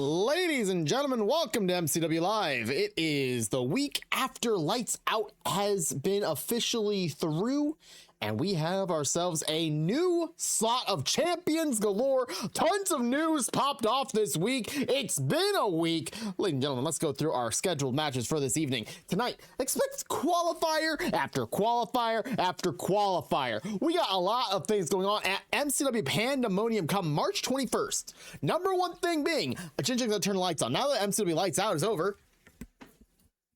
Ladies and gentlemen, welcome to MCW Live. It is the week after Lights Out has been officially through, and we have ourselves a new slot of champions galore. Tons of news popped off this week. It's been a week. Ladies and gentlemen, let's go through our scheduled matches for this evening. Tonight, expect qualifier after qualifier after qualifier. We got a lot of things going on at MCW Pandemonium come March 21st. Number one thing being, Jinjin's gonna turn the lights on. Now that MCW Lights Out is over,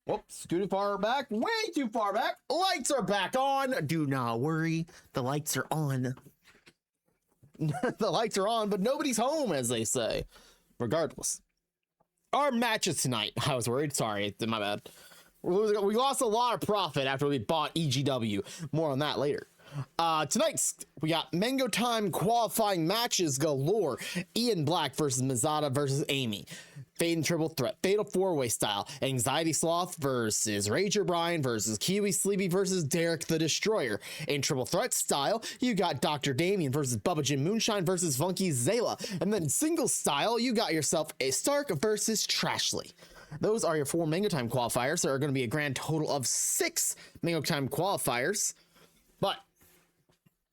whoops, too far back, way too far back. Lights are back on. Do not worry, the lights are on. The lights are on, but nobody's home, as they say. Regardless, our matches tonight. I was worried. Sorry, my bad. We lost a lot of profit after we bought EGW. More on that later. Tonight we got Mango Time qualifying matches galore. Ian Black versus Mizada versus Amy. Fade and Triple Threat, Fatal 4-Way style. Anxiety Sloth versus Rager Brian versus Kiwi Sleepy versus Derek the Destroyer. In Triple Threat style, you got Dr. Damien versus Bubba Jim Moonshine versus Funky Zayla. And then single style, you got yourself a Stark versus Trashly. Those are your 4 Mango Time qualifiers. There are going to be a grand total of 6 Mango Time qualifiers. But,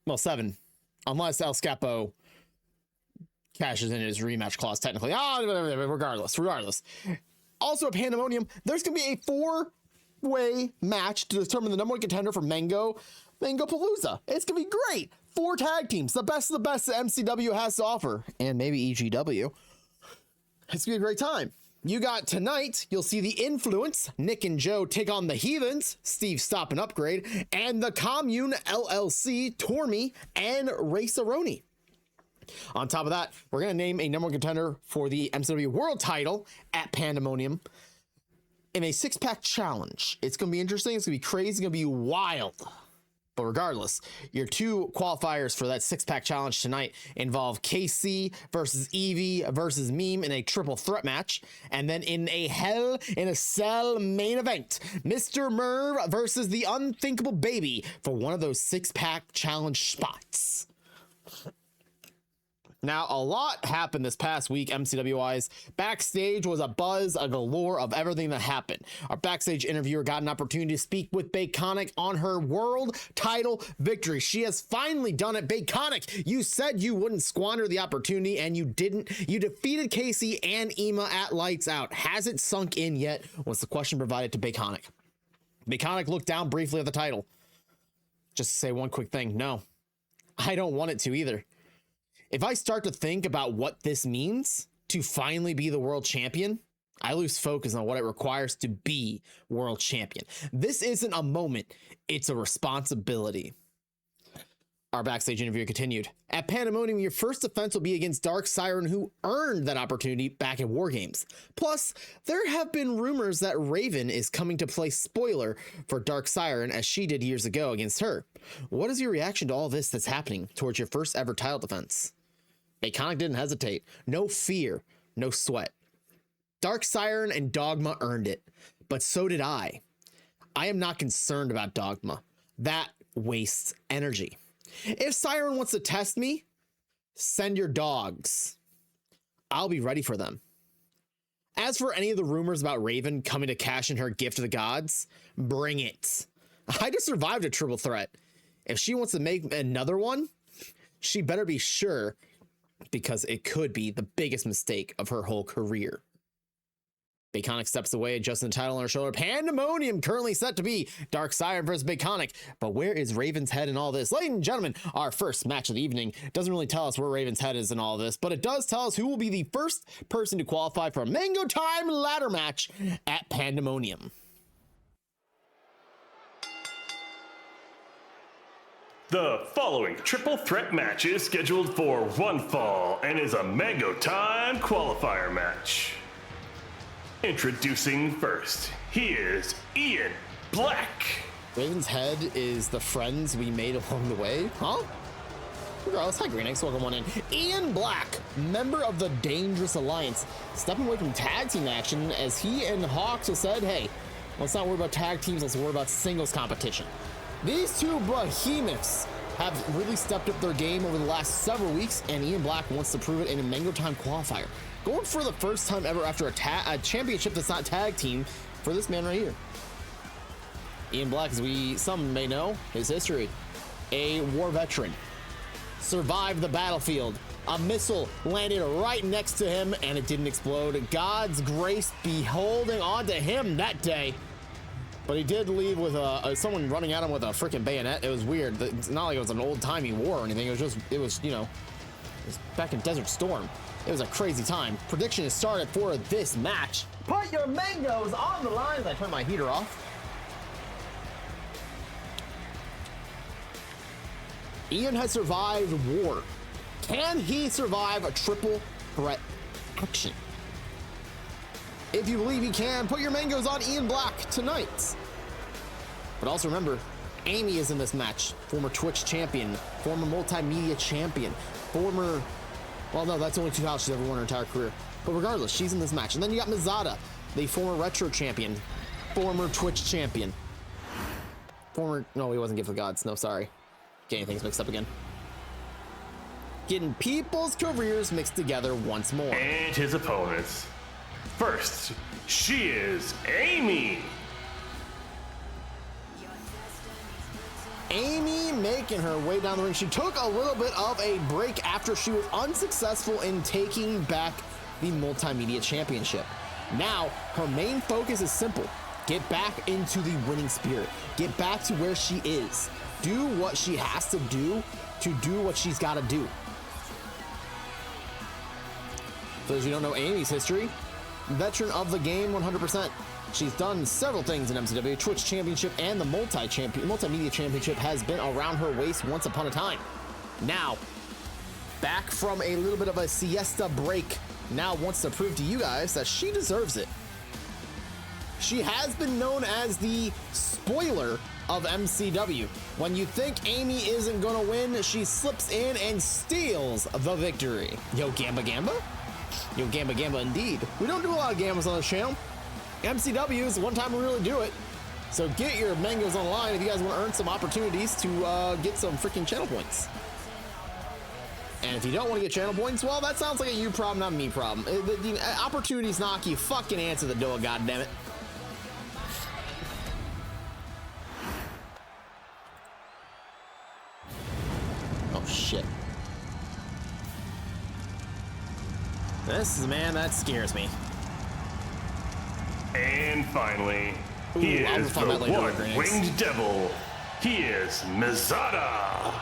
well, 7. Unless El Scapo cashes in his rematch clause, technically. Regardless. Also at Pandemonium, there's going to be a 4-way match to determine the number 1 contender for Mango Palooza. It's going to be great. 4 tag teams, the best of the best that MCW has to offer. And maybe EGW. It's going to be a great time. You got tonight, you'll see the Influence, Nick and Joe take on the Heathens, Steve Stop and Upgrade, and the Commune LLC, Tormy, and Raceroni. On top of that, we're going to name a number 1 contender for the MCW World title at Pandemonium in a 6-pack challenge. It's going to be interesting. It's going to be crazy. It's going to be wild. But regardless, your 2 qualifiers for that 6-pack challenge tonight involve KC versus Evie versus Meme in a triple threat match. And then in a Hell in a Cell main event, Mr. Merv versus the Unthinkable Baby for one of those 6-pack challenge spots. Now, a lot happened this past week, MCW-wise. Backstage was a buzz, a galore of everything that happened. Our backstage interviewer got an opportunity to speak with Baconic on her world title victory. She has finally done it. Baconic, you said you wouldn't squander the opportunity, and you didn't. You defeated Casey and Ema at Lights Out. Has it sunk in yet? Was the question provided to Baconic. Baconic looked down briefly at the title. Just to say one quick thing. No, I don't want it to either. If I start to think about what this means to finally be the world champion, I lose focus on what it requires to be world champion. This isn't a moment, it's a responsibility. Our backstage interview continued. At Pandemonium, your first defense will be against Dark Siren, who earned that opportunity back at War Games. Plus, there have been rumors that Raven is coming to play spoiler for Dark Siren as she did years ago against her. What is your reaction to all this that's happening towards your first ever title defense? Baconic didn't hesitate. No fear, no sweat. Dark Siren and Dogma earned it, but so did I. I am not concerned about Dogma. That wastes energy. If Siren wants to test me, send your dogs. I'll be ready for them. As for any of the rumors about Raven coming to cash in her gift to the gods, bring it. I just survived a triple threat. If she wants to make another one, she better be sure, because it could be the biggest mistake of her whole career. Baconic steps away, adjusting the title on her shoulder. Pandemonium currently set to be Dark Siren versus Baconic. But where is Raven's head in all this? Ladies and gentlemen, our first match of the evening doesn't really tell us where Raven's head is in all this, but it does tell us who will be the first person to qualify for a Mango Time ladder match at Pandemonium. The following triple threat match is scheduled for one fall and is a Mango Time qualifier match. Introducing first, he is Ian Black. Raven's head is the friends we made along the way, huh? Regardless, hi Green X, welcome on in. Ian Black, member of the Dangerous Alliance, stepping away from tag team action as he and Hawks have said, hey, let's not worry about tag teams, let's worry about singles competition. These two behemoths have really stepped up their game over the last several weeks, and Ian Black wants to prove it in a Mango Time qualifier. Going for the first time ever after a championship that's not tag team for this man right here. Ian Black, as some may know, his history, a war veteran, survived the battlefield. A missile landed right next to him and it didn't explode. God's grace be holding on to him that day. But he did leave with someone running at him with a freaking bayonet. It was weird. It's not like it was an old-timey war or anything. It was back in Desert Storm. It was a crazy time. Prediction is started for this match. Put your mangoes on the line as I turn my heater off. Ian has survived war. Can he survive a triple threat action? If you believe he can, put your mangoes on Ian Black tonight. But also remember, Amy is in this match. Former Twitch champion, former multimedia champion, well, no, that's only 2 titles she's ever won her entire career. But regardless, she's in this match. And then you got Mizada, the former retro champion, former Twitch champion. No, he wasn't Gift of Gods. No, sorry. Getting things mixed up again. Getting people's careers mixed together once more. And his opponents. First, she is Amy. Amy making her way down the ring. She took a little bit of a break after she was unsuccessful in taking back the Multimedia Championship. Now, her main focus is simple. Get back into the winning spirit. Get back to where she is. Do what she has to do what she's got to do. For those who don't know Amy's history, veteran of the game 100%. She's done several things in MCW. Twitch Championship and the Multimedia Championship has been around her waist once upon a time. Now, back from a little bit of a siesta break, now wants to prove to you guys that she deserves it. She has been known as the spoiler of MCW. When you think Amy isn't gonna win, she slips in and steals the victory. Yo, Gamba Gamba? Yo, Gamba Gamba indeed. We don't do a lot of Gambas on this channel. MCW is the one time we really do it. So get your mangoes on the line if you guys want to earn some opportunities to get some freaking channel points. And if you don't want to get channel points, well, that sounds like a you problem, not a me problem. The opportunities knock, you fucking answer the door, goddammit. Oh, shit. This is a man that scares me. And finally, he is the one-winged devil. He is Mizada.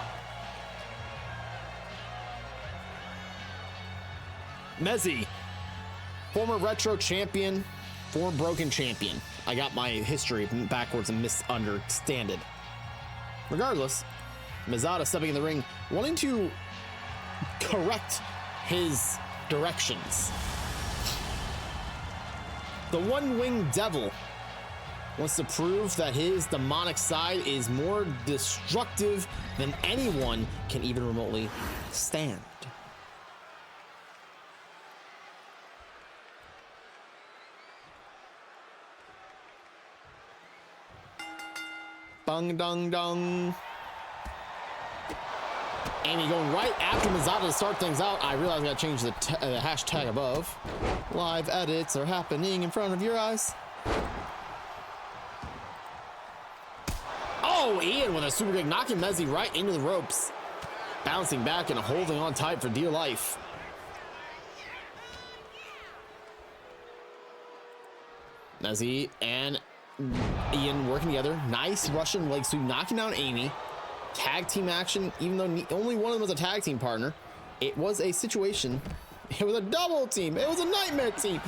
Mezzy, former retro champion, former broken champion. I got my history backwards and misunderstood. Regardless, Mizada stepping in the ring, wanting to correct his directions. The one-winged devil wants to prove that his demonic side is more destructive than anyone can even remotely stand. Bung dung dung. Amy going right after Mizada to start things out. I realize I gotta change the hashtag above. Live edits are happening in front of your eyes. Oh, Ian with a super kick, knocking Mezzy right into the ropes. Bouncing back and holding on tight for dear life. Mezzy and Ian working together. Nice Russian leg sweep, knocking down Amy. Tag team action, even though only one of them was a tag team partner. It was a situation. It was a double team. It was a nightmare team.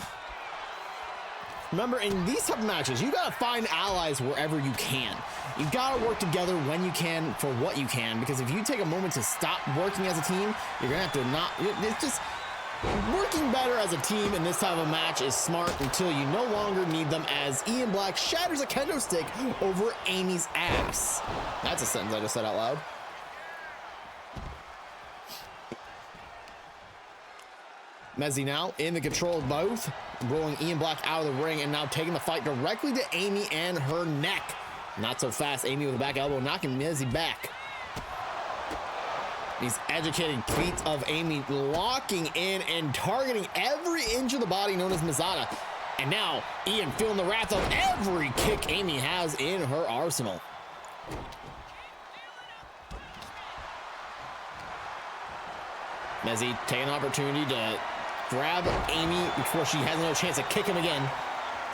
Remember, in these type of matches, you gotta find allies wherever you can. You gotta work together when you can for what you can, because if you take a moment to stop working as a team, you're gonna have to not. It's just working better as a team in this type of match is smart until you no longer need them, as Ian Black shatters a kendo stick over Amy's ass. That's a sentence I just said out loud. Mezzy now in the control of both, rolling Ian Black out of the ring and now taking the fight directly to Amy and her neck. Not so fast. Amy with a back elbow, knocking Mezzy back. These educated feet of Amy locking in and targeting every inch of the body known as Mazada. And now Ian feeling the wrath of every kick Amy has in her arsenal. Mezzi taking an opportunity to grab Amy before she has no chance to kick him again.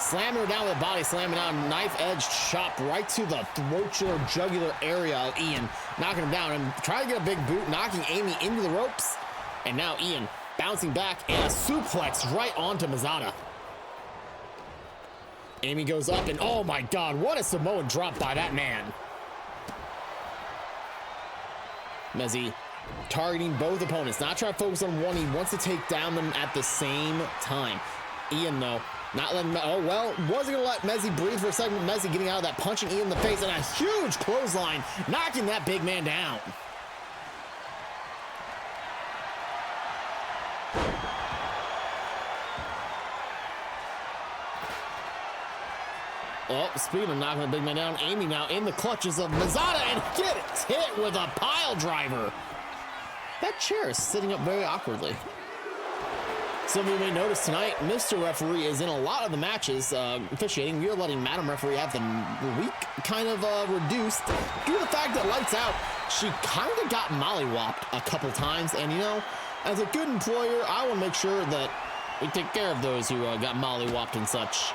Slamming her down with a body, slamming out a knife edge chop right to the throat or jugular area of Ian, knocking him down and trying to get a big boot, knocking Amy into the ropes. And now Ian bouncing back and a suplex right onto Mazada. Amy goes up and oh my God, what a Samoan drop by that man. Mezzi targeting both opponents, not trying to focus on one. He wants to take down them at the same time. Ian though, not letting, oh well, wasn't gonna let Mezzi breathe for a second. Mezzi getting out of that, punching Ian in the face, and a huge clothesline, knocking that big man down. Oh, speaking of knocking the big man down, Amy now in the clutches of Mazada and gets hit with a pile driver. That chair is sitting up very awkwardly. Some of you may notice tonight, Mr. Referee is in a lot of the matches officiating. We are letting Madam Referee have the week kind of reduced due to the fact that Lights Out, she kind of got mollywopped a couple times. And you know, as a good employer, I want to make sure that we take care of those who got mollywopped and such.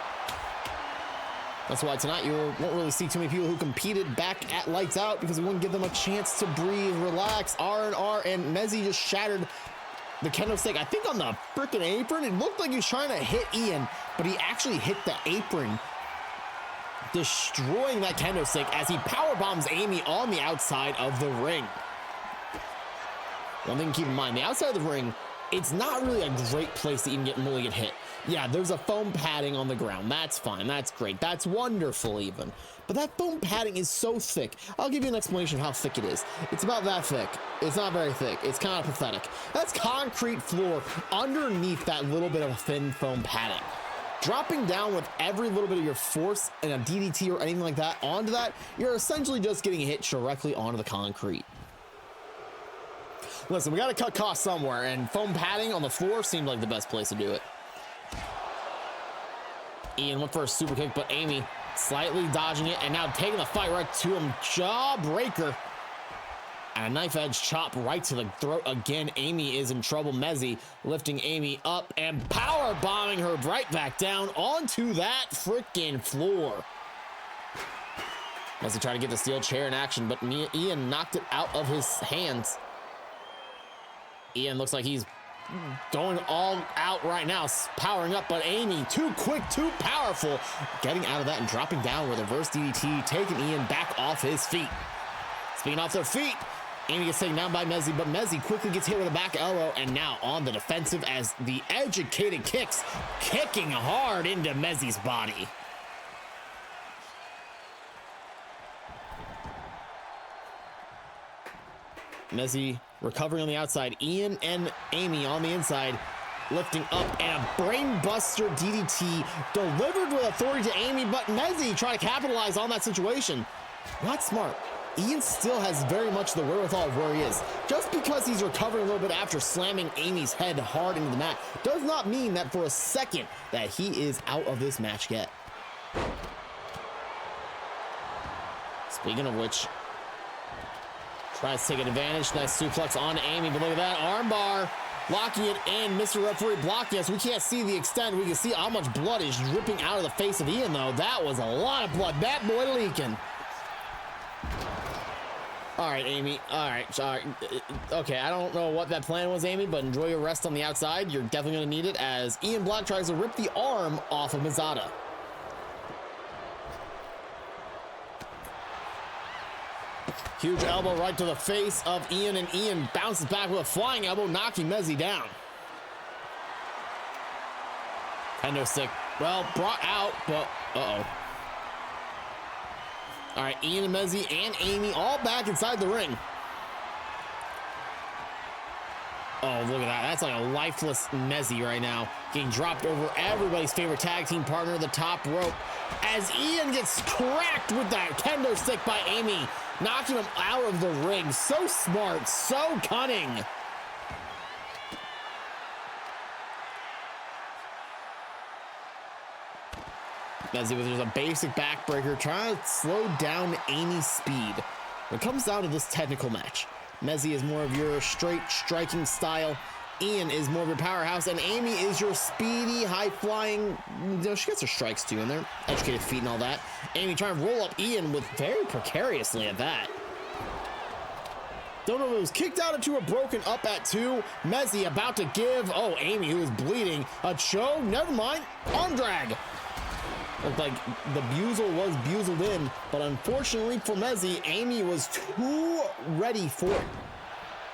That's why tonight you won't really see too many people who competed back at Lights Out because we wouldn't give them a chance to breathe, relax. R&R, and Mezzi just shattered the kendo stick, I think on the frickin' apron. It looked like he was trying to hit Ian, but he actually hit the apron, destroying that kendo stick as he power bombs Amy on the outside of the ring. One thing to keep in mind, the outside of the ring, it's not really a great place to even really get hit. Yeah, there's a foam padding on the ground. That's fine. That's great. That's wonderful even. But that foam padding is so thick. I'll give you an explanation of how thick it is. It's about that thick. It's not very thick. It's kind of pathetic. That's concrete floor underneath that little bit of a thin foam padding. Dropping down with every little bit of your force and a DDT or anything like that onto that, you're essentially just getting hit directly onto the concrete. Listen, we got to cut costs somewhere, and foam padding on the floor seemed like the best place to do it. Ian went for a super kick, but Amy slightly dodging it and now taking the fight right to him. Jawbreaker. And a knife edge chop right to the throat again. Amy is in trouble. Mezzi lifting Amy up and power bombing her right back down onto that freaking floor. Mezzi tried to get the steel chair in action, but Ian knocked it out of his hands. Ian looks like he's going all out right now, powering up, but Amy, too quick, too powerful, getting out of that and dropping down with a reverse DDT, taking Ian back off his feet. Speaking off their feet, Amy gets taken down by Mezzi, but Mezzi quickly gets hit with a back elbow and now on the defensive as the educated kicks, kicking hard into Mezzi's body. Mezzi recovering on the outside. Ian and Amy on the inside, lifting up, and a brainbuster DDT delivered with authority to Amy, but Mezzi trying to capitalize on that situation. Not smart. Ian still has very much the wherewithal of where he is. Just because he's recovering a little bit after slamming Amy's head hard into the mat does not mean that for a second that he is out of this match yet. Speaking of which, tries to take an advantage. Nice suplex on Amy, but look at that armbar. Locking it in. Mr. Referee blocking us. We can't see the extent. We can see how much blood is dripping out of the face of Ian, though. That was a lot of blood. That boy leaking. All right, Amy. All right. Sorry. Okay, I don't know what that plan was, Amy, but enjoy your rest on the outside. You're definitely going to need it as Ian Black tries to rip the arm off of Mazada. Huge elbow right to the face of Ian, and Ian bounces back with a flying elbow, knocking Mezzi down. Kendo stick, well, brought out, but uh-oh. All right, Ian and Mezzi and Amy all back inside the ring. Oh, look at that. That's like a lifeless Mezzi right now. Getting dropped over everybody's favorite tag team partner, the top rope, as Ian gets cracked with that kendo stick by Amy. knocking him out of the ring. So smart, so cunning. Mezzi with just a basic backbreaker, trying to slow down Amy's speed. When it comes down to this technical match, Mezzi is more of your straight striking style. Ian is more of your powerhouse, and Amy is your speedy, high-flying. You know, she gets her strikes too, and they're educated feet and all that. Amy trying to roll up Ian with very precariously at that. Don't know if it was kicked out into a broken up at 2. Mezzi about to give, oh, Amy, who is bleeding, a choke. Never mind, arm drag. Looked like the Buzel was buzeled in, but unfortunately for Mezzi, Amy was too ready for it.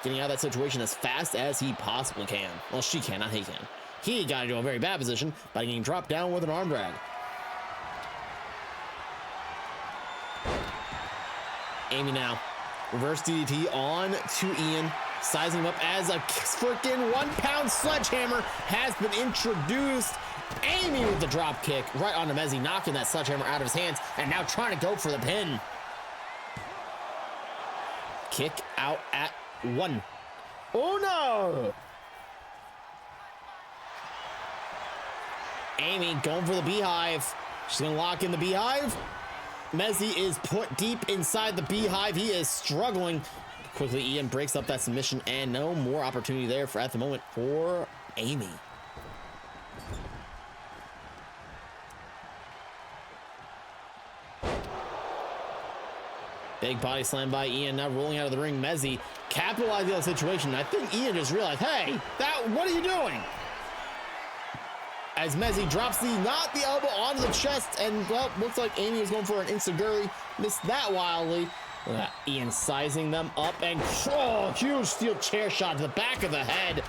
Getting out of that situation as fast as he possibly can. Well, she can, not he can. He got into a very bad position by getting dropped down with an arm drag. Amy now. Reverse DDT on to Ian. Sizing him up as a freaking 1-pound sledgehammer has been introduced. Amy with the drop kick right onto Mezzi, knocking that sledgehammer out of his hands, and now trying to go for the pin. Kick out at 1. Oh no! Amy going for the beehive. She's gonna lock in the beehive. Mezzi is put deep inside the beehive. He is struggling. Quickly, Ian breaks up that submission, and no more opportunity there for at the moment for Amy. Big body slam by Ian, now rolling out of the ring. Mezzi capitalizing on the situation. I think Ian just realized, hey, what are you doing? As Mezzi drops not the elbow onto the chest, and well, looks like Amy is going for an insecurity. Missed that wildly. Look at that. Ian sizing them up, and oh, huge steel chair shot to the back of the head.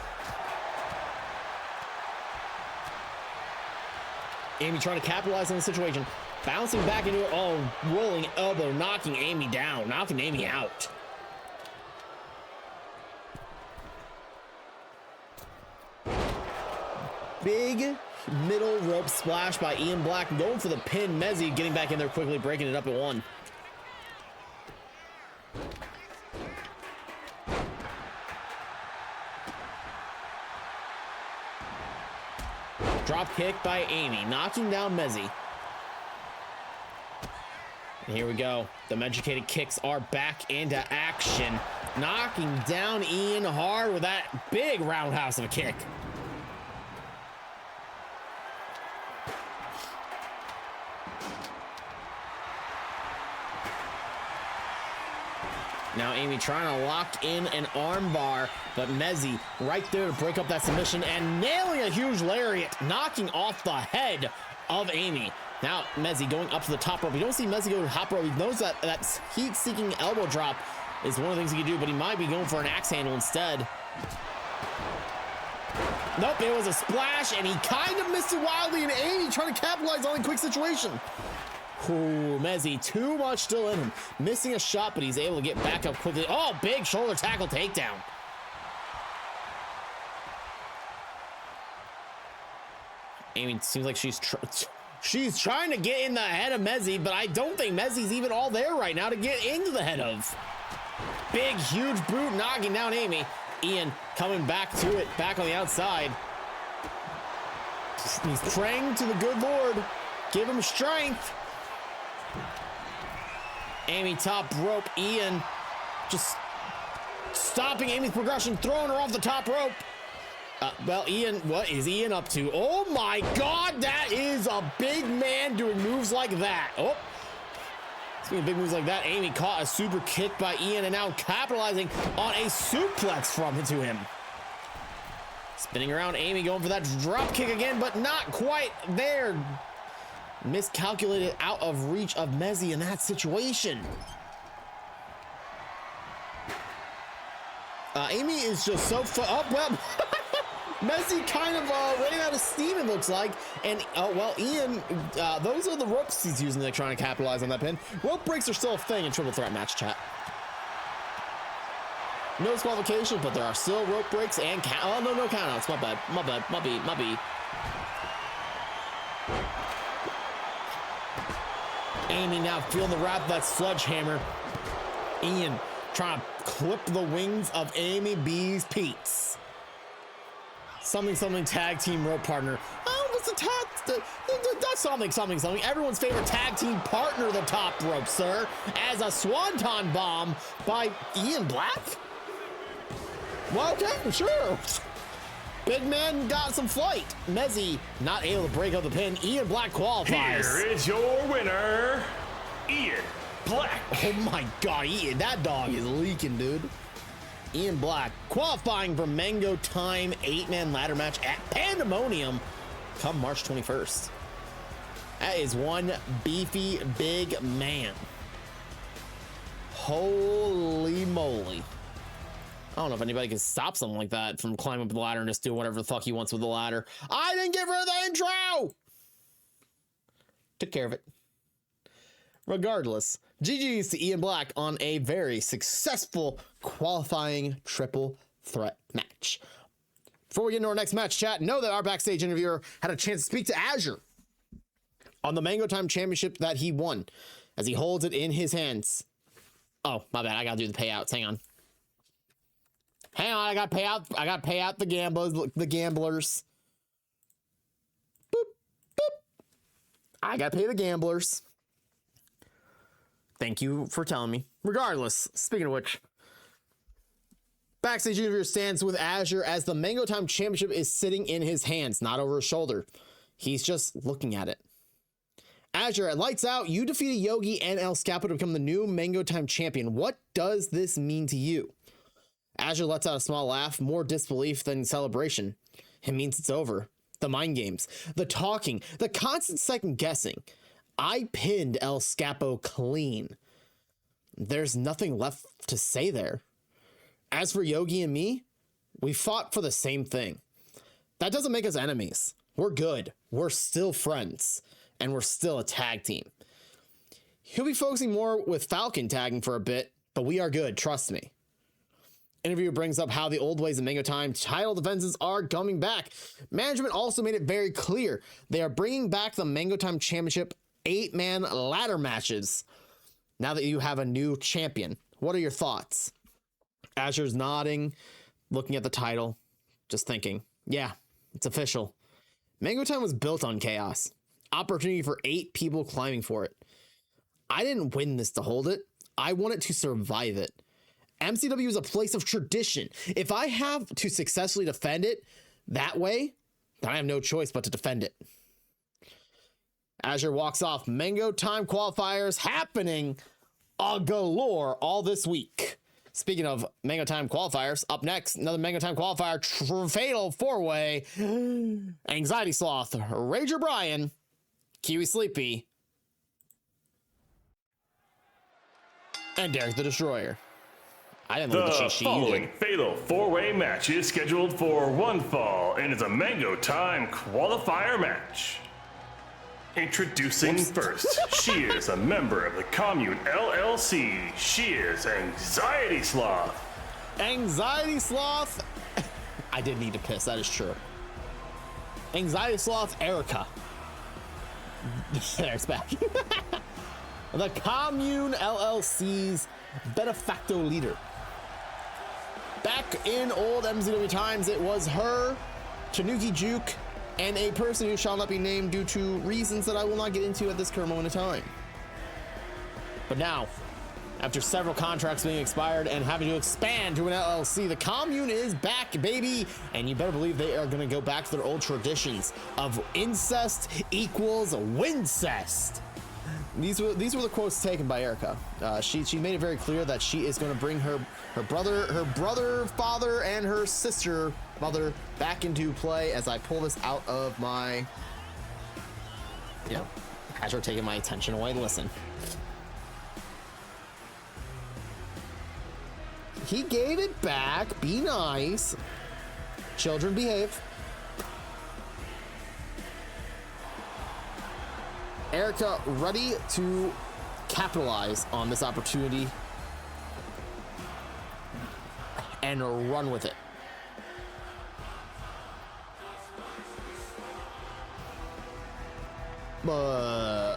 Amy trying to capitalize on the situation. Bouncing back into it. Oh, rolling elbow, knocking Amy down, knocking Amy out. Big middle rope splash by Ian Black, going for the pin. Mezzi getting back in there quickly, breaking it up at 1. Drop kick by Amy, knocking down Mezzi. And here we go. The educated kicks are back into action. Knocking down Ian hard with that big roundhouse of a kick. Now Amy trying to lock in an arm bar, but Mezzi right there to break up that submission and nailing a huge lariat, knocking off the head of Amy. Now Mezzi going up to the top rope. You don't see Mezzi go to the top rope. He knows that that heat-seeking elbow drop is one of the things he can do, but he might be going for an axe handle instead. Nope, it was a splash, and he kind of missed it wildly, and Amy trying to capitalize on a quick situation. Ooh, Mezzi, too much still in him. Missing a shot, but he's able to get back up quickly. Oh, big shoulder tackle takedown. Amy seems like she's trying to get in the head of Mezzi, but I don't think Mezzi's even all there right now to get into the head of. Big, huge boot knocking down Amy. Ian coming back to it, back on the outside. He's praying to the good Lord. Give him strength. Amy top rope. Ian just stopping Amy's progression, throwing her off the top rope. Well, Ian, what is Ian up to? Oh my God, that is a big man doing moves like that. Oh, speaking of big moves like that, Amy caught a super kick by Ian and now capitalizing on a suplex from to him. Spinning around, Amy going for that drop kick again, but not quite there. Miscalculated, out of reach of Mezzi in that situation. Amy is just so oh, well, Mezzi kind of ran out of steam, it looks like. And, well, Ian, those are the ropes he's using to trying to capitalize on that pin. Rope breaks are still a thing in triple threat match, chat. No disqualification, but there are still rope breaks and oh, no countouts. My bad. Amy now feeling the wrath of that sledgehammer. Ian trying to clip the wings of Amy B's Pete's. Something tag team rope partner. Oh, it's a tag. That's something. Everyone's favorite tag team partner, the top rope, sir. As a swanton bomb by Ian Black. Well, okay, sure. Big man got some flight. Mezzy not able to break up the pin. Ian Black qualifies. Here is your winner, Ian Black. Oh my God, Ian, that dog is leaking, dude. Ian Black qualifying for Mango Time 8-man ladder match at Pandemonium come March 21st. That is one beefy big man. Holy moly. I don't know if anybody can stop something like that from climbing up the ladder and just do whatever the fuck he wants with the ladder. I didn't get rid of the intro! Took care of it. Regardless, GG's to Ian Black on a very successful qualifying triple threat match. Before we get into our next match, chat, know that our backstage interviewer had a chance to speak to Azure on the Mango Time Championship that he won as he holds it in his hands. Oh, my bad. I gotta do the payouts. Hang on. I gotta pay out the gamblers. Boop, boop. I gotta pay the gamblers. Thank you for telling me. Regardless, speaking of which, backstage interviewer stands with Azure as the Mango Time Championship is sitting in his hands, not over his shoulder. He's just looking at it. Azure, at Lights Out, you defeated Yogi and El Scapo to become the new Mango Time Champion. What does this mean to you? Azure lets out a small laugh, more disbelief than celebration. It means it's over. The mind games, the talking, the constant second guessing. I pinned El Scapo clean. There's nothing left to say there. As for Yogi and me, we fought for the same thing. That doesn't make us enemies. We're good. We're still friends. And we're still a tag team. He'll be focusing more with Falcon tagging for a bit, but we are good, trust me. Interviewer brings up how the old ways of Mango Time title defenses are coming back. Management also made it very clear they are bringing back the Mango Time Championship 8-man ladder matches now that you have a new champion. What are your thoughts? Azure's nodding, looking at the title, just thinking, yeah, it's official. Mango Time was built on chaos. Opportunity for 8 people climbing for it. I didn't win this to hold it. I wanted to survive it. MCW is a place of tradition. If I have to successfully defend it that way, then I have no choice but to defend it. Azure walks off. Mango Time qualifiers happening galore all this week. Speaking of Mango Time qualifiers, up next, another Mango Time qualifier, fatal 4-way. Anxiety Sloth, Rager Brian, Kiwi Sleepy, and Derek the Destroyer. I didn't look at the cheat sheet. The following fatal 4-way match is scheduled for one fall and is a Mango Time qualifier match. Introducing first, she is a member of the Commune LLC. She is Anxiety Sloth. Anxiety Sloth. I did need to piss, that is true. Anxiety Sloth Erica. There, it's back. The Commune LLC's benefacto leader. Back in old MCW times, it was her, Tanuki Juke, and a person who shall not be named due to reasons that I will not get into at this current moment in time. But now, after several contracts being expired and having to expand to an LLC, the Commune is back, baby! And you better believe they are going to go back to their old traditions of incest equals wincest. These were the quotes taken by Erica. She made it very clear that she is going to bring her brother, father, and her sister, mother, back into play as I pull this out of my, Azure taking my attention away. Listen. He gave it back. Be nice. Children behave. Erica ready to capitalize on this opportunity and run with it. But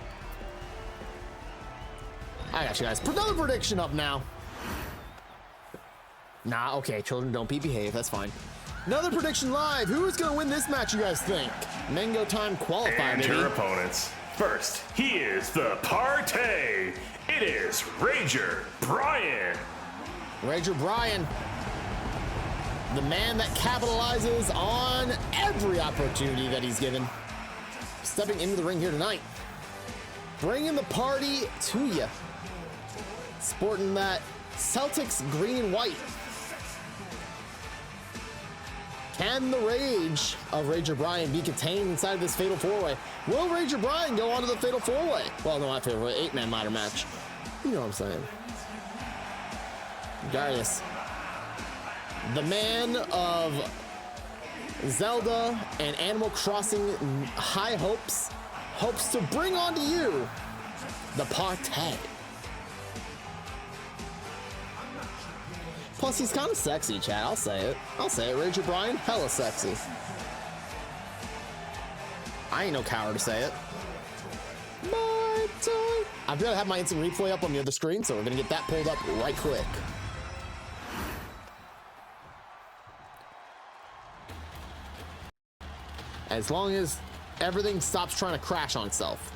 I got you guys. Another prediction up now. Nah, okay, children don't behave, that's fine. Another prediction live. Who is going to win this match, you guys think? Mango Time qualifier, And baby. your opponents. First, he is the Partey. It is Rager Brian. Rager Brian, the man that capitalizes on every opportunity that he's given. Stepping into the ring here tonight. Bringing the party to you. Sporting that Celtics green and white. Can the rage of Rager Brian be contained inside this fatal four-way? Will Rager Brian go on to the fatal four-way? Well, no, not fatal four-way, 8-man ladder match. You know what I'm saying. Regardless, the man of Zelda and Animal Crossing high hopes to bring onto you the Partey. Plus, he's kind of sexy, Chad. I'll say it. Rager Brian, hella sexy. I ain't no coward to say it. I've got to have my instant replay up on the other screen, so we're going to get that pulled up right quick. As long as everything stops trying to crash on itself.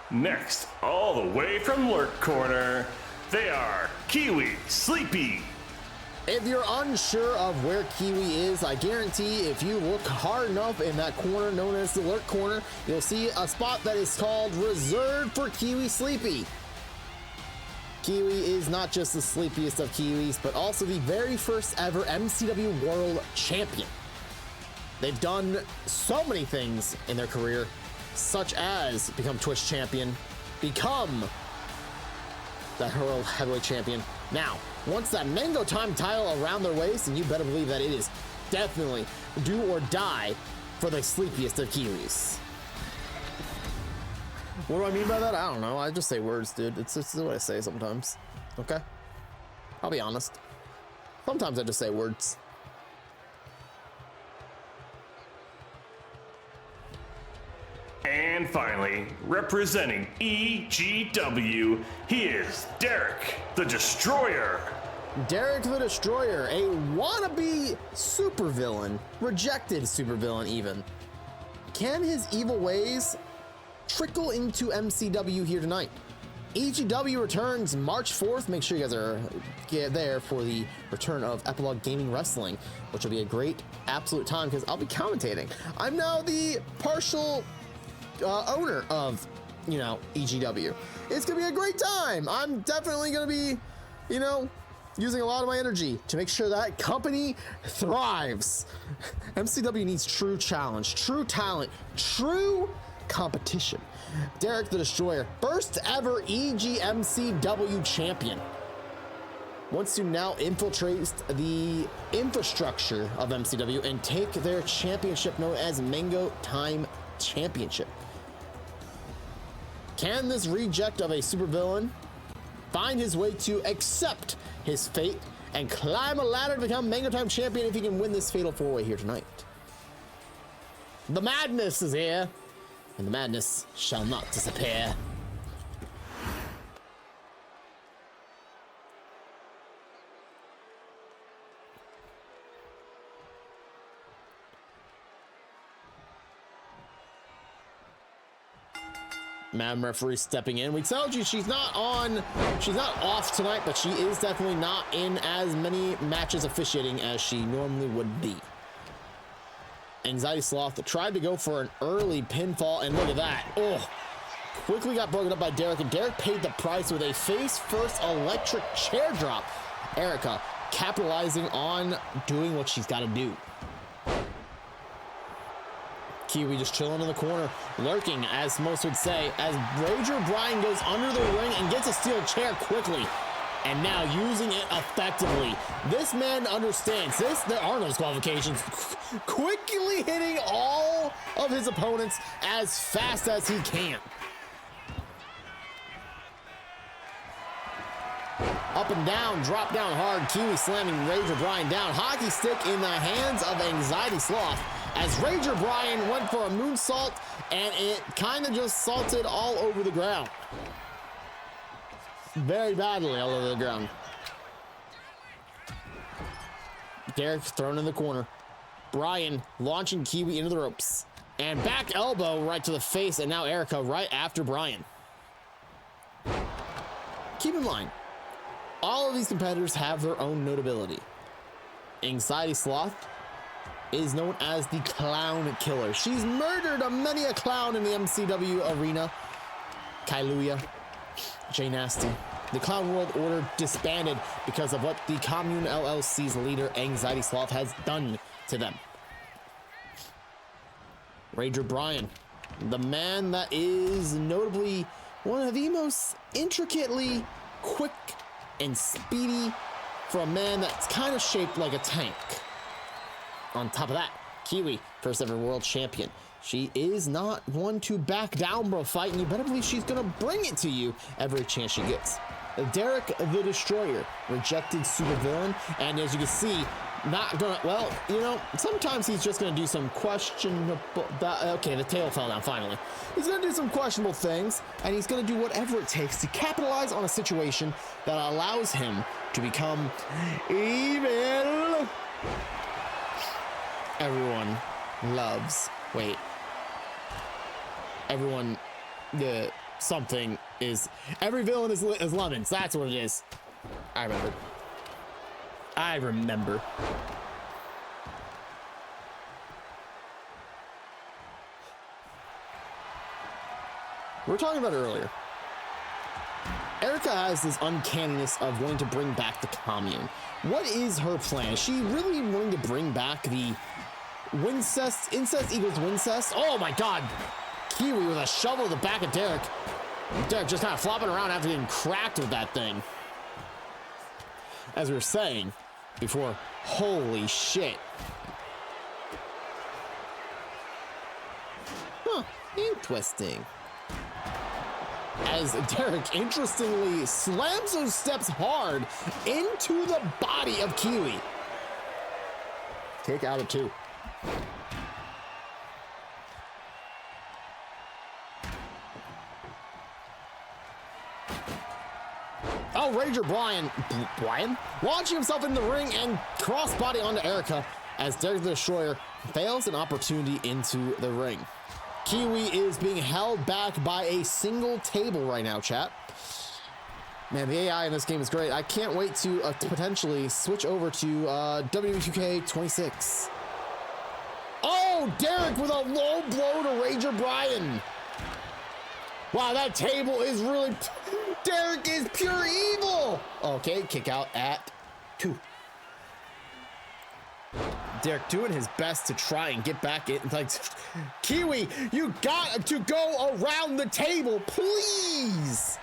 Next, all the way from Lurk Corner, they are Kiwi Sleepy. If you're unsure of where Kiwi is, I guarantee if you look hard enough in that corner known as the Lurk Corner, you'll see a spot that is called reserved for Kiwi Sleepy. Kiwi is not just the sleepiest of Kiwis, but also the very first ever MCW World Champion. They've done so many things in their career, such as become Twitch champion, become the World Heavyweight Champion. Now, once that Mango Time title around their waist, and you better believe that it is definitely do or die for the sleepiest of Kiwis. What do I mean by that? I don't know. I just say words, dude. It's just what I say sometimes. Okay? I'll be honest. Sometimes I just say words. And finally, representing EGW, he is Derek the Destroyer. Derek the Destroyer, a wannabe supervillain, rejected supervillain even. Can his evil ways trickle into MCW here tonight? EGW returns March 4th. Make sure you guys are there for the return of Epilogue Gaming Wrestling, which will be a great, absolute time because I'll be commentating. I'm now the partial owner of, EGW. It's gonna be a great time. I'm definitely gonna be, using a lot of my energy to make sure that company thrives. MCW needs true challenge, true talent, true competition. Derek the Destroyer, first ever EGMCW champion, wants to now infiltrate the infrastructure of MCW and take their championship known as Mango Time Championship. Can this reject of a supervillain find his way to accept his fate and climb a ladder to become Mango Time champion if he can win this fatal four-way here tonight? The madness is here, and the madness shall not disappear. Madam Referee stepping in. We told you she's not off tonight, but she is definitely not in as many matches officiating as she normally would be. Anxiety Sloth tried to go for an early pinfall, and look at that. Oh, quickly got broken up by Derek, and Derek paid the price with a face-first electric chair drop. Erica capitalizing on doing what she's got to do. Kiwi just chilling in the corner, lurking, as most would say, as Rager Brian goes under the ring and gets a steel chair quickly, and now using it effectively. This man understands this. There are no disqualifications. Quickly hitting all of his opponents as fast as he can. Up and down, drop down hard. Kiwi slamming Rager Brian down. Hockey stick in the hands of Anxiety Sloth. as Rager Bryan went for a moonsault, and it kind of just salted all over the ground. Very badly all over the ground. Derek thrown in the corner. Bryan launching Kiwi into the ropes. And back elbow right to the face, and now Erica right after Bryan. Keep in mind, all of these competitors have their own notability. Anxiety Sloth is known as the Clown Killer. She's murdered many a clown in the MCW arena. Kailuya, Jay Nasty. The Clown World Order disbanded because of what the Commune LLC's leader, Anxiety Sloth, has done to them. Rager Bryan, the man that is notably one of the most intricately quick and speedy for a man that's kind of shaped like a tank. On top of that, Kiwi, first ever world champion. She is not one to back down from a fight, and you better believe she's gonna bring it to you every chance she gets. Derek the Destroyer, rejected supervillain, and as you can see, not gonna, well, you know, sometimes he's just gonna do some questionable, okay, the tail fell down finally. He's gonna do some questionable things, and he's gonna do whatever it takes to capitalize on a situation that allows him to become evil. Everyone loves, wait. Everyone, something is, every villain is lemons, that's what it is. I remember. We were talking about it earlier. Erica has this uncanniness of wanting to bring back the commune. What is her plan? Is she really wanting to bring back the Wincest? Incest equals Wincest? Oh my god! Kiwi with a shovel to the back of Derek. Derek just kind of flopping around after getting cracked with that thing. As we were saying before, holy shit. Huh, interesting. As Derek interestingly slams those steps hard into the body of Kiwi. Kick out of 2. Oh, Rager Bryan launching himself in the ring and crossbody onto Erica as Derek the Destroyer fails an opportunity into the ring. Kiwi is being held back by a single table right now, chat. Man, the AI in this game is great. I can't wait to potentially switch over to WWE 26. Oh, Derek with a low blow to Rager Bryan. Wow, that table is really... Derek is pure evil. Okay, kick out at 2. Derek doing his best to try and get back in. Like, Kiwi, you got to go around the table, please.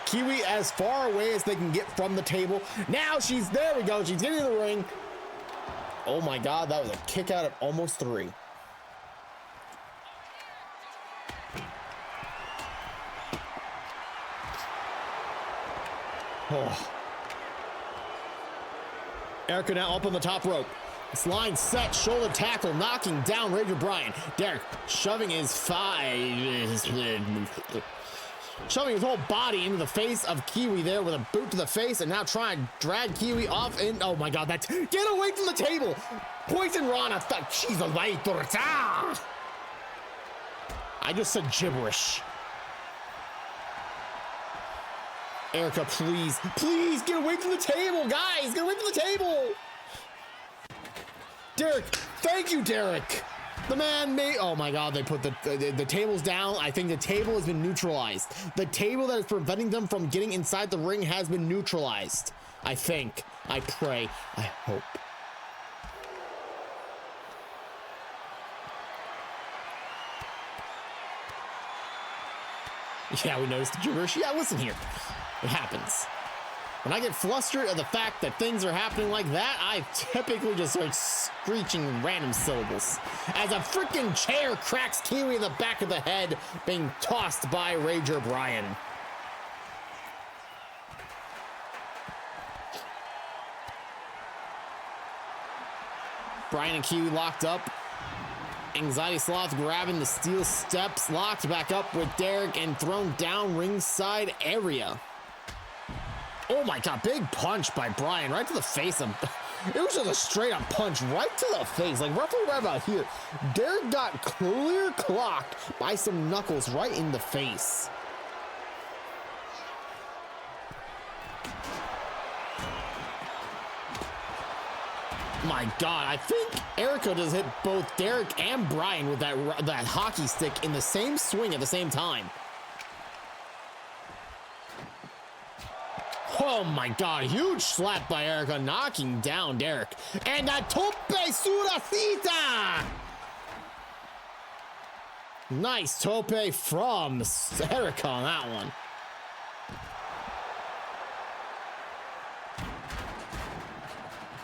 Kiwi as far away as they can get from the table. Now she's, there we go. She's getting in the ring. Oh my God, that was a kick out at almost 3. Oh. Erica now up on the top rope. This line set, shoulder tackle, knocking down Rager Bryan. Derek shoving his shoving his whole body into the face of Kiwi there with a boot to the face, and now trying to drag Kiwi off in. Oh my God, that's, get away from the table. Poison Rana, she's a light. I just said gibberish. Erica, please, please get away from the table, guys. Get away from the table. Derek, thank you, Derek. The man made, oh my God, they put the tables down. I think the table has been neutralized. The table that is preventing them from getting inside the ring has been neutralized. I think, I pray, I hope. Yeah, we noticed the gibberish. Yeah, listen here. It happens. When I get flustered at the fact that things are happening like that, I typically just start screeching random syllables. As a freaking chair cracks Kiwi in the back of the head, being tossed by Rager Bryan. Brian and Kiwi locked up. Anxiety Sloth grabbing the steel steps, locked back up with Derek and thrown down ringside area. Oh my god, big punch by Brian right to the face of. It was just a straight up punch right to the face, like roughly right about here. Derek got clear clocked by some knuckles right in the face. My god, I think Erica just hit both Derek and Brian with that hockey stick in the same swing at the same time. Oh my god, huge slap by Erica, knocking down Derek. And a tope suracita! Nice tope from Erica on that one.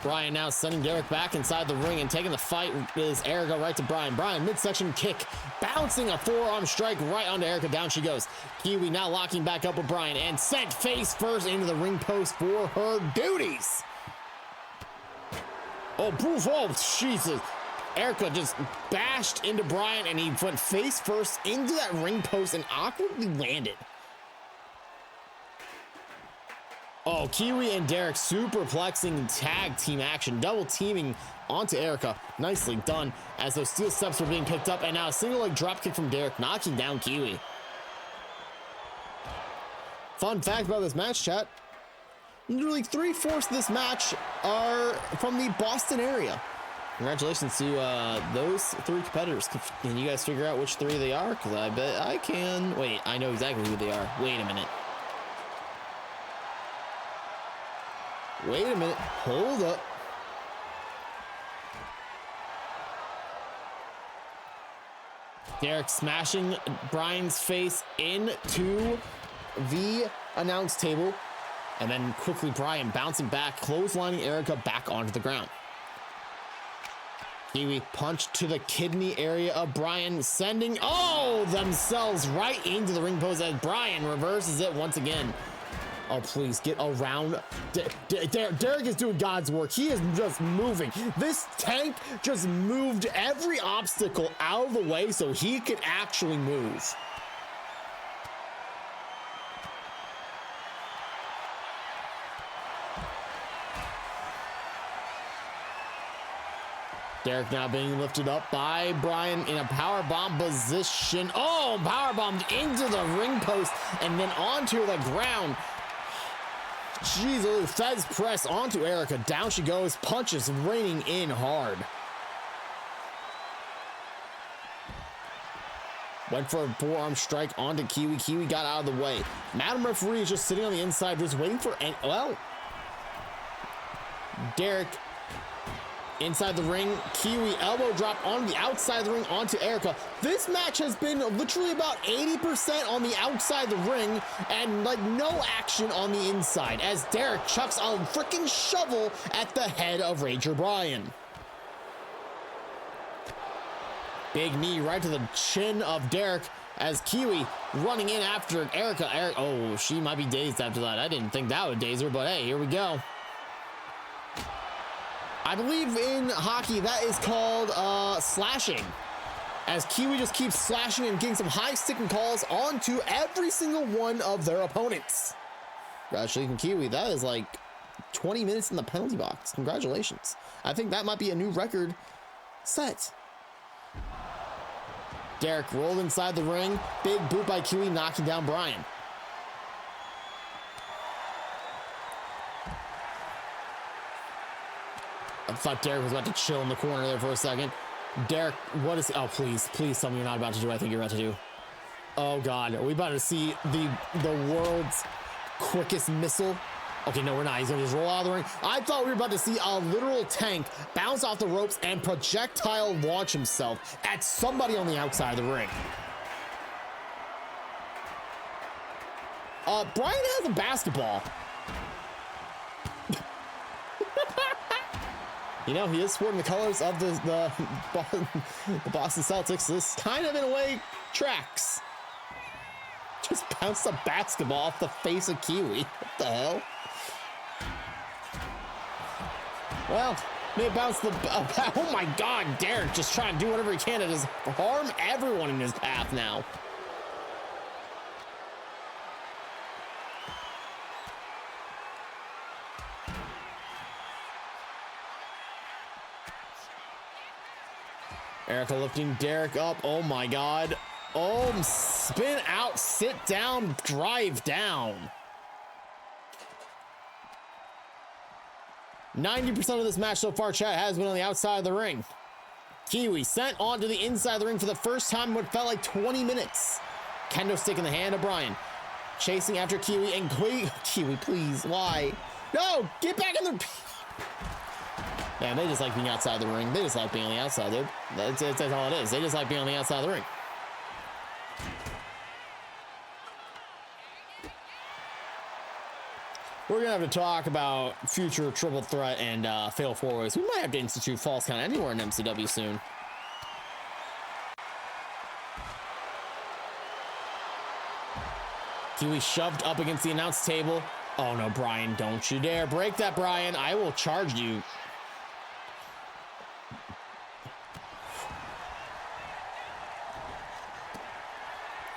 Brian now sending Derek back inside the ring and taking the fight is Erica right to Brian. Brian midsection kick, bouncing a forearm strike right onto Erica. Down she goes. Kiwi now locking back up with Brian and sent face first into the ring post for her duties. Oh, Bruce, oh, Jesus. Erica just bashed into Brian and he went face first into that ring post and awkwardly landed. Oh, Kiwi and Derek superplexing tag team action, double teaming onto Erica. Nicely done as those steel steps were being picked up, and now a single leg drop kick from Derek, knocking down Kiwi. Fun fact about this match, chat. Literally 3/4 of this match are from the Boston area. Congratulations to those three competitors. Can you guys figure out which three they are? Because I bet I can. Wait, I know exactly who they are. Wait a minute. Wait a minute, hold up. Derek smashing Brian's face into the announce table. And then quickly Brian bouncing back, clotheslining Erica back onto the ground. Kiwi punch to the kidney area of Brian, sending themselves right into the ring post as Brian reverses it once again. Oh, please get around. Derek is doing God's work. He is just moving. This tank just moved every obstacle out of the way so he could actually move. Derek now being lifted up by Brian in a powerbomb position. Oh, powerbombed into the ring post and then onto the ground. Jeez, Fez press onto Erica. Down she goes. Punches raining in hard. Went for a forearm strike onto Kiwi. Kiwi got out of the way. Madam Referee is just sitting on the inside, just waiting for Derek inside the ring. Kiwi elbow drop on the outside of the ring onto Erica. This match has been literally about 80% on the outside of the ring and like no action on the inside as Derek chucks a freaking shovel at the head of Ranger Brian. Big knee right to the chin of Derek as Kiwi running in after Erica. Oh, she might be dazed after that. I didn't think that would daze her, but hey, here we go. I believe in hockey that is called slashing, as Kiwi just keeps slashing and getting some high sticking calls onto every single one of their opponents. Congratulations, Kiwi. That is like 20 minutes in the penalty box. Congratulations. I think that might be a new record set. Derek rolled inside the ring. Big boot by Kiwi, knocking down Brian. I thought Derek was about to chill in the corner there for a second. Derek, what is... Oh, please tell me you're not about to do what I think you're about to do. Oh, God. Are we about to see the world's quickest missile? Okay, no, we're not. He's going to just roll out of the ring. I thought we were about to see a literal tank bounce off the ropes and projectile launch himself at somebody on the outside of the ring. Brian has a basketball. You know, he is sporting the colors of the Boston Celtics. This kind of, in a way, tracks. Just bounced a basketball off the face of Kiwi. What the hell? Well, May bounce the... Oh my god, Derek just trying to do whatever he can to just harm everyone in his path now. Erica lifting Derek up. Oh my god. Oh, spin out, sit down, drive down. 90% of this match so far, chat, has been on the outside of the ring. Kiwi sent onto the inside of the ring for the first time in what felt like 20 minutes. Kendo stick in the hand of Brian. Chasing after Kiwi, and Kiwi, please, why? No, get back in the... Man, they just like being outside the ring. They just like being on the outside, dude. That's all it is. They just like being on the outside of the ring. We're gonna have to talk about future triple threat and fatal four ways. We might have to institute false count anywhere in MCW soon. Kiwi shoved up against the announce table. Oh no, Brian, don't you dare break that, Brian. I will charge you.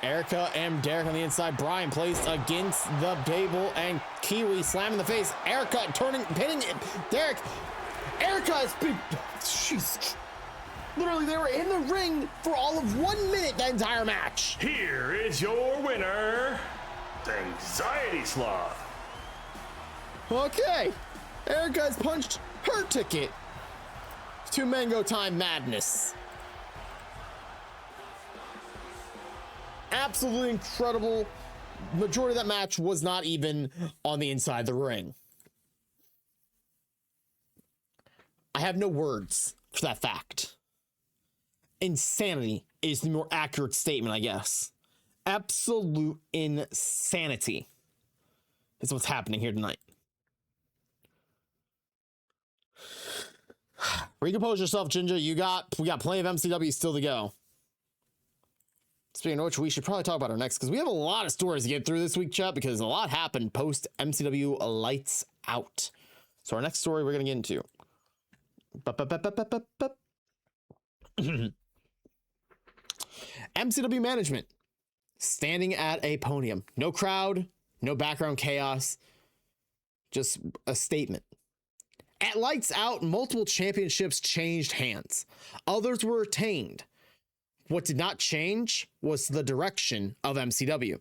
Erica and Derek on the inside. Brian placed against the table and Kiwi slamming the face. Erica turning, pinning it. Derek. Erica is big. Jeez. Literally, they were in the ring for all of 1 minute that entire match. Here is your winner, Anxiety Sloth. Okay. Erica has punched her ticket to Mango Time Madness. Absolutely incredible. Majority of that match was not even on the inside of the ring. I have no words for that fact. Insanity is the more accurate statement, I guess. Absolute insanity is what's happening here tonight. Recompose yourself, Ginger. We got plenty of MCW still to go. Speaking of which, we should probably talk about our next, because we have a lot of stories to get through this week, chat, because a lot happened post MCW Lights Out. So our next story we're going to get into. MCW management standing at a podium. No crowd, no background chaos, just a statement. At Lights Out, multiple championships changed hands. Others were retained. What did not change was the direction of MCW.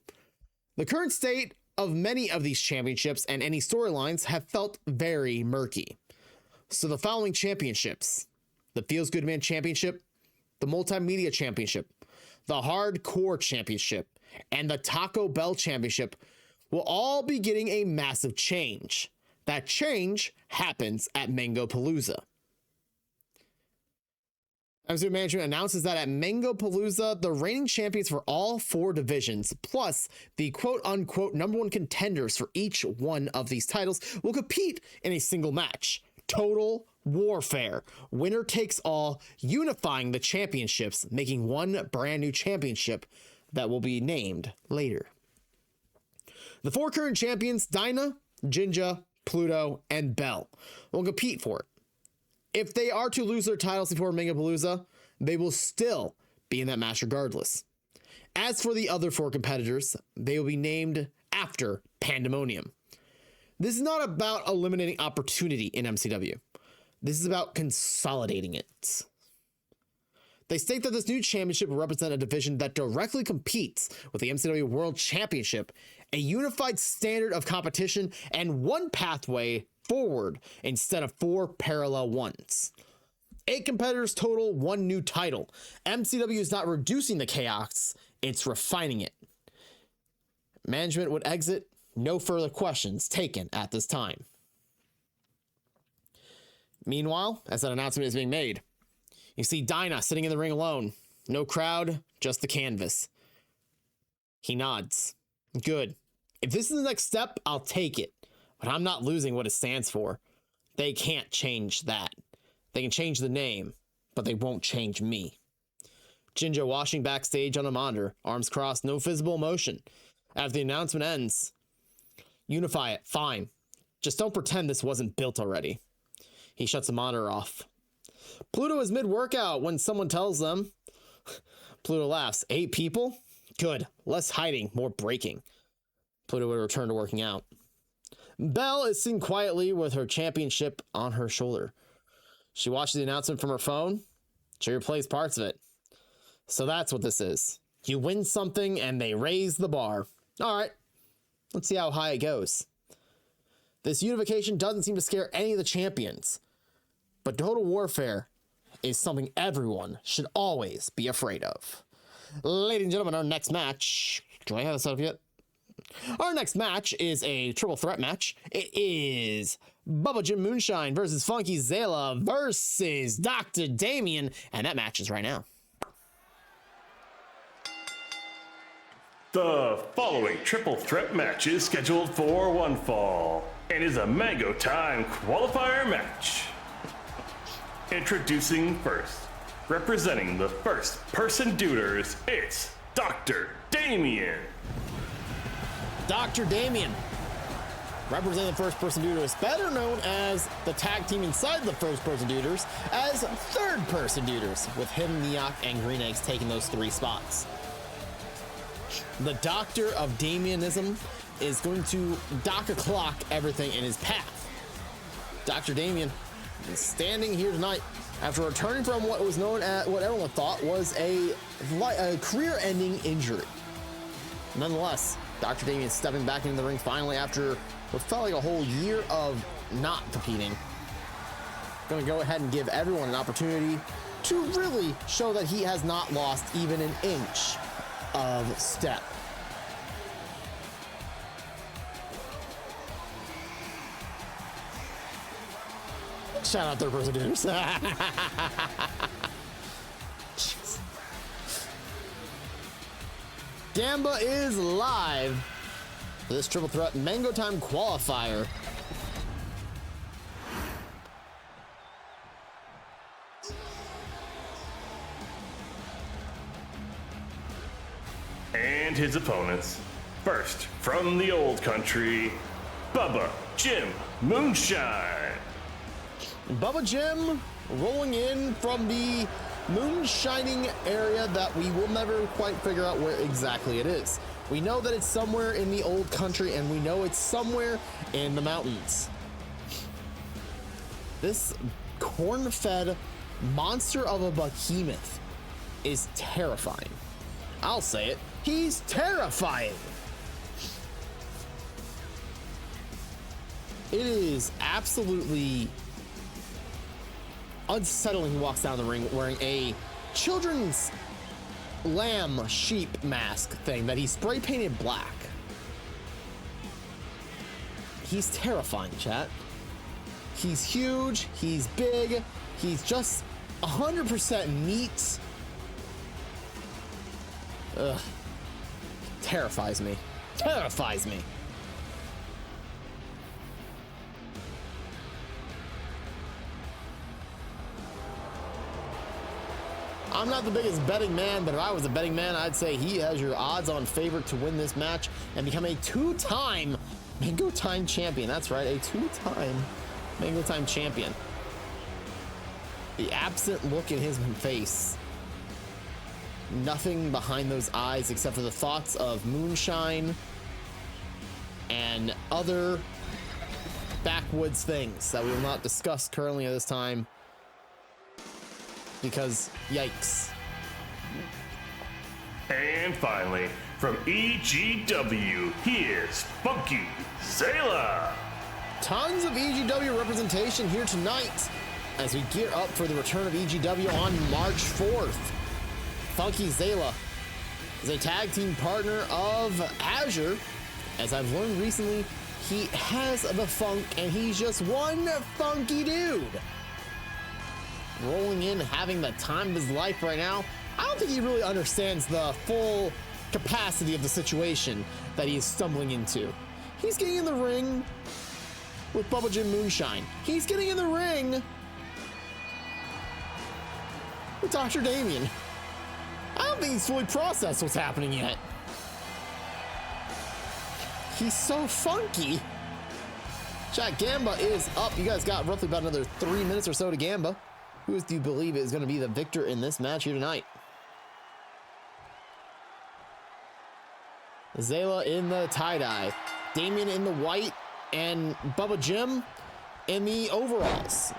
The current state of many of these championships and any storylines have felt very murky. So the following championships: the Feels Good Man Championship, the Multimedia Championship, the Hardcore Championship, and the Taco Bell Championship will all be getting a massive change. That change happens at Mangopalooza. MCW management announces that at Mangopalooza, the reigning champions for all 4 divisions, plus the quote-unquote #1 contenders for each one of these titles, will compete in a single match. Total warfare. Winner takes all, unifying the championships, making one brand new championship that will be named later. The 4 current champions, Dinah, Jinja, Pluto, and Bell, will compete for it. If they are to lose their titles before Mangopalooza, they will still be in that match regardless. As for the other 4 competitors, they will be named after Pandemonium. This is not about eliminating opportunity in MCW. This is about consolidating it. They state that this new championship will represent a division that directly competes with the MCW World Championship, a unified standard of competition, and one pathway forward instead of 4 parallel ones. 8 competitors total, 1 new title. MCW is not reducing the chaos, it's refining it. Management would exit, no further questions taken at this time. Meanwhile, as that announcement is being made, you see Dinah sitting in the ring alone. No crowd, just the canvas. He nods. Good. If this is the next step, I'll take it. But I'm not losing what it stands for. They can't change that. They can change the name, but they won't change me. Jinja washing backstage on a monitor, arms crossed, no visible emotion. After the announcement ends, unify it, fine. Just don't pretend this wasn't built already. He shuts the monitor off. Pluto is mid-workout when someone tells them. Pluto laughs. 8 people? Good. Less hiding, more breaking. Pluto would return to working out. Belle is sitting quietly with her championship on her shoulder. She watches the announcement from her phone. She replays parts of it. So that's what this is. You win something and they raise the bar. All right, let's see how high it goes. This unification doesn't seem to scare any of the champions. But Total Warfare is something everyone should always be afraid of. Ladies and gentlemen, our next match. Do I have this up yet? Our next match is a triple threat match. It is Bubba Jim Moonshine versus Funky Zayla versus Dr. Damien. And that match is right now. The following triple threat match is scheduled for one fall and is a Mango Time qualifier match. Introducing first, representing the first person duders, it's Dr. Damien. Dr. Damien, representing the first person duders, better known as the tag team inside the first person duders as third person duders, with him, Neok, and Green Eggs taking those 3 spots. The Doctor of Damienism is going to dock-a-clock everything in his path. Dr. Damien is standing here tonight after returning from what was known as, what everyone thought was a career-ending injury. Nonetheless, Dr. Damien stepping back into the ring finally after what felt like a whole year of not competing. Going to go ahead and give everyone an opportunity to really show that he has not lost even an inch of step. Shout out third person duders. Gamba is live for this triple threat Mango Time qualifier. And his opponents. First, from the old country, Bubba Jim Moonshine. Bubba Jim rolling in from the moonshining area that we will never quite figure out where exactly it is. We know that it's somewhere in the old country, and we know it's somewhere in the mountains. This corn-fed monster of a behemoth is terrifying. I'll say it. He's terrifying. It is absolutely unsettling. He walks down the ring wearing a children's lamb sheep mask thing that he spray painted black. He's terrifying, chat. He's huge, he's big, he's just 100% meat. Ugh. Terrifies me. Terrifies me. I'm not the biggest betting man, but if I was a betting man, I'd say he has your odds-on favorite to win this match and become a 2-time Mango Time champion. That's right, a 2-time Mango Time champion. The absent look in his face. Nothing behind those eyes except for the thoughts of moonshine and other backwoods things that we will not discuss currently at this time. Because, yikes. And finally, from EGW, here's Funky Zayla. Tons of EGW representation here tonight as we gear up for the return of EGW on March 4th. Funky Zayla is a tag team partner of Azure. As I've learned recently, he has the funk and he's just one funky dude. Rolling in, having the time of his life right now. I don't think he really understands the full capacity of the situation that he is stumbling into. He's getting in the ring with Bubba Jim Moonshine. He's getting in the ring with Dr. Damien. I don't think he's fully processed what's happening yet. He's so funky. Chat, Gamba is up. You guys got roughly about another 3 minutes or so to Gamba. Who do you believe is going to be the victor in this match here tonight? Zayla in the tie-dye, Damien in the white, and Bubba Jim in the overalls.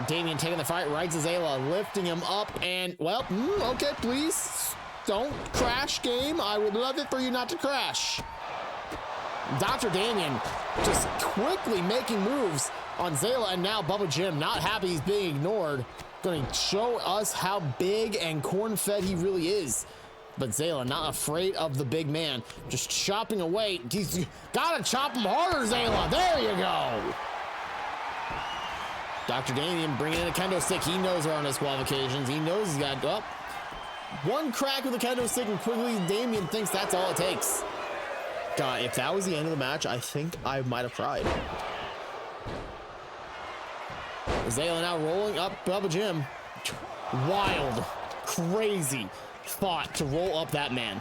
Damien taking the fight right to Zayla, lifting him up, and, well, okay, please, don't crash, game. I would love it for you not to crash. Dr. Damien just quickly making moves on Zayla, and now Bubba Jim, not happy he's being ignored, going to show us how big and corn-fed he really is. But Zayla not afraid of the big man, just chopping away. He's gotta chop him harder, Zayla. There you go. Dr. Damien bringing in a kendo stick. He knows there are disqualifications. He knows he's got up. One crack with the kendo stick, and quickly Damien thinks that's all it takes. God, if that was the end of the match, I think I might have cried. Zayla now rolling up Bubba Jim. Wild, crazy thought to roll up that man.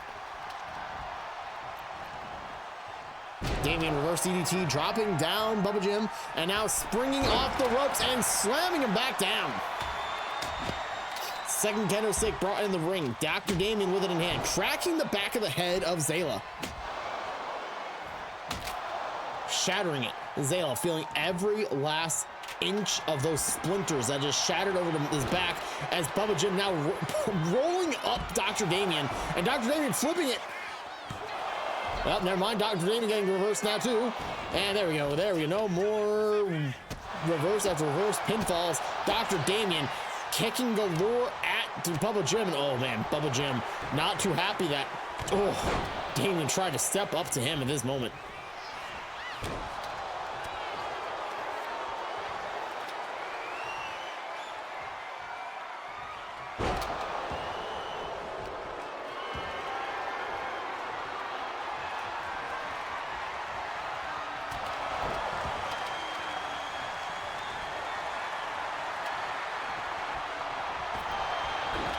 Damien reverse DDT, dropping down Bubba Jim, and now springing off the ropes and slamming him back down. Second kendo stick brought in the ring. Dr. Damien with it in hand, cracking the back of the head of Zayla. Shattering it. Zayla feeling every last inch of those splinters that just shattered over to his back as Bubba Jim now rolling up Dr. Damien, and Dr. Damien flipping it. Well, never mind. Dr. Damien getting reversed now too. And there we go. There we go. No more reverse after reverse pinfalls. Dr. Damien kicking galore at Bubba Jim. And oh man, Bubba Jim not too happy that Damien tried to step up to him in this moment.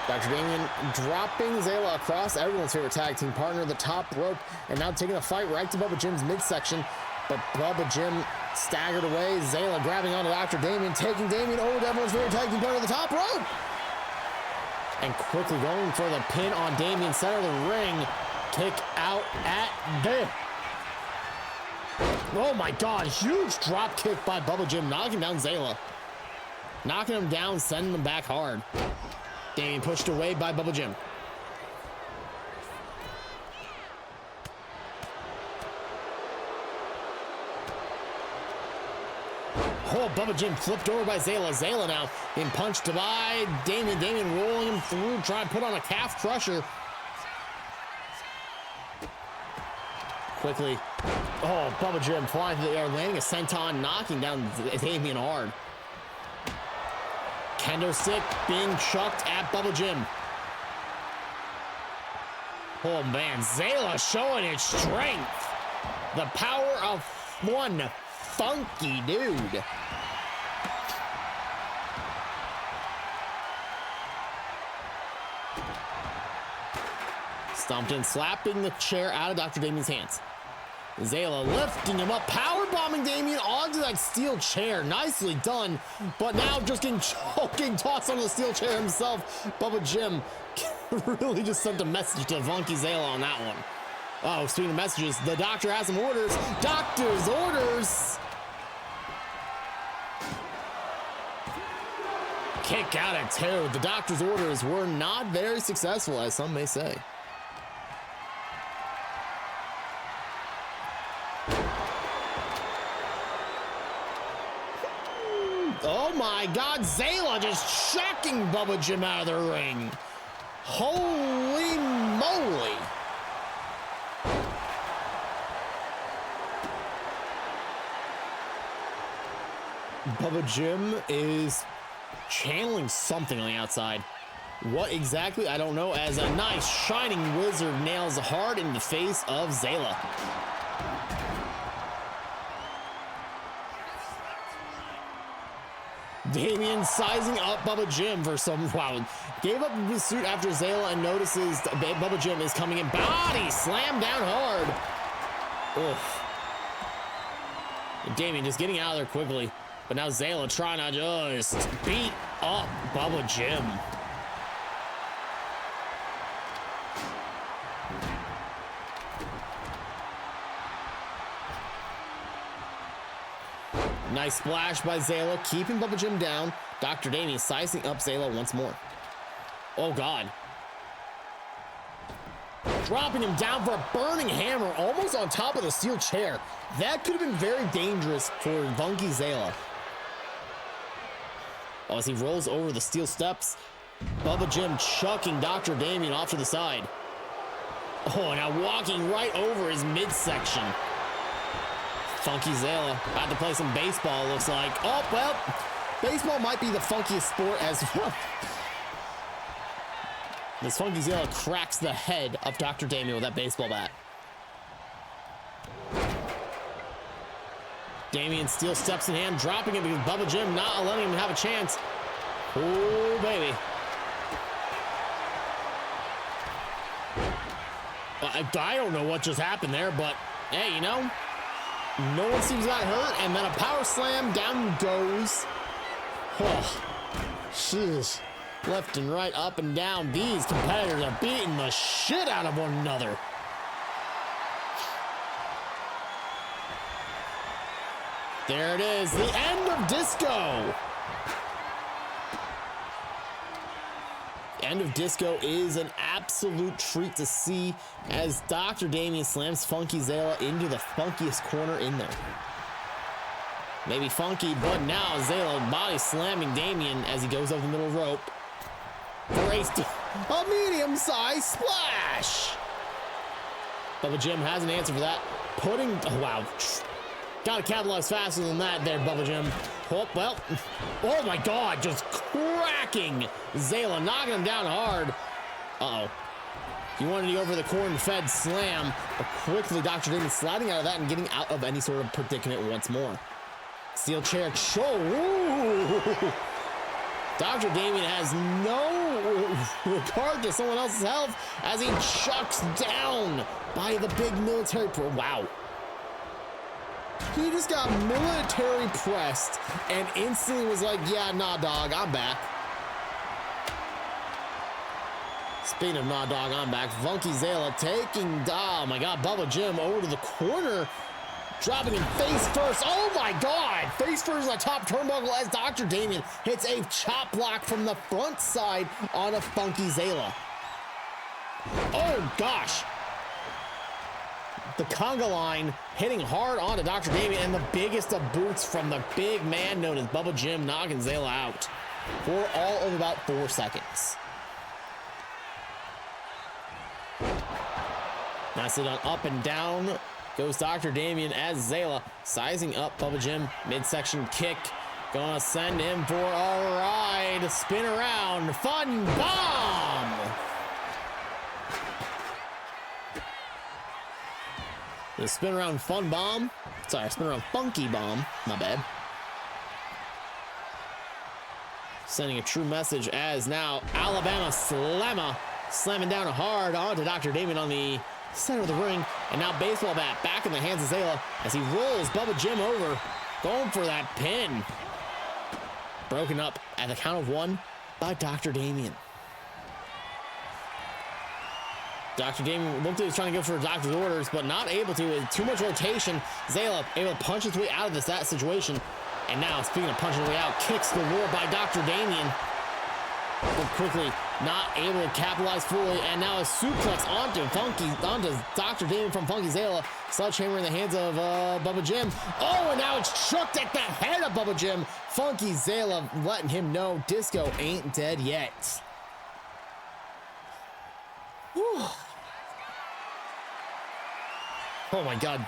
Dr. Damien dropping Zayla across everyone's favorite tag team partner, the top rope, and now taking the fight right to Bubba Jim's midsection. But Bubba Jim staggered away. Zayla grabbing onto Dr. Damien, taking Damien over to everyone's favorite tag team partner, the top rope. And quickly going for the pin on Damien, center of the ring. Kick out at the... Oh my God, huge drop kick by Bubba Jim, knocking down Zayla. Knocking him down, sending him back hard. Damien pushed away by Bubba Jim. Oh, Bubba Jim flipped over by Zayla. Zayla now being punched by Damien. Damien rolling him through, trying to put on a calf crusher. Quickly. Oh, Bubba Jim flying through the air, landing a senton, knocking down Damien hard. Kendo stick being chucked at Bubba Jim. Oh man, Zayla showing its strength. The power of one funky dude. Stomped in, slapping the chair out of Dr. Damien's hands. Zayla lifting him up, power bombing Damien onto that steel chair. Nicely done, but now just getting choking, tossed onto the steel chair himself. Bubba Jim really just sent a message to Funky Zayla on that one. Oh, speaking of messages, the doctor has some orders. Doctor's orders. Kick out at two. The doctor's orders were not very successful, as some may say. Oh my God, Zayla just shocking Bubba Jim out of the ring. Holy moly. Bubba Jim is channeling something on the outside. What exactly, I don't know, as a nice shining wizard nails hard in the face of Zayla. Damien sizing up Bubba Jim for some, wow, gave up his suit after Zayla and notices Bubba Jim is coming in. Body slam down hard. Oof. And Damien just getting out of there quickly. But now Zayla trying to just beat up Bubba Jim. Nice splash by Zayla, keeping Bubba Jim down. Dr. Damien sizing up Zayla once more. Oh, God. Dropping him down for a burning hammer almost on top of the steel chair. That could have been very dangerous for Funky Zayla. Oh, as he rolls over the steel steps, Bubba Jim chucking Dr. Damien off to the side. Oh, now walking right over his midsection. Funky Zayla had to play some baseball, looks like. Oh, well, baseball might be the funkiest sport as well. This Funky Zayla cracks the head of Dr. Damien with that baseball bat. Damien steel steps in hand, dropping it because Bubba Jim not letting him have a chance. Oh, baby. I don't know what just happened there, but hey, you know, no one seems got hurt, and then a power slam, down goes. Oh, sheesh. Left and right, up and down. These competitors are beating the shit out of one another. There it is, the end of disco. End of disco is an absolute treat to see as Dr. Damien slams Funky Zayla into the funkiest corner in there. Maybe funky, but now Zayla body slamming Damien as he goes up the middle rope. Braced a medium-sized splash. Bubba Jim has an answer for that. Oh, wow. Gotta capitalize faster than that there, Bubba Jim. Oh, well. Oh, my God. Just cracking Zayla, knocking him down hard. Uh-oh. He wanted to go over the corn-fed slam, but quickly Dr. Damien sliding out of that and getting out of any sort of predicament once more. Steel chair. Ooh. Dr. Damien has no regard to someone else's health as he chucks down by the big military pro. Wow. He just got military pressed and instantly was like, yeah, nah, dog, I'm back. Speaking of nah, dog, I'm back. Funky Zayla taking, oh my God, Bubba Jim over to the corner. Dropping him face first. Oh my God! Face first on the top turnbuckle as Dr. Damien hits a chop block from the front side on a Funky Zayla. Oh gosh! The conga line hitting hard onto Dr. Damien, and the biggest of boots from the big man known as Bubba Jim, knocking Zayla out for all of about 4 seconds. Nicely done, up and down goes Dr. Damien as Zayla sizing up Bubba Jim. Midsection kick. Gonna send him for a ride. Spin around. Fun bomb. The spin around fun bomb. Sorry, spin around funky bomb. My bad. Sending a true message as now Alabama Slammer slamming down hard onto Dr. Damien on the center of the ring, and now baseball bat back in the hands of Zayla as he rolls Bubba Jim over, going for that pin. Broken up at the count of 1 by Dr. Damien. Dr. Damien looked like he was trying to go for doctor's orders, but not able to. With too much rotation, Zayla able to punch his way out of that situation. And now, speaking of punching his way out, kicks galore by Dr. Damien. But quickly not able to capitalize fully, and now a suplex onto Dr. Damien from Funky Zayla. Sledgehammer in the hands of Bubba Jim. Oh, and now it's chucked at the head of Bubba Jim. Funky Zayla letting him know disco ain't dead yet. Whew. Oh my God.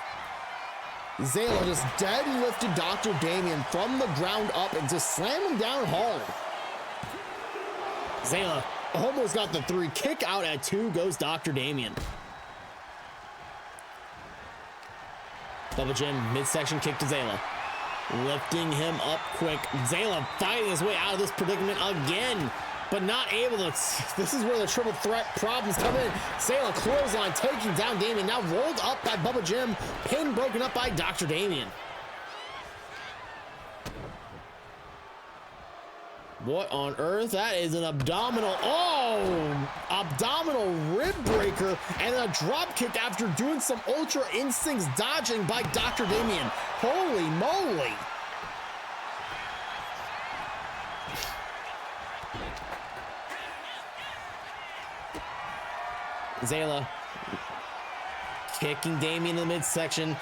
Zayla just deadlifted Dr. Damien from the ground up and just slammed him down hard. Zayla almost got the 3. Kick out at 2 goes Dr. Damien. Bubba Jim midsection kick to Zayla. Lifting him up quick. Zayla fighting his way out of this predicament again. but not able to. This is where the triple threat problems come in. Zayla clothesline taking down Damien, now rolled up by Bubba Jim, pin broken up by Dr. Damien. What on earth? That is an abdominal, abdominal rib breaker and a drop kick after doing some Ultra Instincts dodging by Dr. Damien. Holy moly. Zayla kicking Damien in the midsection.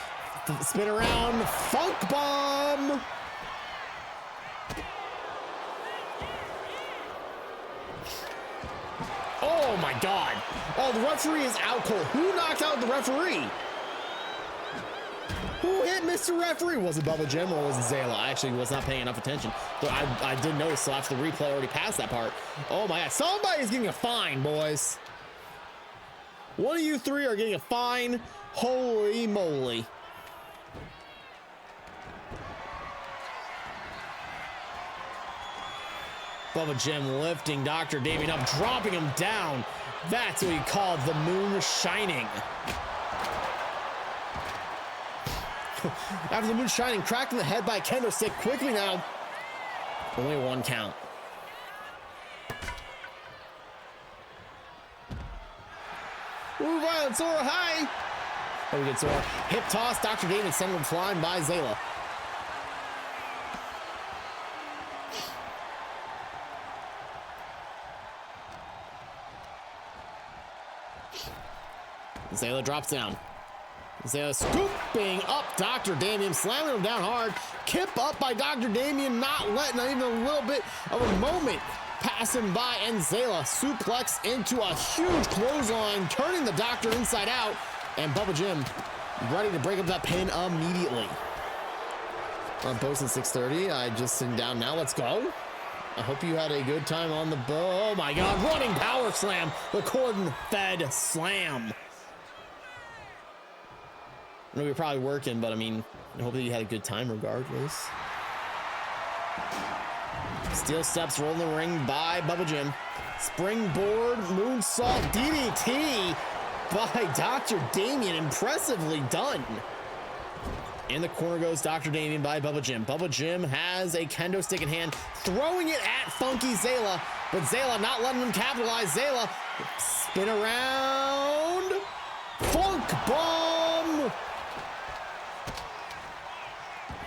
Spin around, funk bomb. Oh my God. Oh, the referee is out cold. Who knocked out the referee? Who hit Mr. Referee? Was it Bubba Jim or was it Zayla? I actually was not paying enough attention. But I did notice so after the replay already passed that part. Oh my God. Somebody's getting a fine, boys. One of you three are getting a fine. Holy moly. Bubba Jim lifting Dr. Damien up, dropping him down. That's what he called the moon shining. After the moon shining, cracked in the head by a kendo stick. Quickly now. Only one count. Ooh, violent Sora, high. Oh, we get Sora. Hip toss, Dr. Damien sent him flying by Zayla. Zayla drops down. Zayla scooping up Dr. Damien, slamming him down hard. Kip up by Dr. Damien, not letting even a little bit of a moment pass him by. And Zayla suplex into a huge clothesline, turning the Doctor inside out. And Bubba Jim ready to break up that pin immediately. I'm posting 6:30. I just sitting down now. Let's go. I hope you had a good time on the oh my God, running power slam, the cordon fed slam. I know you're probably working, but I mean, I hope that you had a good time regardless. Steel steps rolling the ring by Bubba Jim. Springboard moonsault DDT by Dr. Damien. Impressively done. In the corner goes Dr. Damien by Bubba Jim. Bubba Jim has a kendo stick in hand, throwing it at Funky Zayla, but Zayla not letting him capitalize. Zayla spin around. Funk bomb.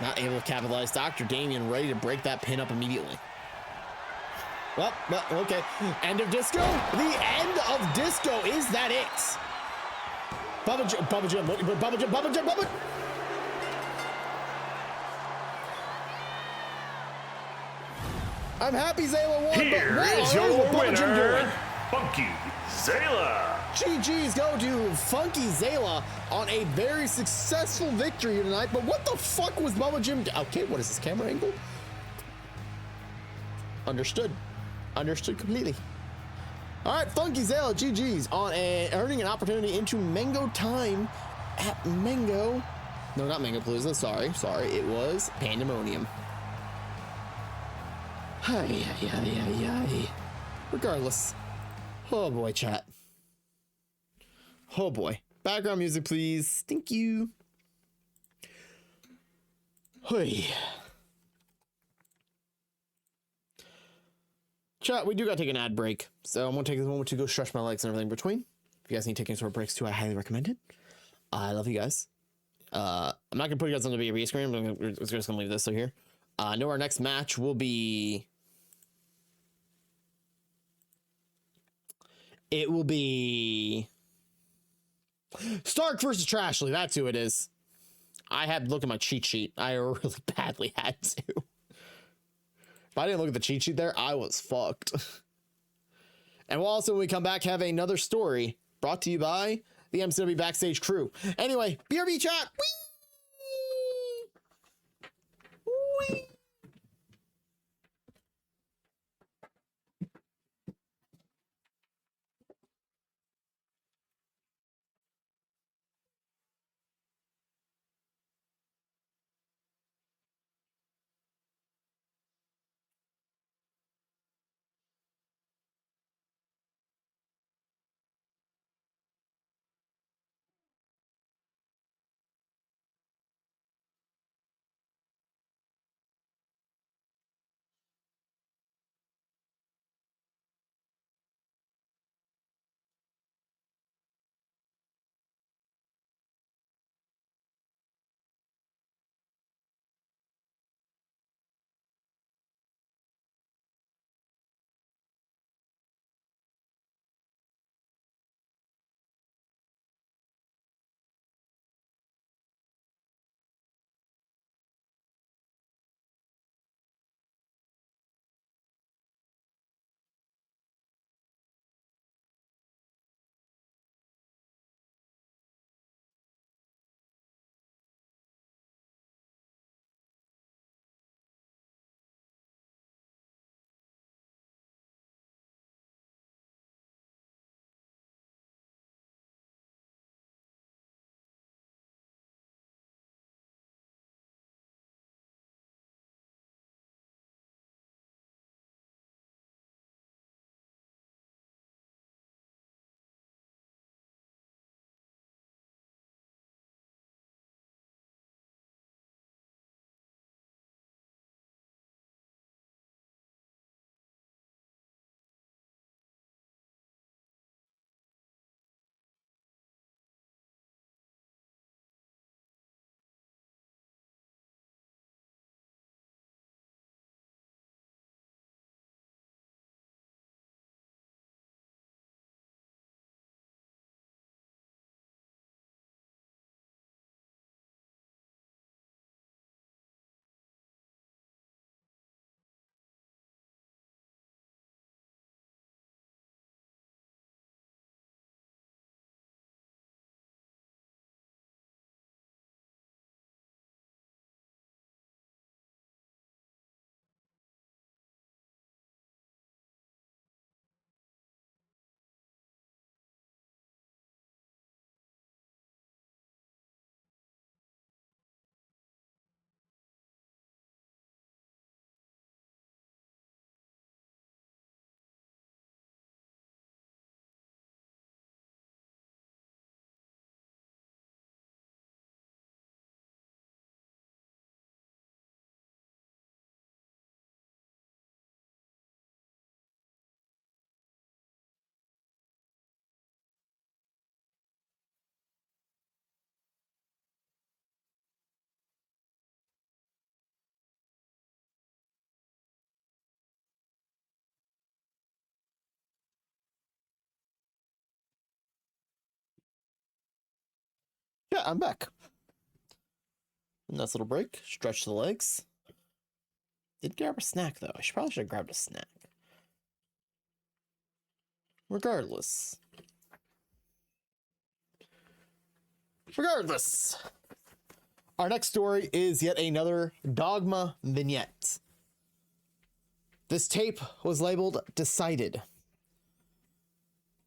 Not able to capitalize. Dr. Damien ready to break that pin up immediately. Well, okay. End of disco. The end of disco. Is that it? Bubba Jim, Bubba Jim, Bubba Jim, Bubba Jim, Bubba. I'm happy Zayla won. Here is your winner, Funky Zayla. GG's go to Funky Zayla on a very successful victory here tonight. But what the fuck was Bubba Jim? Okay, what is this camera angle? Understood. Understood completely. All right, Funky Zayla, GG's on earning an opportunity into Mango time at Mango. No, not Mango Palooza. Sorry. It was Pandemonium. Hi. Regardless. Oh boy, chat. Oh boy. Background music, please. Thank you. Hey. Chat, we do gotta take an ad break. So I'm gonna take this moment to go stretch my legs and everything in between. If you guys need taking short breaks too, I highly recommend it. I love you guys. I'm not gonna put you guys on the BB screen, but we're just gonna leave this so here. I know our next match will be. It will be Stark versus Trashley. That's who it is. I had to look at my cheat sheet. I really badly had to. If I didn't look at the cheat sheet there, I was fucked. And we'll also, when we come back, have another story brought to you by the MCW Backstage crew. Anyway, BRB chat. Whee! Whee! Yeah, I'm back. Nice little break. Stretch the legs. Did grab a snack though. I probably should have grabbed a snack. Regardless. Our next story is yet another Dogma vignette. This tape was labeled Decided.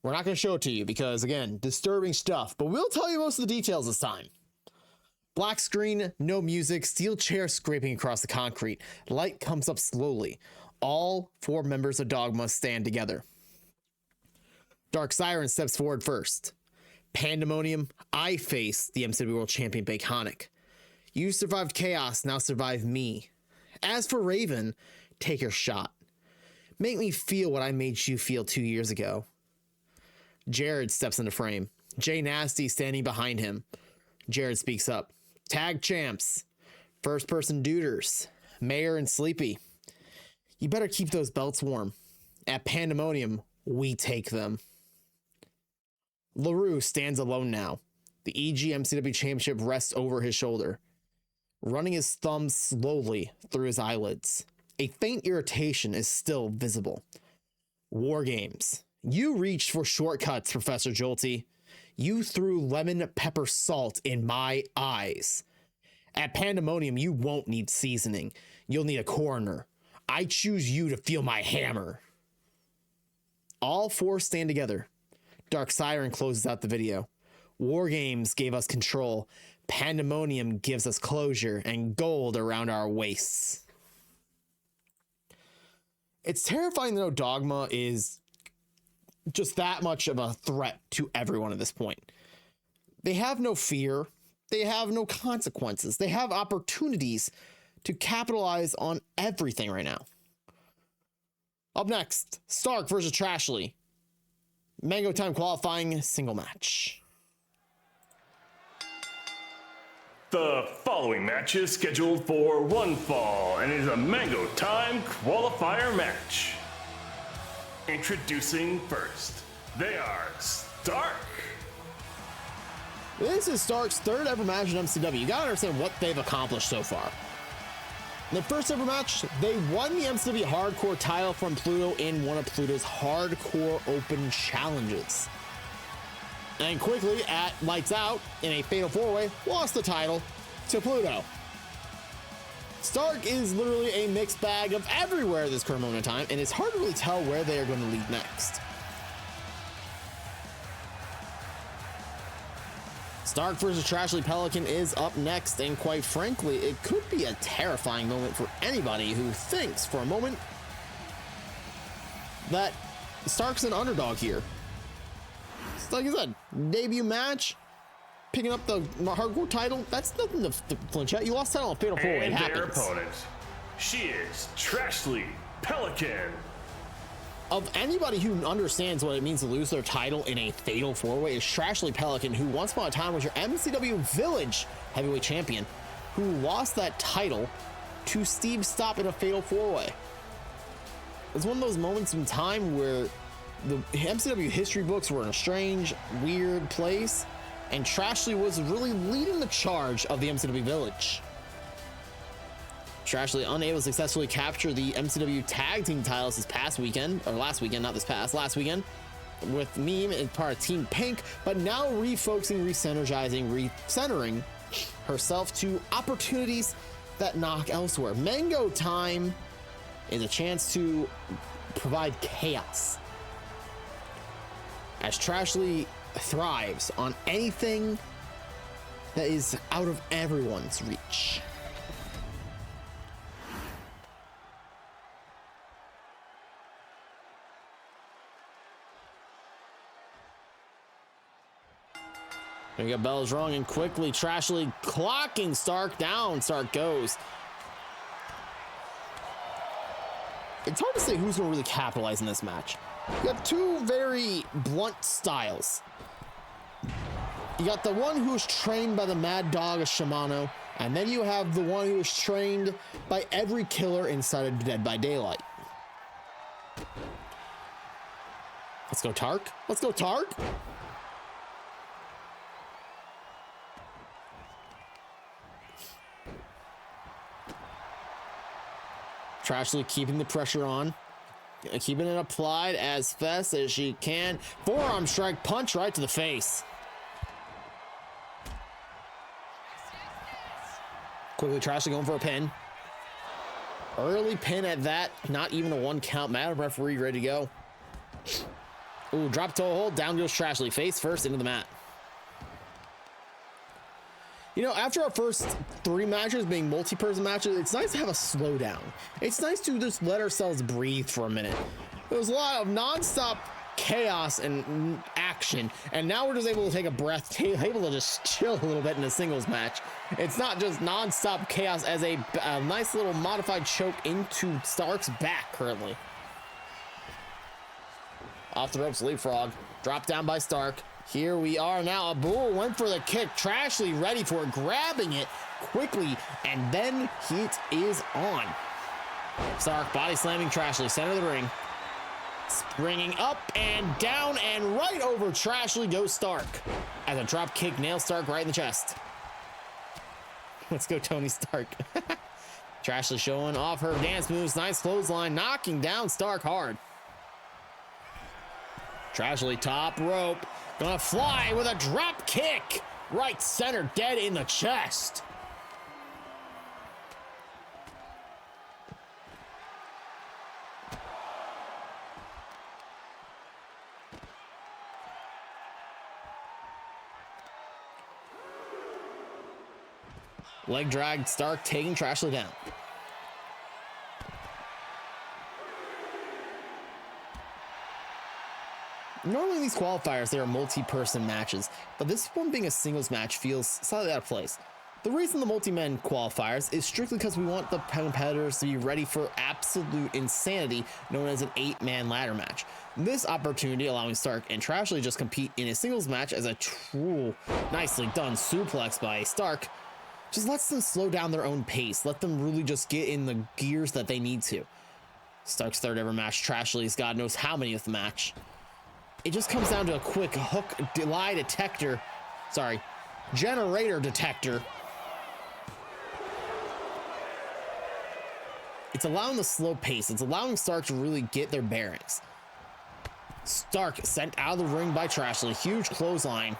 We're not going to show it to you because, again, disturbing stuff, but we'll tell you most of the details this time. Black screen, no music, steel chair scraping across the concrete. Light comes up slowly. All 4 members of Dogma stand together. Dark Siren steps forward first. Pandemonium, I face the MCW World Champion Baconic. You survived chaos, now survive me. As for Raven, take your shot. Make me feel what I made you feel 2 years ago. Jared steps into frame. Jay Nasty standing behind him. Jared speaks up. Tag champs. First person duders. Mayor and Sleepy. You better keep those belts warm. At Pandemonium, we take them. LaRue stands alone now. The EG MCW Championship rests over his shoulder, running his thumb slowly through his eyelids. A faint irritation is still visible. War Games. You reached for shortcuts, Professor Jolty. You threw lemon pepper salt in my eyes. At Pandemonium, you won't need seasoning. You'll need a coroner. I choose you to feel my hammer. All 4 stand together. Dark Siren closes out the video. War Games gave us control. Pandemonium gives us closure and gold around our waists. It's terrifying to know Dogma is just that much of a threat to everyone at this point. They have no fear. They have no consequences. They have opportunities to capitalize on everything right now. Up next, Stark versus Trashley. Mango Time qualifying single match. The following match is scheduled for one fall and is a Mango Time qualifier match. Introducing first, they are Stark. This is Stark's 3rd ever match in MCW. You gotta understand what they've accomplished so far. In their first ever match, they won the MCW Hardcore title from Pluto in one of Pluto's Hardcore Open challenges. And quickly, at Lights Out, in a fatal 4-way, lost the title to Pluto. Stark is literally a mixed bag of everywhere at this current moment in time, and it's hard to really tell where they are going to lead next. Stark versus Trashley Pelican is up next, and quite frankly, it could be a terrifying moment for anybody who thinks for a moment that Stark's an underdog here. It's like I said, debut match, picking up the hardcore title, that's nothing to flinch at. You lost title on Fatal 4-Way. And their opponent, she is Trashley Pelican. Of anybody who understands what it means to lose their title in a fatal 4-way is Trashley Pelican, who once upon a time was your MCW Village heavyweight champion, who lost that title to Steve Stop in a fatal 4-way. It's one of those moments in time where the MCW history books were in a strange, weird place, and Trashley was really leading the charge of the MCW Village. Trashley unable to successfully capture the MCW tag team titles this past weekend, or last weekend, not this past, last weekend, with Meme and part of Team Pink, but now refocusing, re-synergizing, recentering herself to opportunities that knock elsewhere. Mango Time is a chance to provide chaos, as Trashley thrives on anything that is out of everyone's reach. We got bells rung, and quickly Trashley clocking Stark down. Stark goes. It's hard to say who's going to really capitalize in this match. You got 2 very blunt styles. You got the one who is trained by the Mad Dog of Shimano, and then you have the one who is trained by every killer inside of Dead by Daylight. Let's go, Tark. Let's go, Tark. Trashley keeping the pressure on. Keeping it applied as fast as she can. Forearm strike, punch right to the face. Quickly, Trashley going for a pin. Early pin at that. Not even a 1 count. Madam referee ready to go. Ooh, drop toe hold. Down goes Trashley. Face first into the mat. You know, after our first 3 matches being multi-person matches, it's nice to have a slowdown. It's nice to just let ourselves breathe for a minute. There was a lot of non-stop chaos and action, and now we're just able to take a breath, able to just chill a little bit in a singles match. It's not just non-stop chaos as a nice little modified choke into Stark's back currently. Off the ropes, leapfrog. Drop down by Stark. Here we are now. Abul went for the kick. Trashley ready for it, grabbing it quickly, and then heat is on. Stark body slamming Trashley, center of the ring. Springing up and down and right over Trashley goes Stark. As a drop kick nails Stark right in the chest. Let's go Tony Stark. Trashley showing off her dance moves. Nice clothesline, knocking down Stark hard. Trashley top rope. Gonna fly with a drop kick. Right center, dead in the chest. Leg drag, Stark taking Trashley down. Normally in these qualifiers, they are multi-person matches, but this one being a singles match feels slightly out of place. The reason the multi-man qualifiers is strictly because we want the competitors to be ready for absolute insanity known as an 8-man ladder match. This opportunity allowing Stark and Trashley just compete in a singles match as a true, nicely done suplex by Stark just lets them slow down their own pace, let them really just get in the gears that they need to. Stark's third ever match, Trashley's God knows how many of the match. It just comes down to a quick hook lie detector. Sorry, generator detector. It's allowing the slow pace. It's allowing Stark to really get their bearings. Stark sent out of the ring by Trashley. Huge clothesline.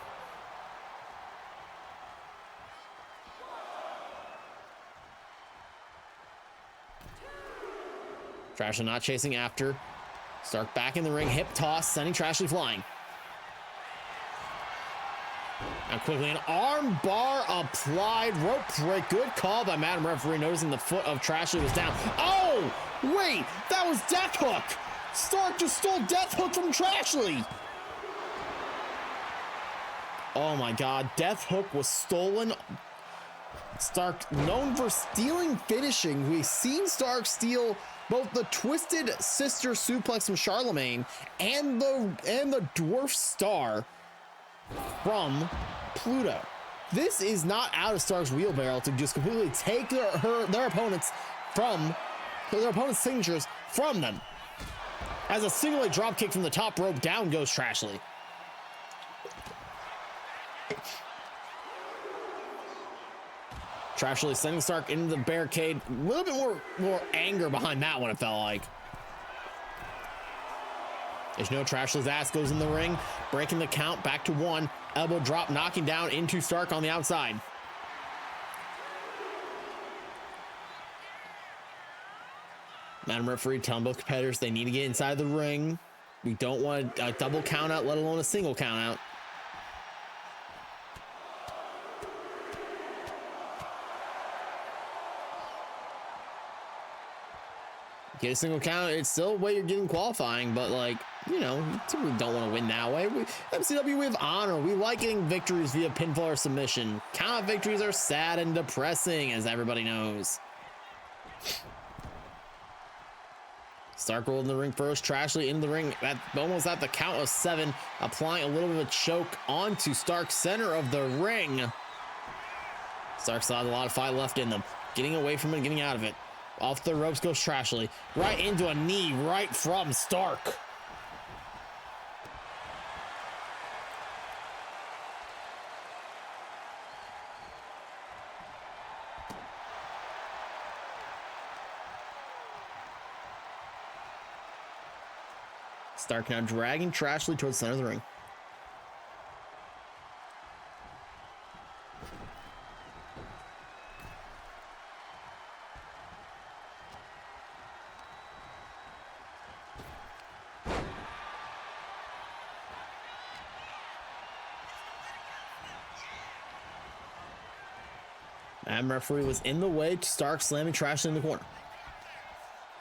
Trashley not chasing after. Stark back in the ring, hip toss, sending Trashley flying. Now quickly an arm bar applied, rope break. Good call by Madam Referee, noticing the foot of Trashley was down. Oh, wait, that was Death Hook. Stark just stole Death Hook from Trashley. Oh my God, Death Hook was stolen. Stark, known for stealing finishing. We've seen Stark steal both the Twisted Sister Suplex from Charlemagne and the Dwarf Star from Pluto. This is not out of Stark's wheelbarrow to just completely take their opponents from their opponent's signatures from them. As a single leg drop kick from the top rope, down goes Trashley. Trashley sending Stark into the barricade. A little bit more anger behind that one, it felt like. As you know, Trashley's ass goes in the ring, breaking the count back to 1. Elbow drop, knocking down into Stark on the outside. Madam Referee telling both competitors they need to get inside the ring. We don't want a double count out, let alone a single count out. Get a single count, it's still a way you're getting qualifying, but like, you know, you typically don't want to win that way. MCW, we have honor. We like getting victories via pinfall or submission. Count out victories are sad and depressing, as everybody knows. Stark rolled in the ring first. Trashley in the ring almost at the count of 7, applying a little bit of a choke onto Stark, center of the ring. Stark still has a lot of fight left in them. Getting away from it, getting out of it. Off the ropes goes Trashley. Right into a knee right from Stark. Stark now dragging Trashley towards the center of the ring. And referee was in the way to Stark slamming Trashley in the corner.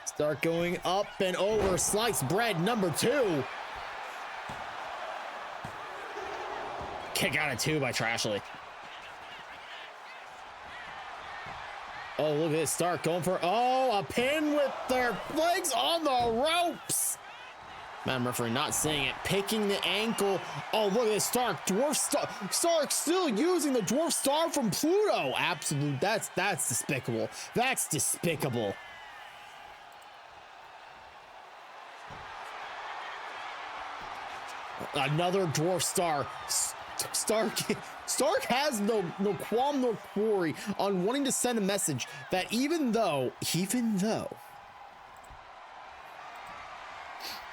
Stark going up and over, sliced bread number 2. Kick out of 2 by Trashley. Oh, look at this. Stark going for, a pin with their legs on the ropes. Man, referee not seeing it, picking the ankle. Oh, look at this. Stark, dwarf star. Stark still using the dwarf star from Pluto. Absolute. That's despicable. That's despicable. Another dwarf star. Stark has no qualm nor quarry on wanting to send a message that even though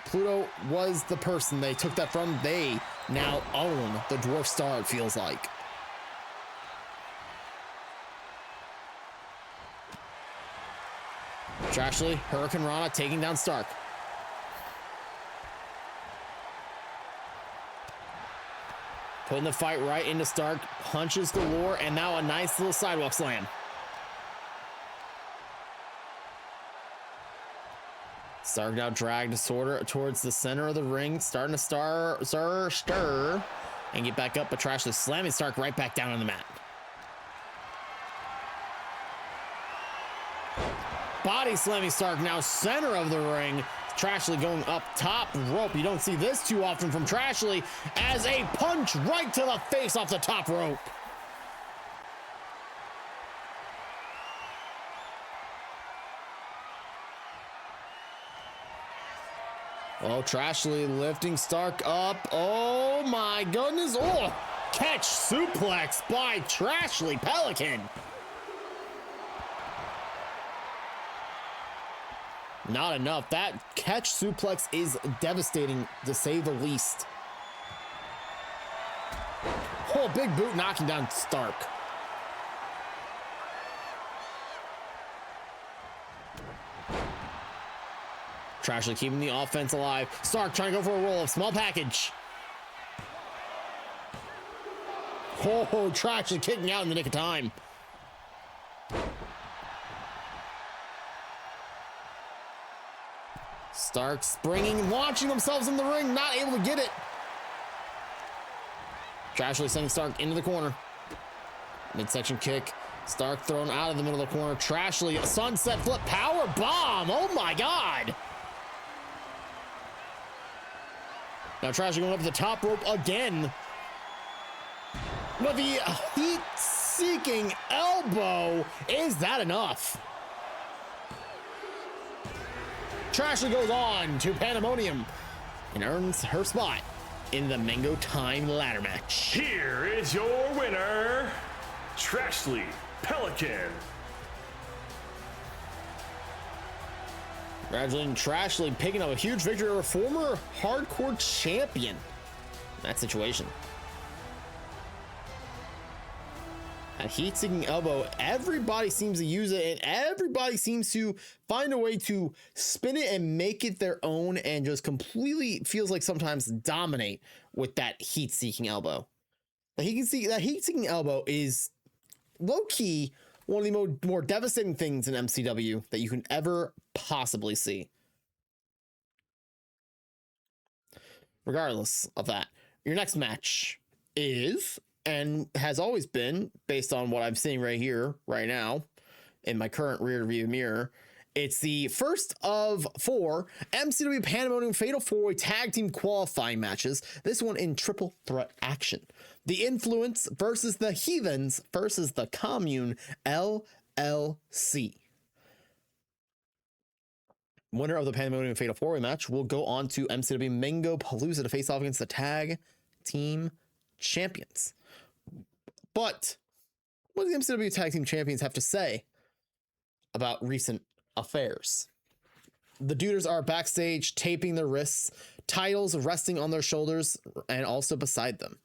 Pluto was the person they took that from, they now own the dwarf star, it feels like. Trashley, Hurricane Rana taking down Stark. Putting the fight right into Stark, punches galore, and now a nice little sidewalk slam. Stark now dragged towards the center of the ring, starting to stir, and get back up, but Trashley slamming Stark right back down on the mat. Body slamming Stark now center of the ring. Trashley going up top rope. You don't see this too often from Trashley, as a punch right to the face off the top rope. Oh, Trashley lifting Stark up. Oh my goodness. Oh, catch suplex by Trashley Pelican. Not enough. That catch suplex is devastating, to say the least. Oh, big boot knocking down Stark. Trashley keeping the offense alive. Stark trying to go for a roll-up. Small package. Oh, Trashley kicking out in the nick of time. Stark springing, launching themselves in the ring, not able to get it. Trashley sending Stark into the corner. Midsection kick. Stark thrown out of the middle of the corner. Trashley, a sunset flip power bomb. Oh my God. Now Trashley going up to the top rope again. With the heat-seeking elbow. Is that enough? Trashley goes on to Pandemonium and earns her spot in the Mango Time ladder match. Here is your winner, Trashley Pelican. Congratulating Trashley, picking up a huge victory over former hardcore champion in that situation. That heat-seeking elbow, everybody seems to use it, and everybody seems to find a way to spin it and make it their own, and just completely feels like sometimes dominate with that heat-seeking elbow. That heat-seeking elbow is low-key one of the more devastating things in MCW that you can ever possibly see. Regardless of that, your next match is, and has always been, based on what I'm seeing right here, right now, in my current rear view mirror, it's the first of 4 MCW Pandemonium Fatal 4-Way Tag Team Qualifying matches. This one in triple threat action. The Influence versus the Heathens versus the Commune LLC. Winner of the Pandemonium Fatal 4-Way match will go on to MCW Mango Palooza to face off against the Tag Team Champions. But what do the MCW Tag Team Champions have to say about recent affairs? The Duders are backstage taping their wrists titles resting on their shoulders and also beside them.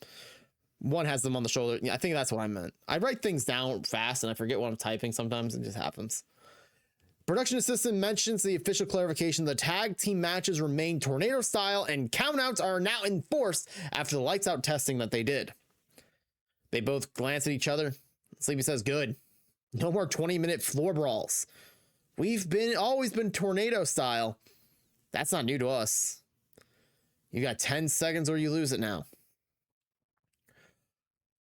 One has them on the shoulder. Yeah, I think that's what I meant. I write things down fast and I forget what I'm typing sometimes. It just happens. Production assistant mentions the official clarification: the tag team matches remain tornado style and countouts are now enforced after the lights out testing that they did. They both glance at each other. Sleepy says, good. No more 20-minute floor brawls. We've always been tornado style. That's not new to us. You got 10 seconds or you lose it now.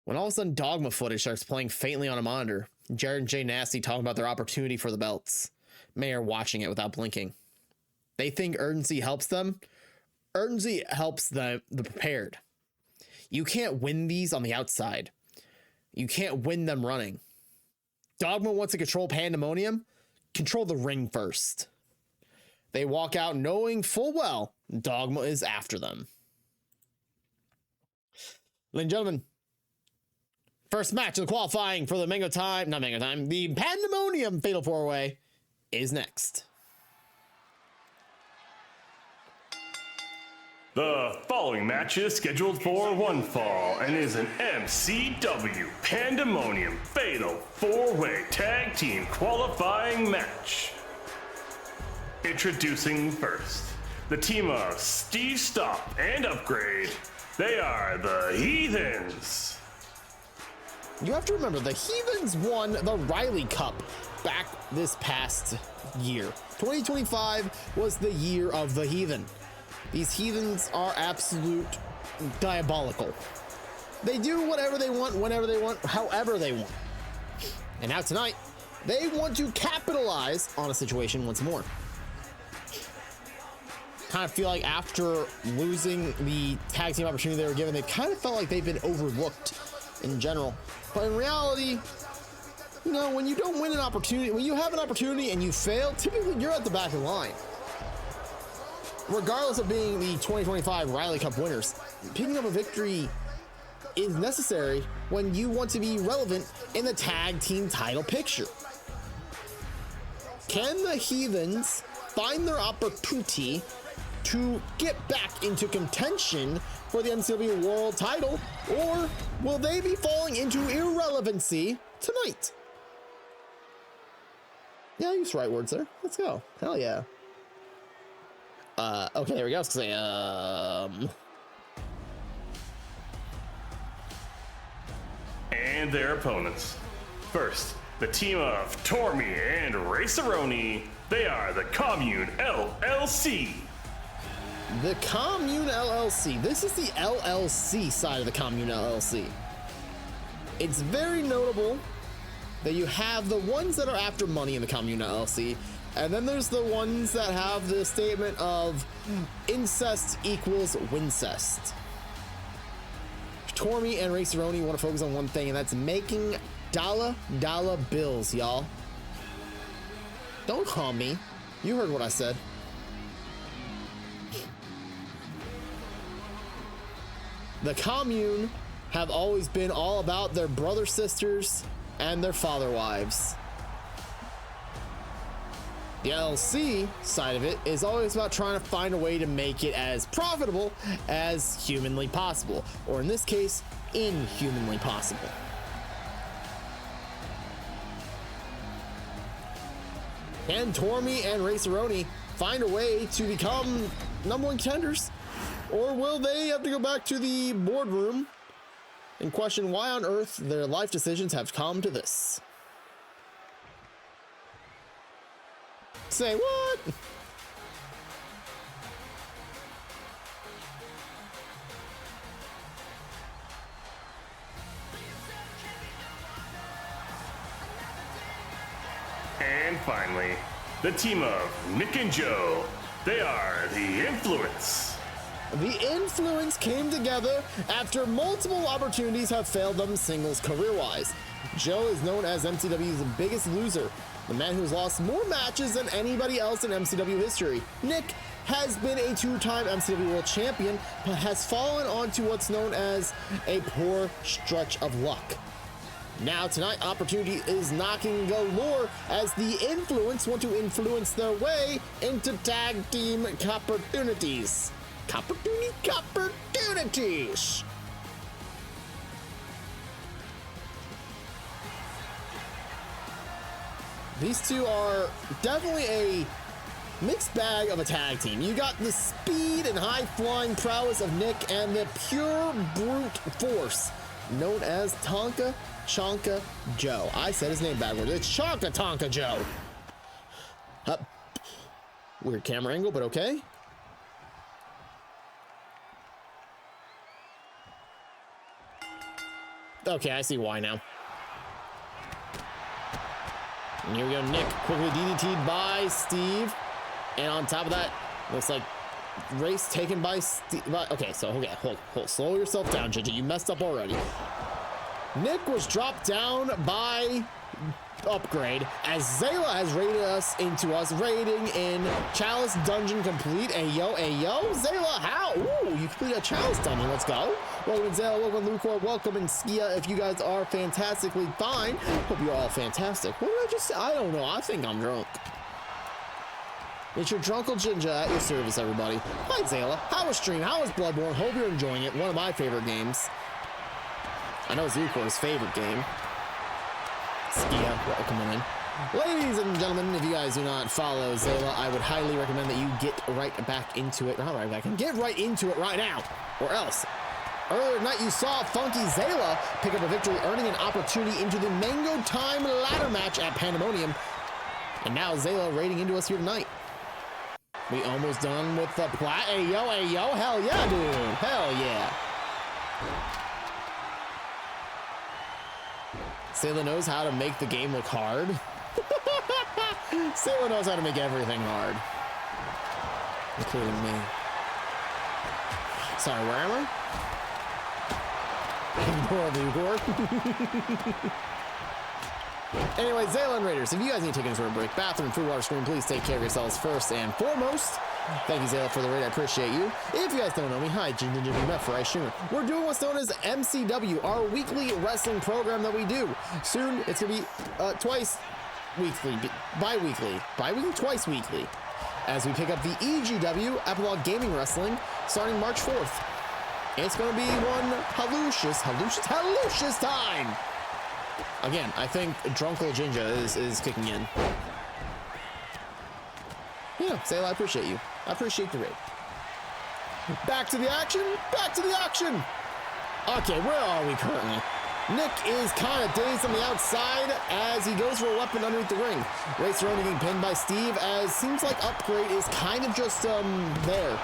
When all of a sudden Dogma footage starts playing faintly on a monitor, Jared and Jay Nasty talking about their opportunity for the belts. Mayor watching it without blinking. They think urgency helps them. Urgency helps the prepared. You can't win these on the outside. You can't win them running. Dogma wants to control Pandemonium. Control the ring first. They walk out knowing full well Dogma is after them. Ladies and gentlemen, first match of the qualifying for the the Pandemonium Fatal 4-Way is next. The following match is scheduled for one fall and is an MCW Pandemonium Fatal 4-Way Tag Team Qualifying Match. Introducing first, the team of Steve Stop and Upgrade. They are the Heathens. You have to remember, the Heathens won the Riley Cup back this past year. 2025 was the year of the Heathen. These Heathens are absolute diabolical. They do whatever they want, whenever they want, however they want. And now tonight, they want to capitalize on a situation once more. Kind of feel like after losing the tag team opportunity they were given, they kind of felt like they've been overlooked in general. But in reality, you know, when you don't win an opportunity, when you have an opportunity and you fail, typically you're at the back of the line. Regardless of being the 2025 Riley Cup winners, picking up a victory is necessary when you want to be relevant in the tag team title picture. Can the Heathens find their opportunity to get back into contention for the MCW World title, or will they be falling into irrelevancy tonight? Yeah, I used the right words there. Let's go. Hell yeah. Okay, there we go. And their opponents. First, the team of Tormy and Raceroni. They are the Commune LLC. The Commune LLC. This is the LLC side of the Commune LLC. It's very notable that you have the ones that are after money in the Commune LLC, and then there's the ones that have the statement of incest equals wincest. Tormy and Raceroni want to focus on one thing, and that's making dollar bills, y'all. Don't call me. You heard what I said. The Commune have always been all about their brother sisters and their father wives. The LLC side of it is always about trying to find a way to make it as profitable as humanly possible, or in this case, inhumanly possible. Can Tormy and Raceroni find a way to become number one contenders? Or will they have to go back to the boardroom and question why on earth their life decisions have come to this? Say what? And finally, the team of Nick and Joe. They are the Influence. The Influence came together after multiple opportunities have failed them singles career-wise. Joe is known as MCW's biggest loser, the man who has lost more matches than anybody else in MCW history. Nick has been a two-time MCW World Champion, but has fallen onto what's known as a poor stretch of luck. Now tonight, opportunity is knocking galore as the Influence want to influence their way into tag team opportunities. Opportunities. These two are definitely a mixed bag of a tag team. You got the speed and high flying prowess of Nick and the pure brute force known as Tonka Chonka Joe. I said his name backwards. It's Chonka Tonka Joe. Weird camera angle, but okay. Okay, I see why now. And here we go, Nick quickly DDT'd by Steve. And on top of that, looks like race taken by Steve. Okay, so, okay, hold. Slow yourself down, Ginger. You messed up already. Nick was dropped down by Upgrade as Zayla has raided us into us raiding in Chalice Dungeon complete. Ayo, Zayla, how? Ooh, you completed a Chalice Dungeon. Let's go. Welcome Zayla, welcome Lucor, welcome and Skia. If you guys are fantastically fine, hope you're all fantastic. What did I just say? I don't know. I think I'm drunk. It's your Drunkle Ginger at your service, everybody. Hi, Zayla. How was stream? How was Bloodborne? Hope you're enjoying it. One of my favorite games. I know it's Lucor's favorite game. Skia, welcome in. Ladies and gentlemen, if you guys do not follow Zayla, I would highly recommend that you get right back into it. Not right back, and get right into it right now, or else. Earlier tonight, you saw Funky Zayla pick up a victory, earning an opportunity into the Mango Time ladder match at Pandemonium. And now Zayla raiding into us here tonight. We almost done with the plat. Ayo, hell yeah, dude. Hell yeah. Zayla knows how to make the game look hard. Zayla knows how to make everything hard. Including me. Sorry, where am I? Anyway, Zayla and Raiders, if you guys need to take a short break, bathroom, food, water, screen, please take care of yourselves first and foremost. Thank you, Zayla, for the raid. I appreciate you. If you guys don't know me, hi, Ginger Mephirai Streamer. We're doing what's known as MCW, our weekly wrestling program that we do. Soon, it's going to be twice weekly, bi-weekly, twice weekly, as we pick up the EGW, Epilogue Gaming Wrestling, starting March 4th. It's going to be one hallucious time. Again, I think Drunkle Ginger is kicking in. Yeah, Zayla, I appreciate you. I appreciate the raid. Back to the action. Okay, where are we currently? Nick is kind of dazed on the outside as he goes for a weapon underneath the ring. Race Roni getting pinned by Steve as seems like Upgrade is kind of just there.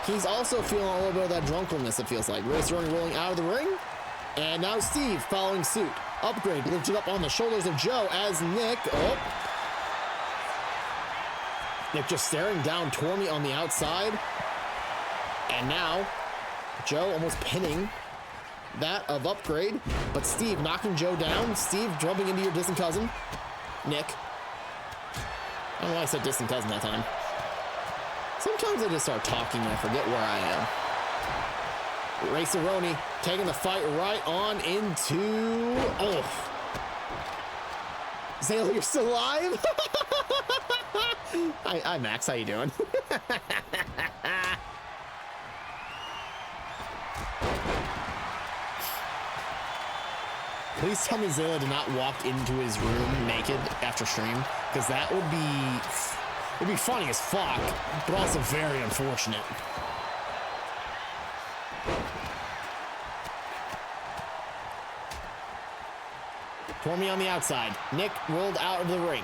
He's also feeling a little bit of that drunkenness, it feels like. Race Roni rolling out of the ring. And now Steve following suit. Upgrade lifted up on the shoulders of Joe as Nick. Oh. Nick just staring down toward me on the outside. And now Joe almost pinning that of Upgrade. But Steve knocking Joe down. Steve jumping into your distant cousin. Nick. I don't know why I said distant cousin that time. Sometimes I just start talking and I forget where I am. Raceroni taking the fight right on into... Oh. Zayla, you're still alive? Hi, Max. How you doing? Please tell me Zayla did not walk into his room naked after stream, because that would be funny as fuck, but also very unfortunate. For me on the outside. Nick rolled out of the ring.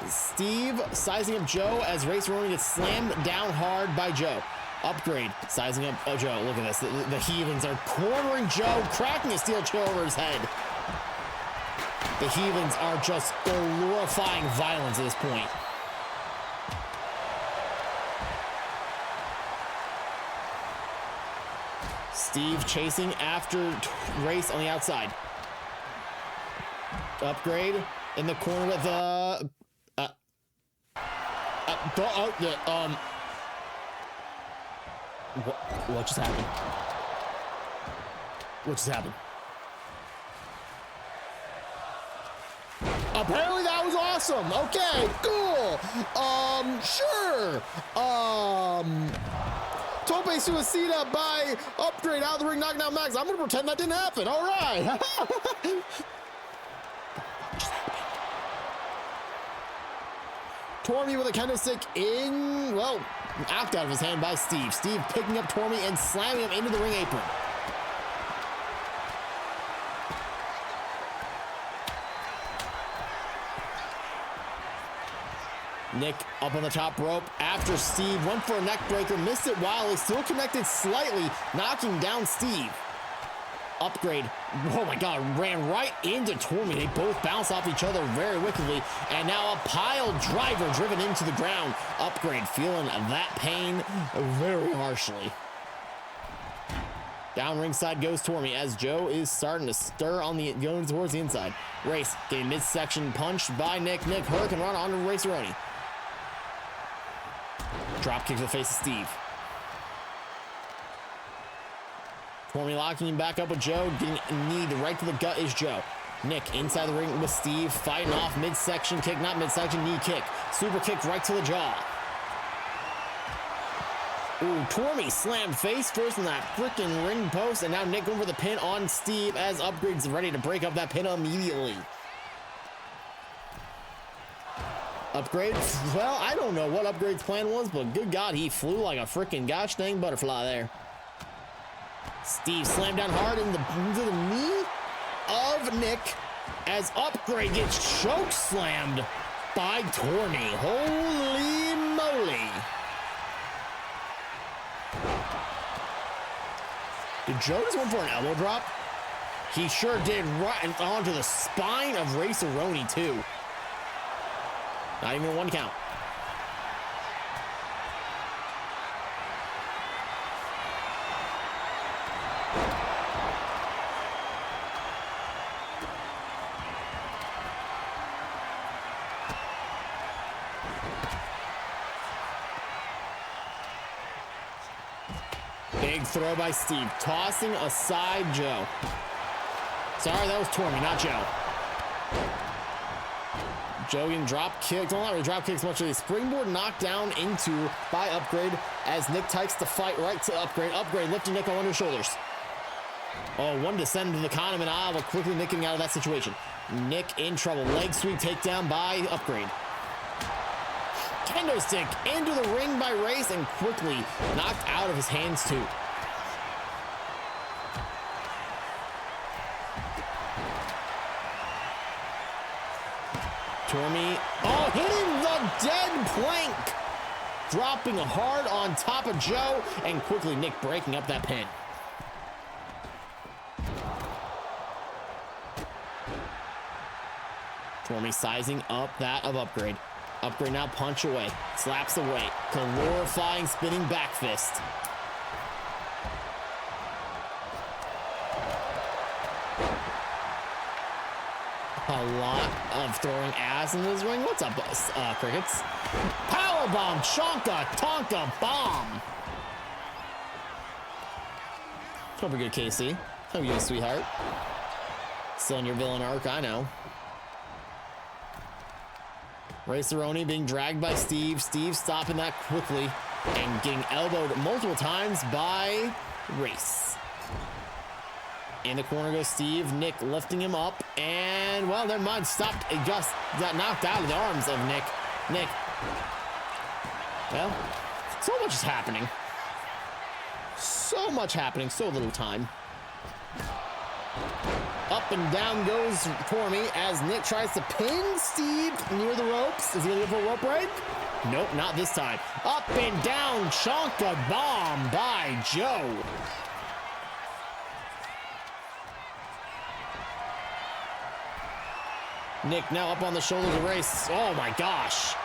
Steve sizing up Joe as Race Ronin gets slammed down hard by Joe. Upgrade sizing up Joe. Look at this. The Heathens are cornering Joe, cracking a steel chair over his head. The Heathens are just glorifying violence at this point. Steve chasing after Race on the outside. Upgrade in the corner with what just happened? What just happened? Apparently that was awesome. Okay, cool. Sure. Tope Suicida by Upgrade out of the ring, knocking out Max. I'm gonna pretend that didn't happen. All right. Tormy with a kendo stick in, well, knocked out of his hand by Steve. Steve picking up Tormy and slamming him into the ring apron. Nick up on the top rope after Steve went for a neck breaker, missed it wildly, still connected slightly, knocking down Steve. Upgrade, oh my God, ran right into Tormy. They both bounce off each other very wickedly, and now a pile driver driven into the ground. Upgrade feeling that pain very harshly. Down ringside goes Tormy as Joe is starting to stir on the going towards the inside. Race getting midsection punched by Nick. Nick Hurricane run onto Raceroni. Drop kick to the face of Steve. Tormy locking him back up with Joe. Getting a knee right to the gut is Joe. Nick inside the ring with Steve, fighting off midsection kick, not midsection, knee kick. Super kick right to the jaw. Ooh, Tormy slammed face first in that freaking ring post, and now Nick going for the pin on Steve as Upgrade's ready to break up that pin immediately. Upgrade, well, I don't know what Upgrade's plan was, but good God, he flew like a freaking gosh dang butterfly there. Steve slammed down hard into the knee of Nick as Upgrade gets choke slammed by Tormy. Holy moly. Did Joe just went for an elbow drop? He sure did, right onto the spine of Raceroni too. Not even one count. Big throw by Steve, tossing aside Joe. Sorry, that was Tormy, not Joe. Joe getting drop kicked. Don't really drop kicks much of a springboard knocked down into by Upgrade as Nick takes the fight right to Upgrade. Upgrade lifting Nick on his shoulders. Oh, one descend to the condiment aisle, but quickly Nick getting out of that situation. Nick in trouble. Leg sweep takedown by Upgrade. Kendo stick into the ring by Race and quickly knocked out of his hands too. Tormy, oh, hitting the dead plank. Dropping hard on top of Joe and quickly Nick breaking up that pin. Tormy sizing up that of Upgrade. Upgrade now punch away, slaps away, glorifying spinning back fist. A lot of throwing ass in this ring. What's up, Crickets? Powerbomb, Chonka, Tonka, bomb. Hope you're good, Casey. Hope you're good, sweetheart. Still in your villain arc, I know. Raceroni being dragged by Steve. Steve stopping that quickly and getting elbowed multiple times by Race. In the corner goes Steve. Nick lifting him up, and well, never mind. Stopped. It just got knocked out of the arms of Nick. Nick. Well, so much is happening. So much happening. So little time. Up and down goes Tormy as Nick tries to pin Steve near the ropes. Is he gonna go for a rope break? Nope, not this time. Up and down, Chonka bomb by Joe. Nick now up on the shoulders of Race. Oh my gosh.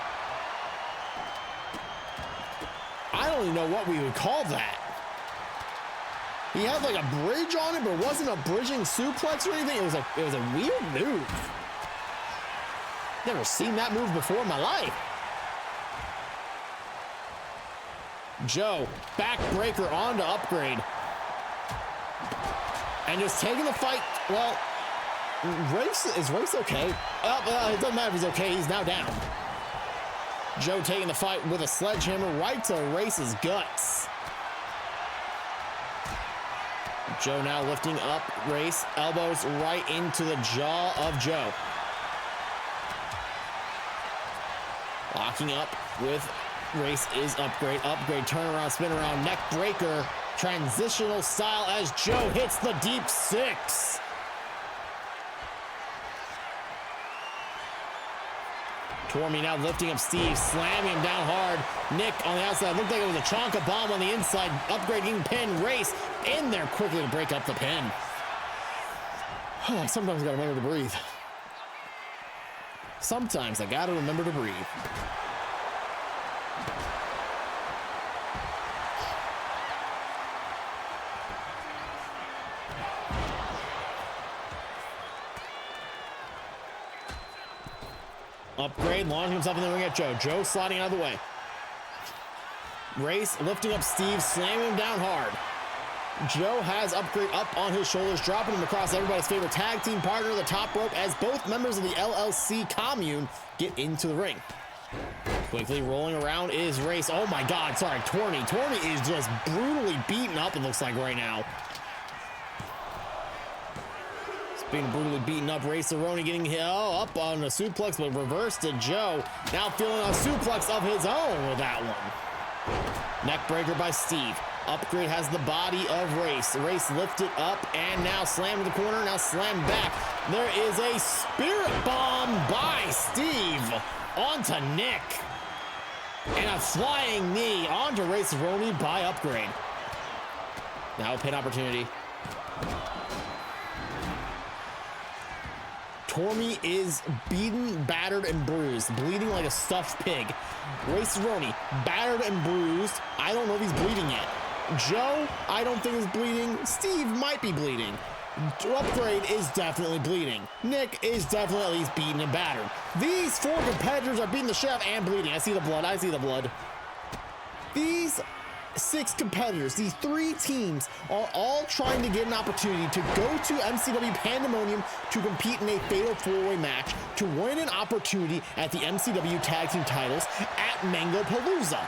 I don't even know what we would call that. He had like a bridge on it, but it wasn't a bridging suplex or anything. It was a weird move. Never seen that move before in my life. Joe, backbreaker onto Upgrade. And just taking the fight, well, is Race okay? It doesn't matter if he's okay, he's now down. Joe taking the fight with a sledgehammer right to Race's guts. Joe now lifting up, Race, elbows right into the jaw of Joe. Locking up with Race is Upgrade, turnaround, spin around, neck breaker, transitional style as Joe hits the deep six. Tormy now lifting up Steve, slamming him down hard. Nick on the outside, looked like it was a Chonka bomb on the inside. Upgrade getting pin, Race in there quickly to break up the pin. Sometimes I gotta remember to breathe. Sometimes I gotta remember to breathe. Upgrade, launching himself in the ring at Joe. Joe sliding out of the way. Race lifting up Steve, slamming him down hard. Joe has Upgrade up on his shoulders, dropping him across everybody's favorite tag team partner, the top rope, as both members of the LLC commune get into the ring. Quickly rolling around is Race. Oh my God, sorry, Tormy. Tormy is just brutally beaten up, it looks like right now. Being brutally beaten up, Race Aroni getting hit up on a suplex, but reversed to Joe. Now feeling a suplex of his own with that one. Neck breaker by Steve. Upgrade has the body of Race. Race lifted up and now slammed to the corner, now slammed back. There is a spirit bomb by Steve onto Nick. And a flying knee onto Race Aroni by Upgrade. Now a pin opportunity. Tormy is beaten, battered, and bruised, bleeding like a stuffed pig. Race Aroni, battered and bruised. I don't know if he's bleeding yet. Joe, I don't think is bleeding. Steve might be bleeding. Upgrade is definitely bleeding. Nick is definitely at least beaten and battered. These four competitors are beating the shit out and bleeding. I see the blood. I see the blood. These 6 competitors, these 3 teams are all trying to get an opportunity to go to MCW Pandemonium to compete in a fatal 4-way match to win an opportunity at the MCW Tag Team titles at Mango Palooza.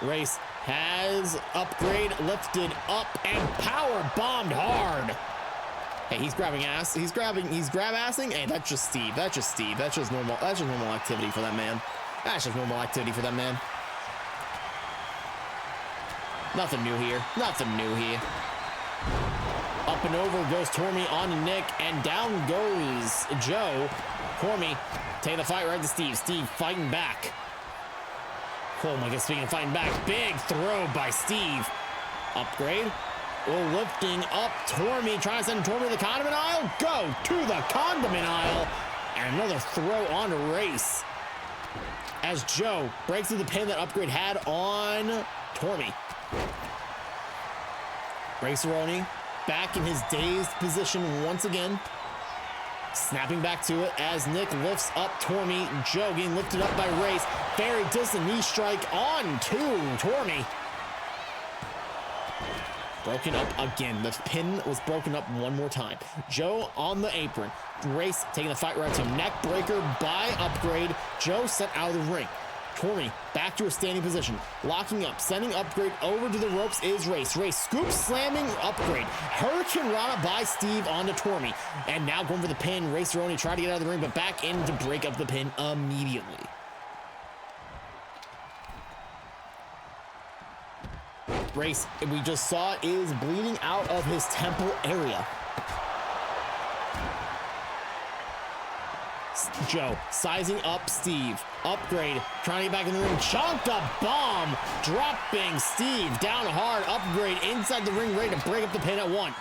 Race has Upgrade lifted up and power bombed hard. Hey, he's grabbing ass. He's grab assing. Hey, that's just Steve. That's just Steve. That's just normal activity for that man. That's just normal activity for that man. Nothing new here. Nothing new here. Up and over goes Tormy on to Nick, and down goes Joe. Tormy taking the fight right to Steve. Steve fighting back. Oh my God, speaking of fighting back, big throw by Steve. Upgrade. Oh, lifting up Tormy, trying to send Tormy to the condiment aisle. Go to the condiment aisle. And another throw on to Race. As Joe breaks through the pin that Upgrade had on Tormy. Race Aroni back in his dazed position once again. Snapping back to it as Nick lifts up Tormy. Joe getting lifted up by Race. Very distant knee strike on to Tormy. Broken up again. The pin was broken up one more time. Joe on the apron. Race taking the fight right to him. Neck breaker by Upgrade. Joe sent out of the ring. Tormy back to a standing position. Locking up. Sending Upgrade over to the ropes is Race. Race scoop slamming Upgrade. Hurricane Rana by Steve onto Tormy. And now going for the pin. Race Aroni tried to get out of the ring, but back in to break up the pin immediately. Race, we just saw, is bleeding out of his temple area. Joe sizing up Steve. Upgrade trying to get back in the ring. Chonka bomb dropping Steve down hard. Upgrade inside the ring, ready to break up the pin at 1.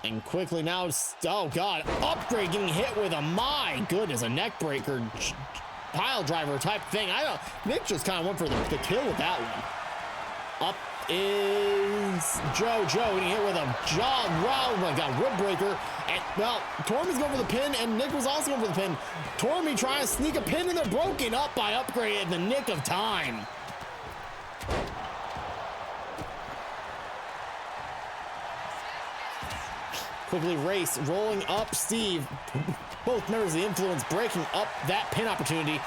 And quickly now, oh God, Upgrade getting hit with a, my goodness, a neck breaker. Pile driver type thing. Nick just kind of went for the kill with that one. Up is Joe. Joe getting hit with a jaw. Wow, oh my God, rib breaker. And well, Tormy's going for the pin, and Nick was also going for the pin. Tormy trying to sneak a pin in there, broken up by Upgrade in the nick of time. Quickly Race rolling up Steve. Both members of the Influence breaking up that pin opportunity.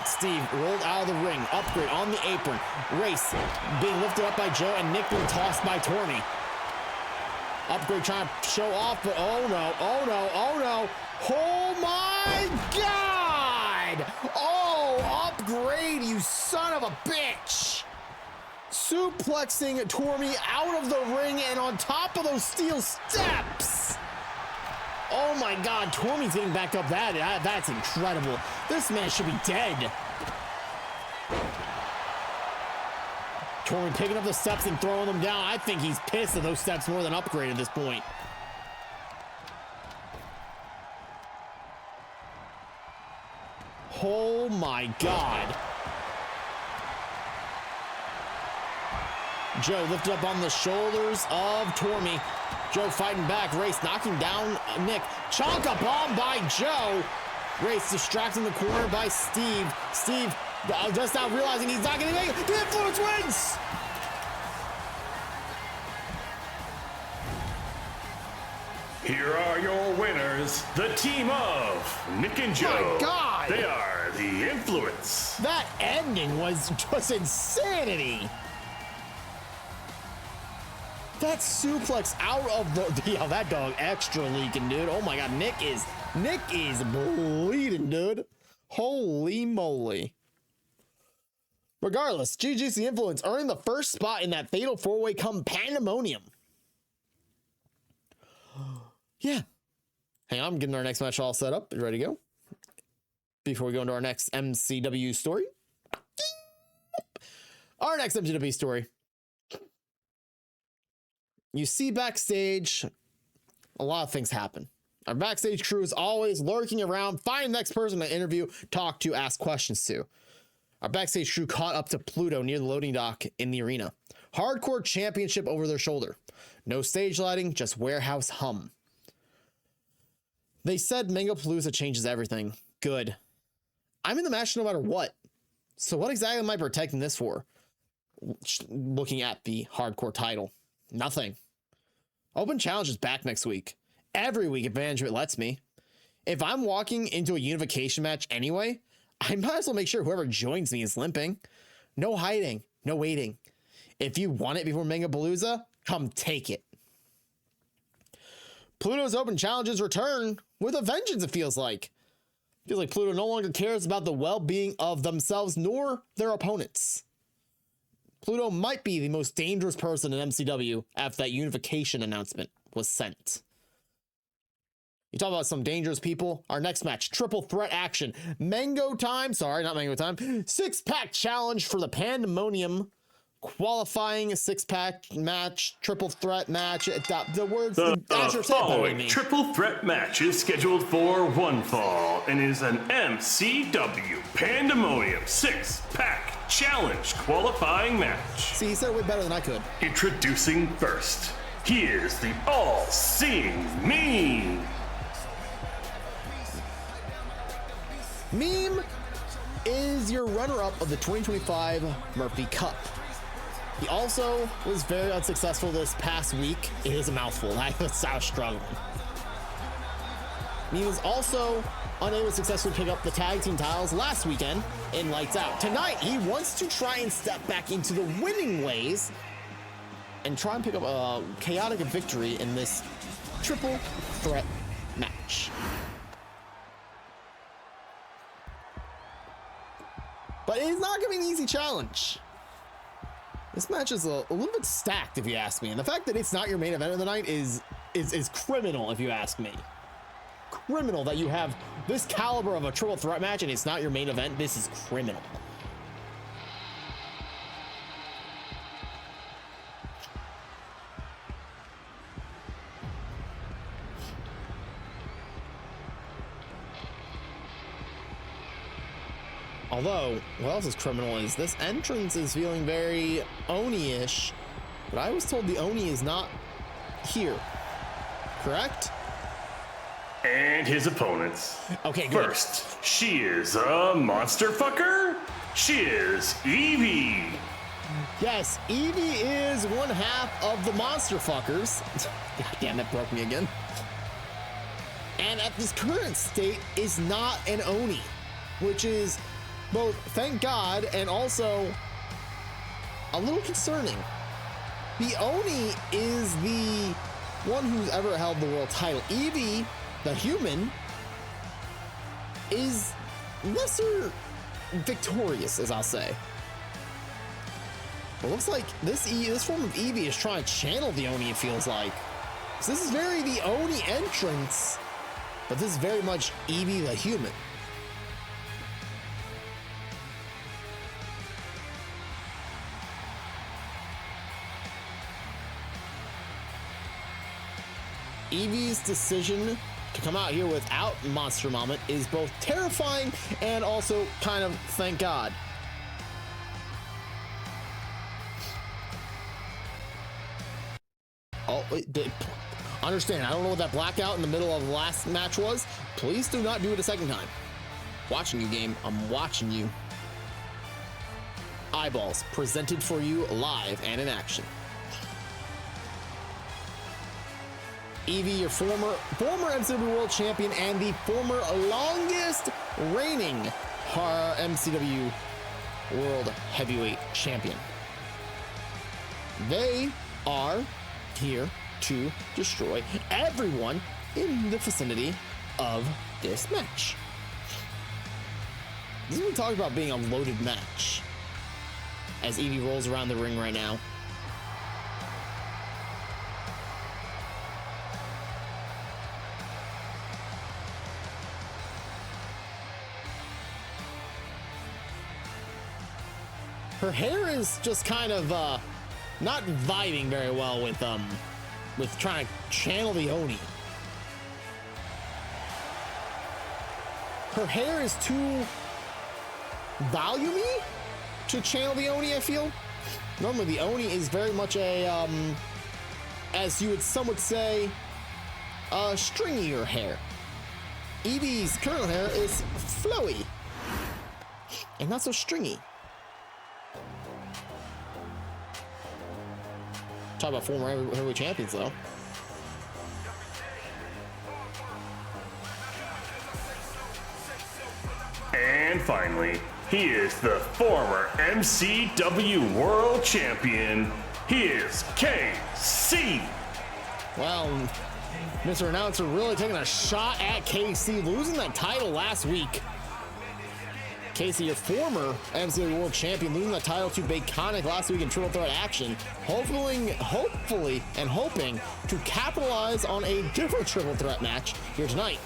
Steve rolled out of the ring. Upgrade on the apron. Race being lifted up by Joe and Nick being tossed by Tormy. Upgrade trying to show off, but oh no, oh no, oh no. Oh my God! Oh, Upgrade, you son of a bitch! Suplexing Tormy out of the ring and on top of those steel steps. Oh my God, Tormy's getting back up. That's incredible. This man should be dead. Tormy picking up the steps and throwing them down. I think he's pissed at those steps more than Upgrade at this point. Oh my God. Joe lifted up on the shoulders of Tormy. Joe fighting back. Race knocking down Nick. Chonka bomb by Joe. Race distracting the corner by Steve. Steve just now realizing he's not going to make it. The Influence wins! Here are your winners, the team of Nick and Joe. My God! They are the Influence. That ending was just insanity. That suplex out of the yeah, that dog extra leaking, dude. Oh my God, Nick is bleeding, dude. Holy moly. Regardless, GG's the Influence earning the first spot in that fatal four-way come pandemonium. Yeah. Hang on, I'm getting our next match all set up. You ready to go? Before we go into our next MCW story. Our next MCW story. You see backstage, a lot of things happen. Our backstage crew is always lurking around, find the next person to interview, talk to, ask questions to. Our backstage crew caught up to Pluto near the loading dock in the arena. Hardcore championship over their shoulder. No stage lighting, just warehouse hum. They said Mangapalooza changes everything. Good. I'm in the match no matter what. So what exactly am I protecting this for? Looking at the hardcore title. Nothing. Open Challenge is back next week. Every week if management lets me. If I'm walking into a unification match anyway, I might as well make sure whoever joins me is limping. No hiding, no waiting. If you want it before Mangapalooza, come take it. Pluto's Open Challenges return with a vengeance, it feels like. Feels like Pluto no longer cares about the well-being of themselves nor their opponents. Pluto might be the most dangerous person in MCW after that unification announcement was sent. You talk about some dangerous people. Our next match, triple threat action. Mango time. Sorry, not Mango time. Six-pack challenge for the Pandemonium. Qualifying six-pack match, triple threat match. The words. The following triple threat match is scheduled for one fall and is an MCW Pandemonium six-pack challenge qualifying match. See, he said it way better than I could. Introducing first, he is the all-seeing Meme. Meme is your runner-up of the 2025 Murphy Cup. He also was very unsuccessful this past week. It is a mouthful. I was struggling. Meme was also unable to successfully pick up the tag team titles last weekend in Lights Out. Tonight, he wants to try and step back into the winning ways and try and pick up a chaotic victory in this triple threat match. But it is not going to be an easy challenge. This match is a little bit stacked, if you ask me. And the fact that it's not your main event of the night is criminal, if you ask me. Criminal that you have this caliber of a triple threat match and it's not your main event. This is criminal. Although, what else is criminal is this entrance is feeling very Oni-ish, but I was told the Oni is not here. Correct? And his opponents. Okay, good. First, she is a monster fucker. She is Evie. Yes, Evie is one half of the monster fuckers. God damn, that broke me again. And at this current state is not an Oni, which is both thank God and also a little concerning. The Oni is the one who's ever held the world title. Evie, the human, is lesser victorious, as I'll say. It looks like this form of Evie is trying to channel the Oni, it feels like. So this is very the Oni entrance, but this is very much Evie the human. Evie's decision to come out here without Monster Moment is both terrifying and also kind of thank God. Oh, understand, I don't know what that blackout in the middle of the last match was. Please do not do it a second time. Watching you, game. I'm watching you. Eyeballs presented for you live and in action. Evie, your former MCW World Champion and the former longest reigning MCW World Heavyweight Champion. They are here to destroy everyone in the vicinity of this match. This is what we talk about being a loaded match. As Evie rolls around the ring right now. Her hair is just kind of not vibing very well with trying to channel the Oni. Her hair is too volumey to channel the Oni, I feel. Normally the Oni is very much a as some would say, stringier hair. Evie's current hair is flowy and not so stringy. Talk about former heavyweight champions, though. And finally, he is the former MCW World Champion. He is KC. Well, Mr. Announcer really taking a shot at KC, losing that title last week. KC, your former MCW World Champion, losing the title to Baconic last week in Triple Threat action. Hopefully and hoping to capitalize on a different Triple Threat match here tonight.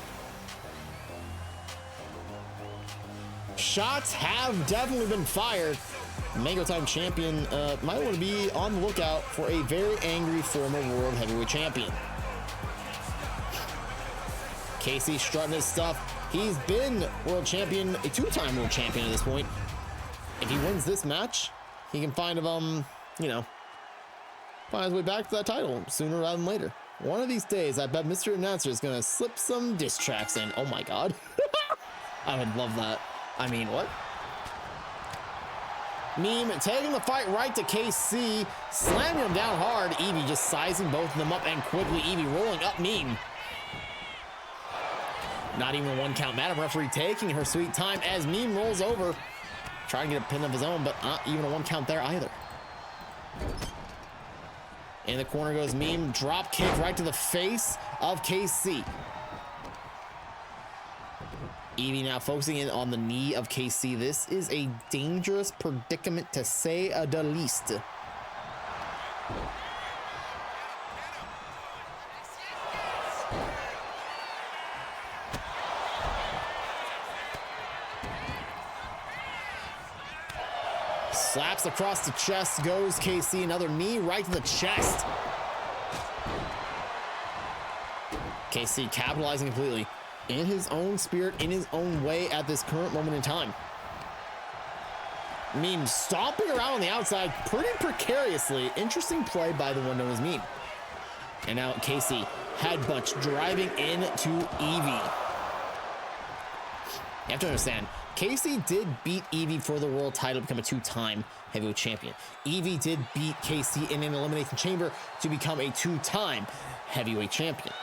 Shots have definitely been fired. Mango Time Champion might want to be on the lookout for a very angry former World Heavyweight Champion. KC strutting his stuff. He's been world champion, a two-time world champion at this point. If he wins this match, he can find find his way back to that title sooner rather than later. One of these days, I bet Mr. Announcer is gonna slip some diss tracks in. Oh my God. I would love that. I mean, what? Meme taking the fight right to KC, slamming him down hard. Evie just sizing both of them up and quickly Evie rolling up Meme. Not even a one count. Madam Referee taking her sweet time as Meme rolls over. Trying to get a pin of his own, but not even a one count there either. In the corner goes Meme. Drop kick right to the face of KC. Evie now focusing in on the knee of KC. This is a dangerous predicament to say the least. Slaps across the chest goes KC. Another knee right to the chest. KC capitalizing completely in his own spirit, in his own way at this current moment in time. Meme stomping around on the outside pretty precariously. Interesting play by the one known as Meme. And now KC headbutts driving into Evie. You have to understand, KC did beat Evie for the world title to become a two-time heavyweight champion. Evie did beat KC in an elimination chamber to become a two-time heavyweight champion.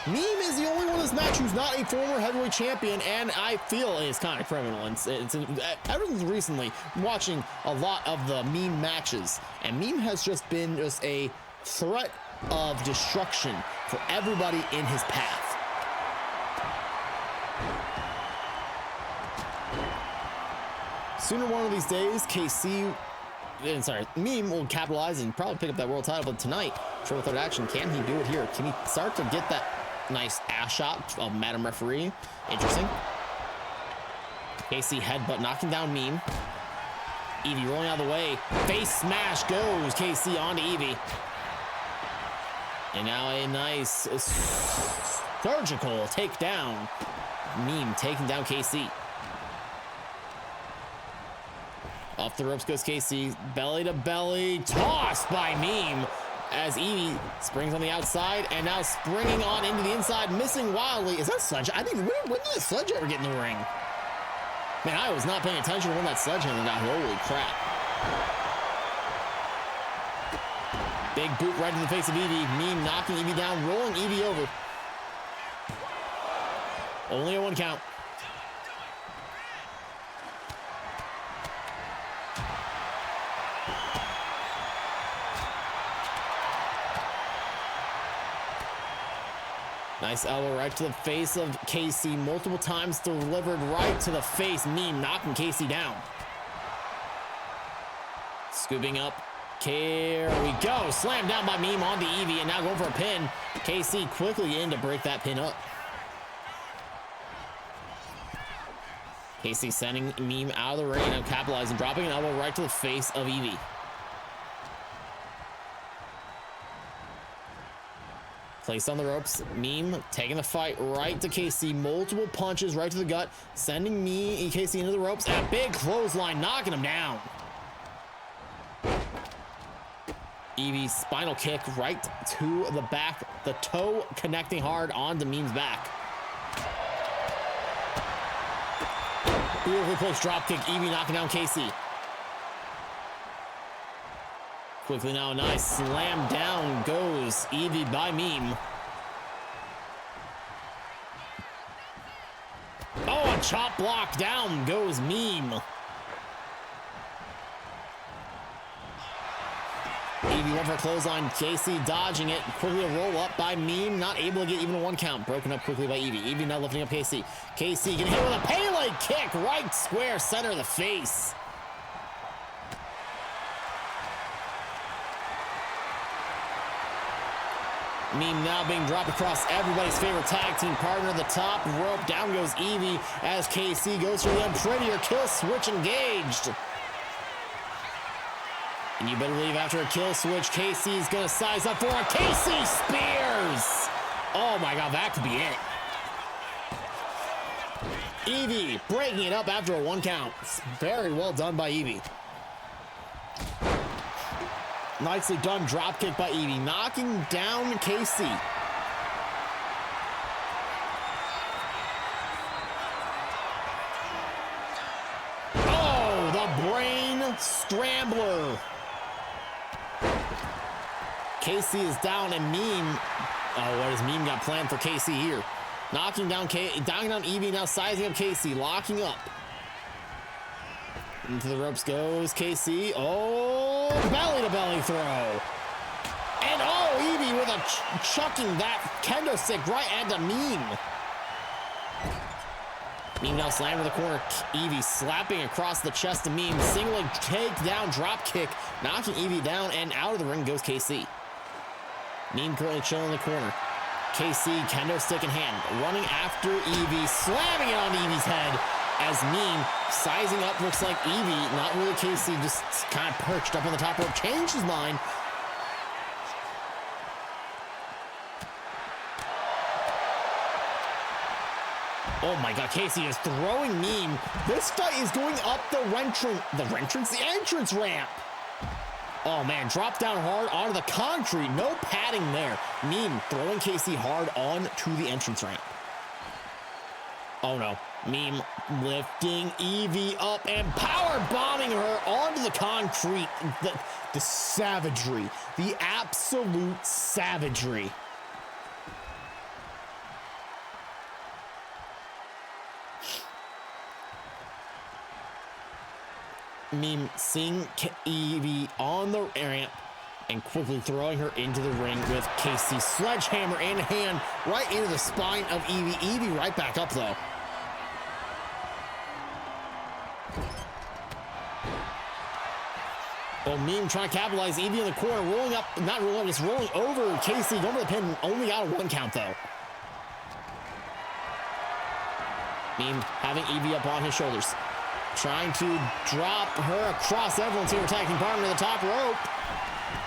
Meme is the only one in this match who's not a former heavyweight champion, and I feel it's kind of criminal. Ever since recently, I'm watching a lot of the Meme matches, and Meme has just been a threat of destruction for everybody in his path. Sooner one of these days, Meme will capitalize and probably pick up that world title, but tonight, triple threat action, can he do it here? Can he start to get that nice ass shot of Madam Referee? Interesting. KC headbutt knocking down Meme. Evie rolling out of the way. Face smash goes KC onto Evie. And now a nice surgical takedown. Meme taking down KC. Off the ropes goes KC. Belly to belly. Tossed by Meme as Evie springs on the outside and now springing on into the inside, missing wildly. Is that Sledge? I think, when did the Sledgehammer get in the ring? Man, I was not paying attention when that Sledgehammer got. Holy crap. Big boot right in the face of Evie. Meme knocking Evie down, rolling Evie over. Only a 1 count. Nice elbow right to the face of KC. Multiple times delivered right to the face. Meme knocking KC down. Scooping up. Here we go. Slammed down by Meme onto Evie and now going for a pin. KC quickly in to break that pin up. KC sending Meme out of the ring and capitalizing, dropping an elbow right to the face of Evie. Placed on the ropes. Meme taking the fight right to KC. Multiple punches right to the gut, sending KC into the ropes. And a big clothesline, knocking him down. Evie's spinal kick right to the back. The toe connecting hard onto Meme's back. Beautifully placed dropkick. Evie knocking down KC. Quickly now, a nice slam down goes Evie by Meme. Oh, a chop block down goes Meme. Evie went for a clothesline. KC dodging it. Quickly a roll up by Meme. Not able to get even a 1 count. Broken up quickly by Evie. Evie now lifting up KC. KC getting hit with a Pele kick right square center of the face. Meme now being dropped across everybody's favorite tag team partner. The top rope. Down goes Evie as KC goes for the unprettier kill switch engaged. And you better believe after a kill switch, KC's gonna size up for a KC Spears. Oh my God, that could be it. Evie breaking it up after a 1 count. Very well done by Evie. Nicely done dropkick by Evie, knocking down KC. Oh, the brain scrambler. KC is down and Meme. Oh, what has Meme got planned for KC here? Knocking down Evie, now sizing up KC, locking up. Into the ropes goes KC. Oh, belly to belly throw. And oh, Evie with a chucking that kendo stick right at the Meme. Meme now slammed to the corner. Evie slapping across the chest of Meme. Single leg takedown drop kick, knocking Evie down, and out of the ring goes KC. Meme currently chilling in the corner. KC kendo stick in hand, running after Evie, slamming it on Evie's head. As Meme sizing up, looks like Evie, not really KC, just kind of perched up on the top rope, changed his mind. Oh my God, KC is throwing Meme. This fight is going up the entrance ramp. Oh man, drop down hard onto the concrete, no padding there. Meme throwing KC hard on to the entrance ramp. Oh no. Meme lifting Evie up and power bombing her onto the concrete. The savagery, the absolute savagery. Meme seeing Evie on the ramp and quickly throwing her into the ring with Casey sledgehammer in hand right into the spine of Evie. Evie right back up though. Well, Meme trying to capitalize. Evie in the corner, rolling up, not rolling up, just rolling over Casey, going for the pin, only got a 1 count though. Meme having Evie up on his shoulders, trying to drop her across everyone's here, attacking partner to the top rope.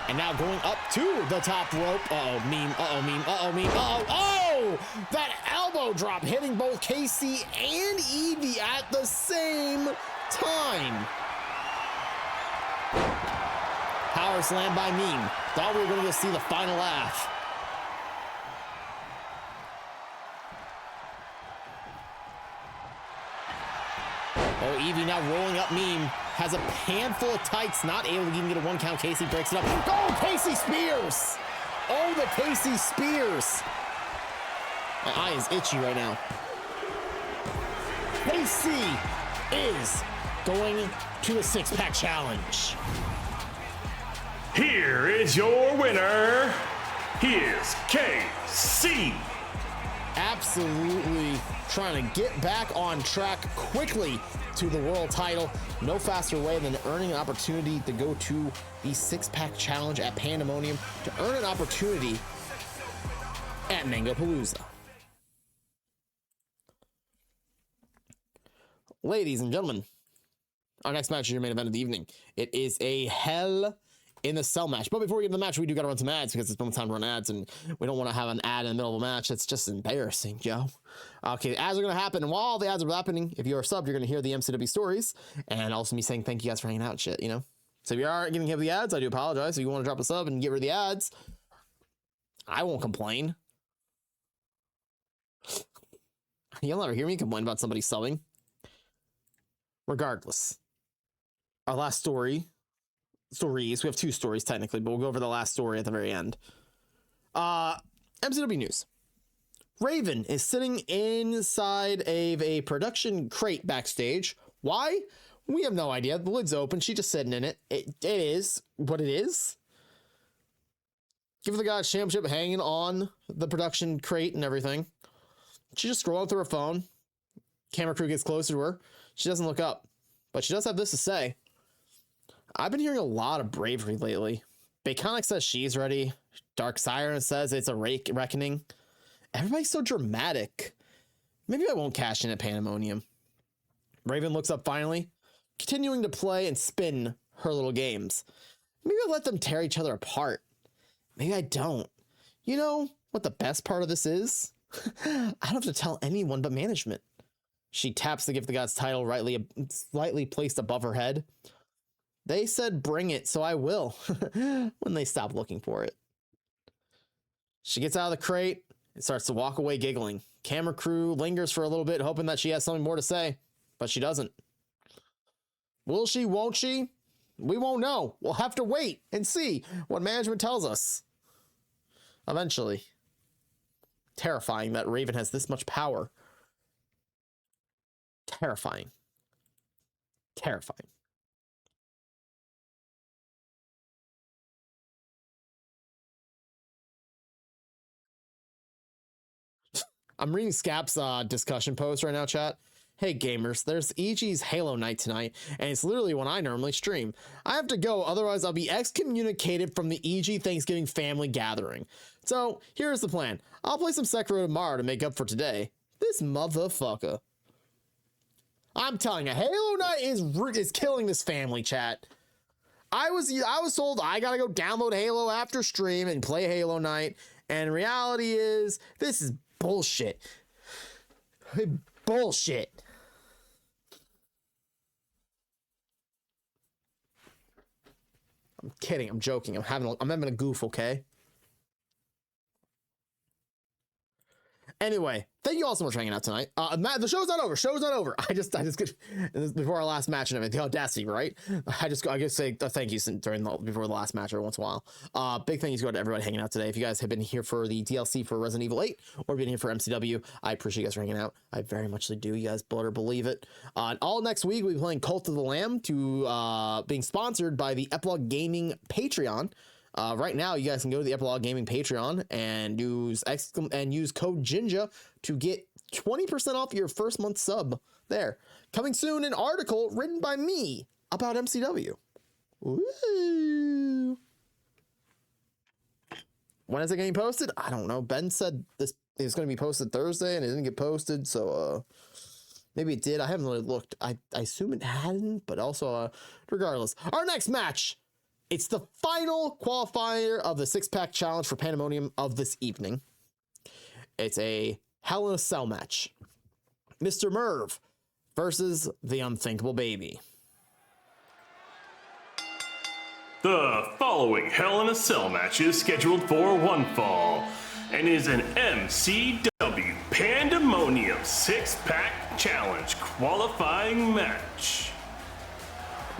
And now going up to the top rope. Uh-oh, Meme, uh-oh, Meme, uh-oh, Meme, uh-oh. Oh! That elbow drop hitting both Casey and Evie at the same time. Power slam by Meme. Thought we were going to see the final laugh. Oh, Evie now rolling up Meme. Has a handful of tights, not able to even get a 1 count. Casey breaks it up. Oh, Casey Spears! Oh, the Casey Spears! My eye is itchy right now. Casey is going to the 6-pack challenge. Here is your winner. He is KC. Absolutely trying to get back on track quickly to the world title. No faster way than earning an opportunity to go to the 6-pack challenge at Pandemonium to earn an opportunity at Mangopalooza. Ladies and gentlemen, our next match is your main event of the evening. It is a Hell in the Cell match. But before we get to the match, we do got to run some ads because it's been time to run ads, and we don't want to have an ad in the middle of a match. That's just embarrassing, Joe. Okay, ads are going to happen, and while the ads are happening, if you're a sub, you're going to hear the MCW stories, and also me saying thank you guys for hanging out and shit, you know? So if you aren't getting to hear the ads, I do apologize. If you want to drop a sub and get rid of the ads, I won't complain. You'll never hear me complain about somebody subbing. Regardless, our last stories, we have 2 stories technically, but we'll go over the last story at the very end. MCW news. Raven is sitting inside of a production crate backstage. Why? We have no idea. The lid's open. She's just sitting in it. It is what it is. Give the Gods Championship hanging on the production crate and everything. She's just scrolling through her phone. Camera crew gets closer to her. She doesn't look up, but she does have this to say. I've been hearing a lot of bravery lately. Baconic says she's ready. Dark Siren says it's a reckoning. Everybody's so dramatic. Maybe I won't cash in at Pandemonium. Raven looks up finally, continuing to play and spin her little games. Maybe I'll let them tear each other apart. Maybe I don't. You know what the best part of this is? I don't have to tell anyone but management. She taps the Gift of Gods title slightly placed above her head. They said bring it, so I will, when they stop looking for it. She gets out of the crate and starts to walk away giggling. Camera crew lingers for a little bit, hoping that she has something more to say, but she doesn't. Will she, won't she? We won't know. We'll have to wait and see what management tells us. Eventually. Terrifying that Raven has this much power. Terrifying. Terrifying. I'm reading Scap's discussion post right now, chat. Hey gamers, there's EG's Halo night tonight, and it's literally when I normally stream. I have to go, otherwise I'll be excommunicated from the EG Thanksgiving family gathering. So here's the plan. I'll play some Sekiro tomorrow to make up for today. This motherfucker. I'm telling you, Halo night is killing this family, chat. I was told I gotta go download Halo after stream and play Halo night, and reality is this is bullshit. Bullshit. I'm kidding. I'm joking. I'm having a goof, okay? Anyway, thank you all so much for hanging out tonight. Matt, the show's not over. Show's not over. I just could, before our last match and everything, the audacity, right? I just say thank you before the last match every once in a while. Big thank you to everybody hanging out today. If you guys have been here for the DLC for Resident Evil 8 or been here for MCW, I appreciate you guys for hanging out. I very much do. You guys better believe it. And all next week we'll be playing Cult of the Lamb, being sponsored by the Epilogue Gaming Patreon. Right now, you guys can go to the Epilogue Gaming Patreon and use code Jinja to get 20% off your first month sub there. Coming soon, an article written by me about MCW. Woo! When is it getting posted? I don't know. Ben said this is going to be posted Thursday, and it didn't get posted, so maybe it did. I haven't really looked. I assume it hadn't, but also regardless. Our next match. It's the final qualifier of the six-pack challenge for Pandemonium of this evening. It's a Hell in a Cell match. Mr. Merv versus the Unthinkable Baby. The following Hell in a Cell match is scheduled for one fall and is an MCW Pandemonium six-pack challenge qualifying match.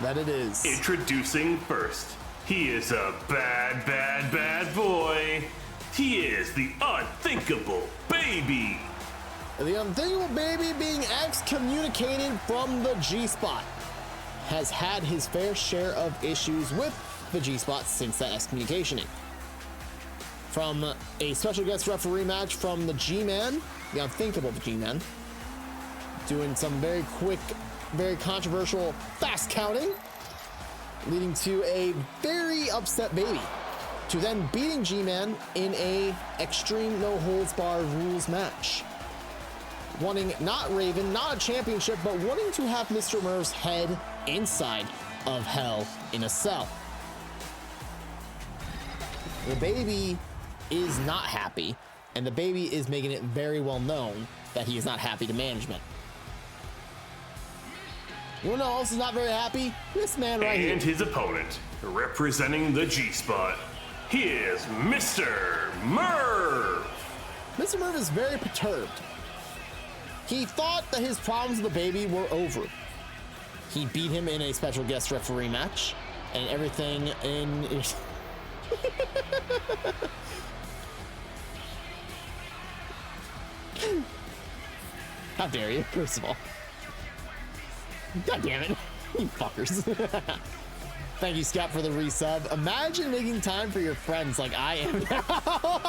That it is. Introducing first. He is a bad, bad, bad boy. He is the Unthinkable Baby. The Unthinkable Baby, being excommunicated from the G-Spot, has had his fair share of issues with the G-Spot since that excommunicationing. From a special guest referee match from the G-Man, the Unthinkable G-Man, doing some very quick, very controversial fast counting, leading to a very upset Baby, to then beating G-Man in a extreme no-holds-barred rules match. Wanting not Raven, not a championship, but wanting to have Mr. Merv's head inside of Hell in a Cell. The Baby is not happy, and the Baby is making it very well known that he is not happy to management. You know who else is not very happy? This man right here. And his opponent, representing the G-Spot, he is Mr. Merv. Mr. Merv is very perturbed. He thought that his problems with the Baby were over. He beat him in a special guest referee match, and everything in... How dare you, first of all. God damn it, you fuckers. Thank you, Scott, for the resub. Imagine making time for your friends like I am now.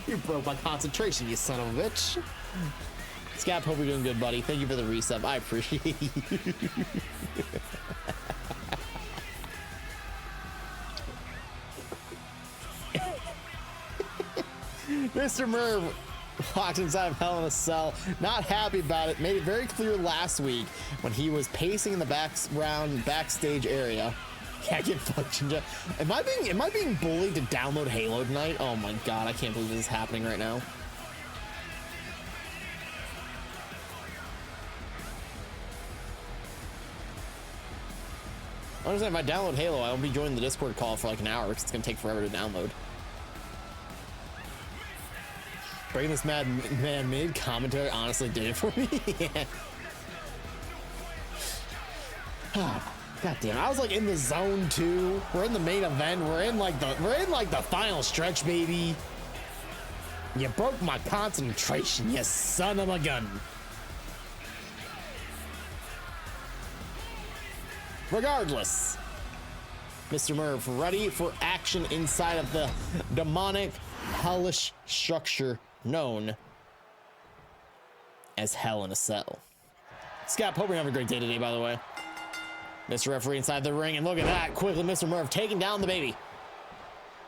You broke my concentration, you son of a bitch. Scott, hope you're doing good, buddy. Thank you for the resub. I appreciate you. Mr. Merv walked inside of Hell in a Cell, not happy about it. Made it very clear last week when he was pacing in the backstage area. Can't get fucking. Am I being bullied to download Halo tonight? Oh my god, I can't believe this is happening right now. I understand if I download Halo, I won't be joining the Discord call for like an hour because it's gonna take forever to download. Breaking this man mid commentary honestly did it for me. God damn it. I was like in the zone too. We're in the main event. We're in like the final stretch, baby. You broke my concentration, you son of a gun. Regardless, Mr. Merv ready for action inside of the demonic, hellish structure known as Hell in a Cell. Scott, hope you're having a great day today, by the way. Mr. Referee inside the ring, and look at that. Quickly, Mr. Merv taking down the Baby.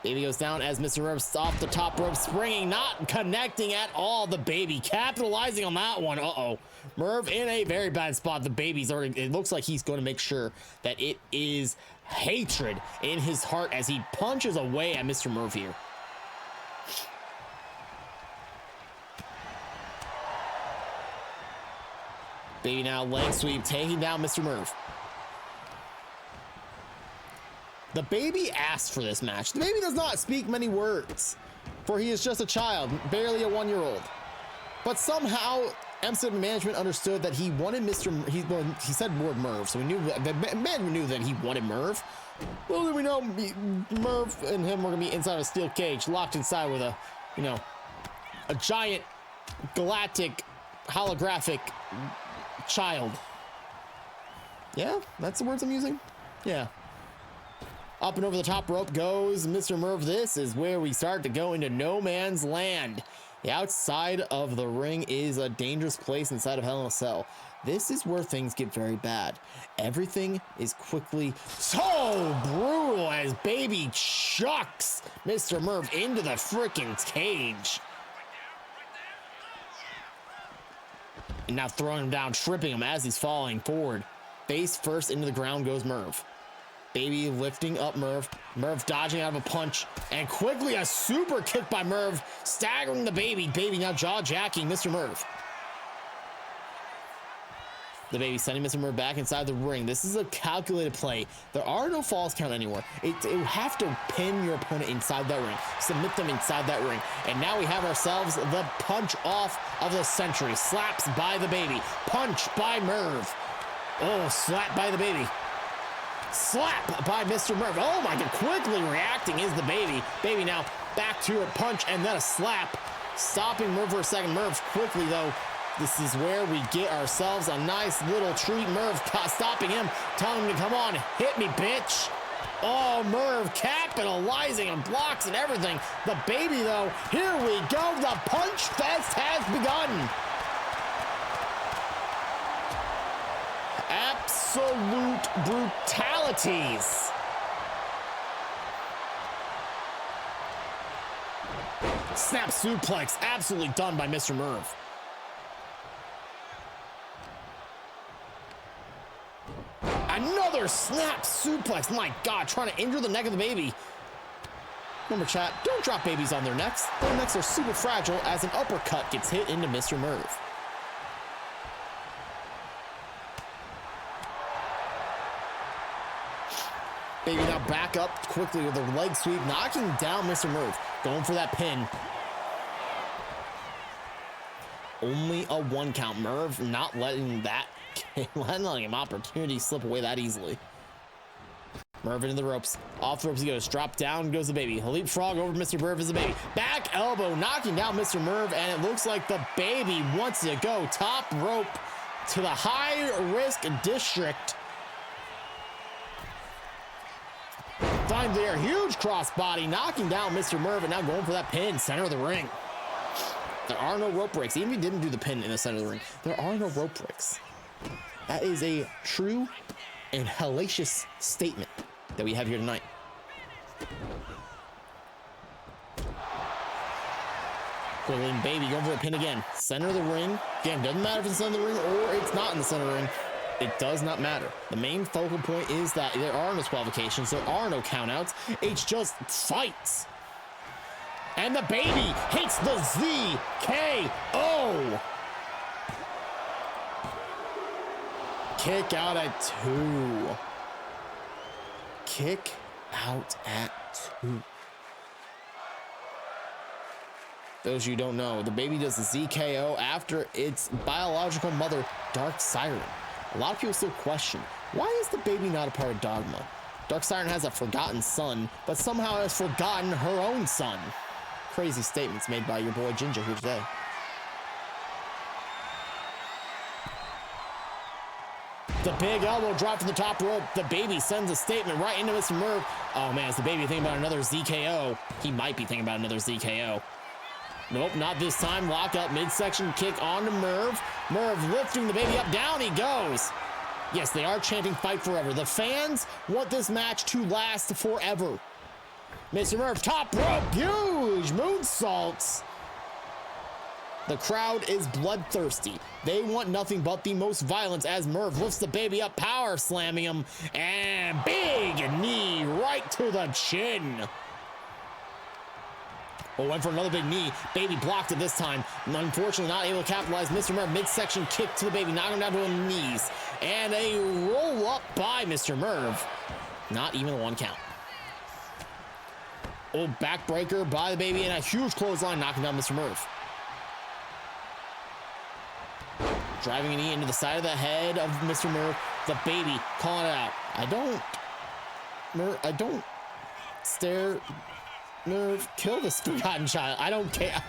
Baby goes down as Mr. Merv's off the top rope, springing, not connecting at all. The Baby capitalizing on that one. Uh-oh. Merv in a very bad spot. The Baby's already, it looks like he's going to make sure that it is hatred in his heart as he punches away at Mr. Merv here. Baby now leg sweep, taking down Mr. Merv. The Baby asked for this match. The Baby does not speak many words. for he is just a child, barely a 1-year-old. But somehow, MCW management understood that he wanted he said word Merv, so we knew that the man knew that he wanted Merv. Well, then we know Merv and him were gonna be inside a steel cage, locked inside with a, you know, a giant galactic holographic child. Yeah, that's the words I'm using. Yeah. Up and over the top rope goes Mr. Merv. This is where we start to go into no man's land. The outside of the ring is a dangerous place inside of Hell in a Cell. This is where things get very bad. Everything is quickly so brutal as Baby chucks Mr. Merv into the freaking cage. And now throwing him down, tripping him as he's falling forward. Face first into the ground goes Merv. Baby lifting up Merv. Merv dodging out of a punch. And quickly a super kick by Merv, staggering the Baby. Baby now jaw-jacking Mr. Merv. The Baby sending Mr. Merv back inside the ring. This is a calculated play. There are no falls count anymore. You have to pin your opponent inside that ring. Submit them inside that ring. And now we have ourselves the punch off of the century. Slaps by the Baby. Punch by Merv. Oh, slap by the Baby. Slap by Mr. Merv. Oh my God, quickly reacting is the Baby. Baby now back to a punch and then a slap. Stopping Merv for a second. Merv quickly though. This is where we get ourselves a nice little treat. Merv stopping him, telling him to come on, hit me, bitch. Oh, Merv capitalizing on blocks and everything. The Baby though, here we go. The punch fest has begun. Absolute brutalities. Snap suplex, absolutely done by Mr. Merv. Another snap suplex. My God, trying to injure the neck of the Baby. Remember, chat, don't drop babies on their necks. Their necks are super fragile as an uppercut gets hit into Mr. Merv. Baby now back up quickly with a leg sweep, knocking down Mr. Merv. Going for that pin. Only a 1 count. Merv not letting him opportunity slip away that easily. Merv into the ropes. Off the ropes he goes. Drop down goes the Baby. Leapfrog over Mr. Merv as the Baby. Back elbow knocking down Mr. Merv, and it looks like the Baby wants to go top rope to the high risk district. Find there, huge crossbody, knocking down Mr. Merv, and now going for that pin, center of the ring. There are no rope breaks. Even if he didn't do the pin in the center of the ring, there are no rope breaks. That is a true and hellacious statement that we have here tonight. Quickly, Baby going for the pin again. Center of the ring. Again, doesn't matter if it's in the ring or it's not in the center of the ring. It does not matter. The main focal point is that there are no disqualifications, there are no countouts. It's just fights. And the Baby hits the ZKO. Kick out at 2. Kick out at 2. Those of you who don't know, the Baby does the ZKO after its biological mother, Dark Siren. A lot of people still question, why is the Baby not a part of Dogma? Dark Siren has a forgotten son, but somehow has forgotten her own son. Crazy statements made by your boy Ginger here today. The big elbow drop to the top rope. The Baby sends a statement right into Mr. Merv. Oh man, is the Baby thinking about another ZKO? He might be thinking about another ZKO. Nope, not this time. Lock up, midsection kick on to Merv. Merv lifting the Baby up, down he goes. Yes, they are chanting fight forever. The fans want this match to last forever. Mr. Merv, top rope, huge moonsaults. The crowd is bloodthirsty. They want nothing but the most violence as Merv lifts the Baby up, power slamming him, and big knee right to the chin. Oh, went for another big knee. Baby blocked it this time. Unfortunately, not able to capitalize. Mr. Merv midsection kick to the Baby, knocking him down to his knees. And a roll up by Mr. Merv. Not even a 1 count. Oh, backbreaker by the baby and a huge clothesline knocking down Mr. Merv. Driving a knee into the side of the head of Mr. Merv. The baby calling it out. I don't stare. Merv, kill this forgotten child. I don't care.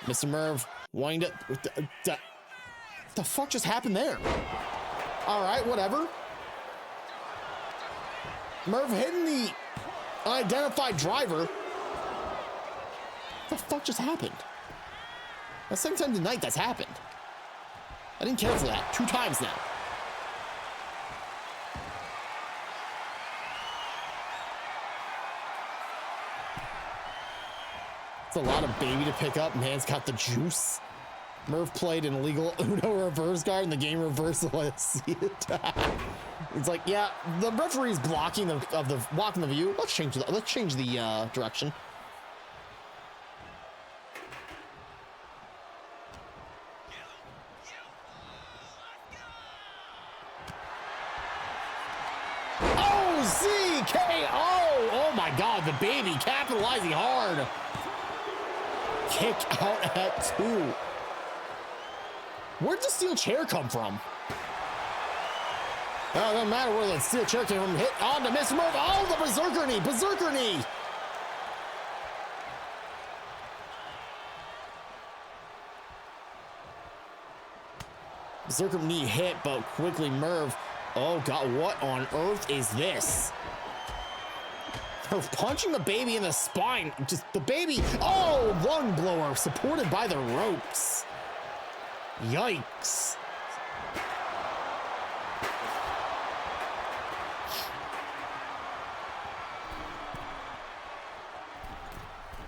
Mr. Merv wanting to. The fuck just happened there? All right, whatever. Merv hitting the unidentified driver. The fuck just happened? The second time tonight that's happened. I didn't care for that. 2 times now. It's a lot of baby to pick up. Man's got the juice. Merv played an illegal Uno reverse card and the game reversal. Let's see it. It's like, yeah, the referee's blocking blocking the view. Let's change the direction. Oh, ZKO! Oh my God, the baby capitalizing hard. Kick out at 2. Where'd the steel chair come from? Oh, it doesn't matter where the steel chair came from. Hit on to Mr. Merv. Oh, the berserker knee. Berserker knee. Berserker knee hit, but quickly Merv. Oh, God, what on earth is this? Merv punching the baby in the spine. Just the baby. Oh, lung blower supported by the ropes. Yikes.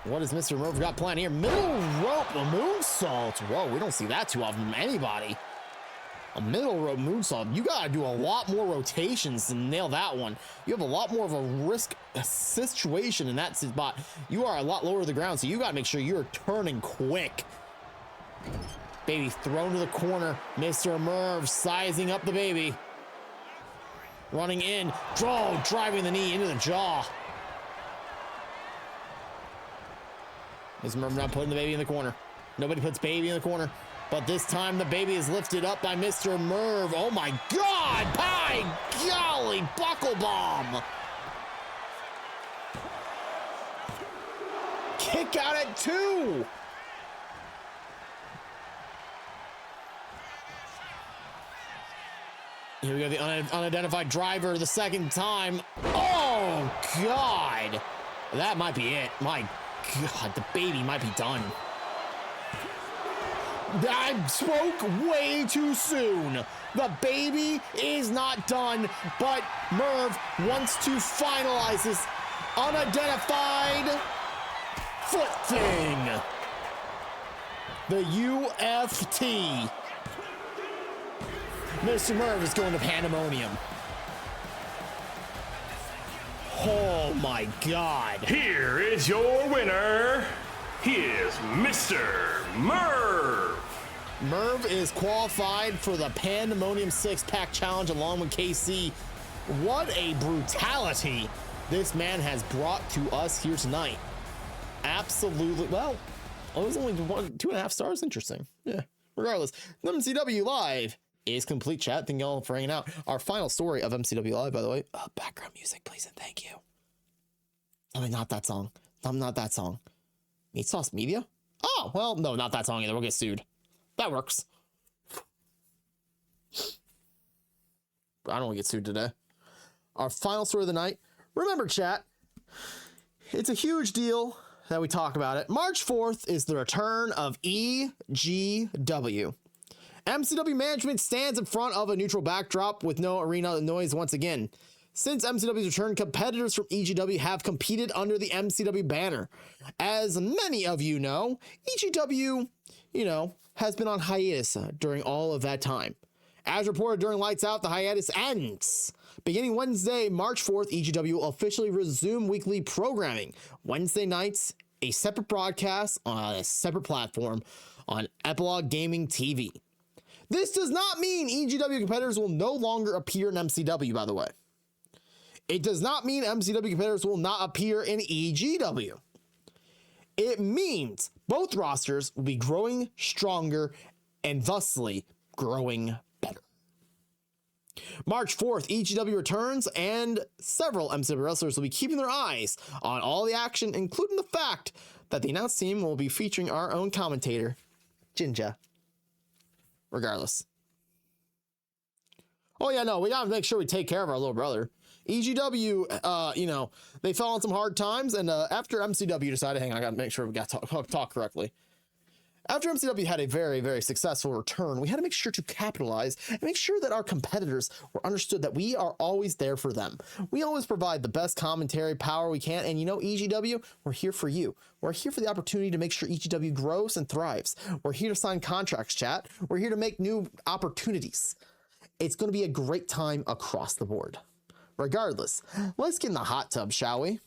What has Mr. Merv got planned here? Middle rope, a moonsault. Whoa, we don't see that too often from anybody. A middle rope moonsault. You gotta do a lot more rotations to nail that one. You have a lot more of a risk situation in that spot. You are a lot lower to the ground, so you gotta make sure you're turning quick. Baby thrown to the corner. Mr. Merv sizing up the baby. Running in. Driving the knee into the jaw. Mr. Merv now putting the baby in the corner. Nobody puts baby in the corner. But this time the baby is lifted up by Mr. Merv. Oh my God! By golly, buckle bomb! Kick out at 2! Here we go, the unidentified driver the second time. Oh, God. That might be it. My God, the baby might be done. I spoke way too soon. The baby is not done, but Merv wants to finalize this unidentified foot thing. The UFT. Mr. Merv is going to pandemonium. Oh my God. Here is your winner. He is Mr. Merv. Merv is qualified for the Pandemonium 6-pack challenge along with KC. What a brutality this man has brought to us here tonight. Absolutely. Well, it was only 2.5 stars. Interesting. Yeah. Regardless, MCW Live is complete, chat. Thank y'all for hanging out. Our final story of MCW Live, by the way. Background music, please, and thank you. I mean, not that song. Not that song. Meat Sauce Media? Oh, well, no, not that song either. We'll get sued. That works. I don't want to get sued today. Our final story of the night. Remember, chat, it's a huge deal that we talk about it. March 4th is the return of EGW. MCW management stands in front of a neutral backdrop with no arena noise once again. Since MCW's return, competitors from EGW have competed under the MCW banner. As many of you know, EGW, has been on hiatus during all of that time. As reported during Lights Out, the hiatus ends. Beginning Wednesday, March 4th, EGW will officially resume weekly programming. Wednesday nights, a separate broadcast on a separate platform on Epilogue Gaming TV. This does not mean EGW competitors will no longer appear in MCW, by the way. It does not mean MCW competitors will not appear in EGW. It means both rosters will be growing stronger and thusly growing better. March 4th, EGW returns, and several MCW wrestlers will be keeping their eyes on all the action, including the fact that the announced team will be featuring our own commentator, Jinja. Regardless. Oh yeah, no, we gotta make sure we take care of our little brother. EGW, you know, they fell on some hard times, and after MCW decided, hang on, I gotta make sure we got to talk correctly. After MCW had a very, very successful return, we had to make sure to capitalize and make sure that our competitors were understood that we are always there for them. We always provide the best commentary power we can, and you know, EGW, we're here for you. We're here for the opportunity to make sure EGW grows and thrives. We're here to sign contracts, chat. We're here to make new opportunities. It's going to be a great time across the board. Regardless, let's get in the hot tub, shall we?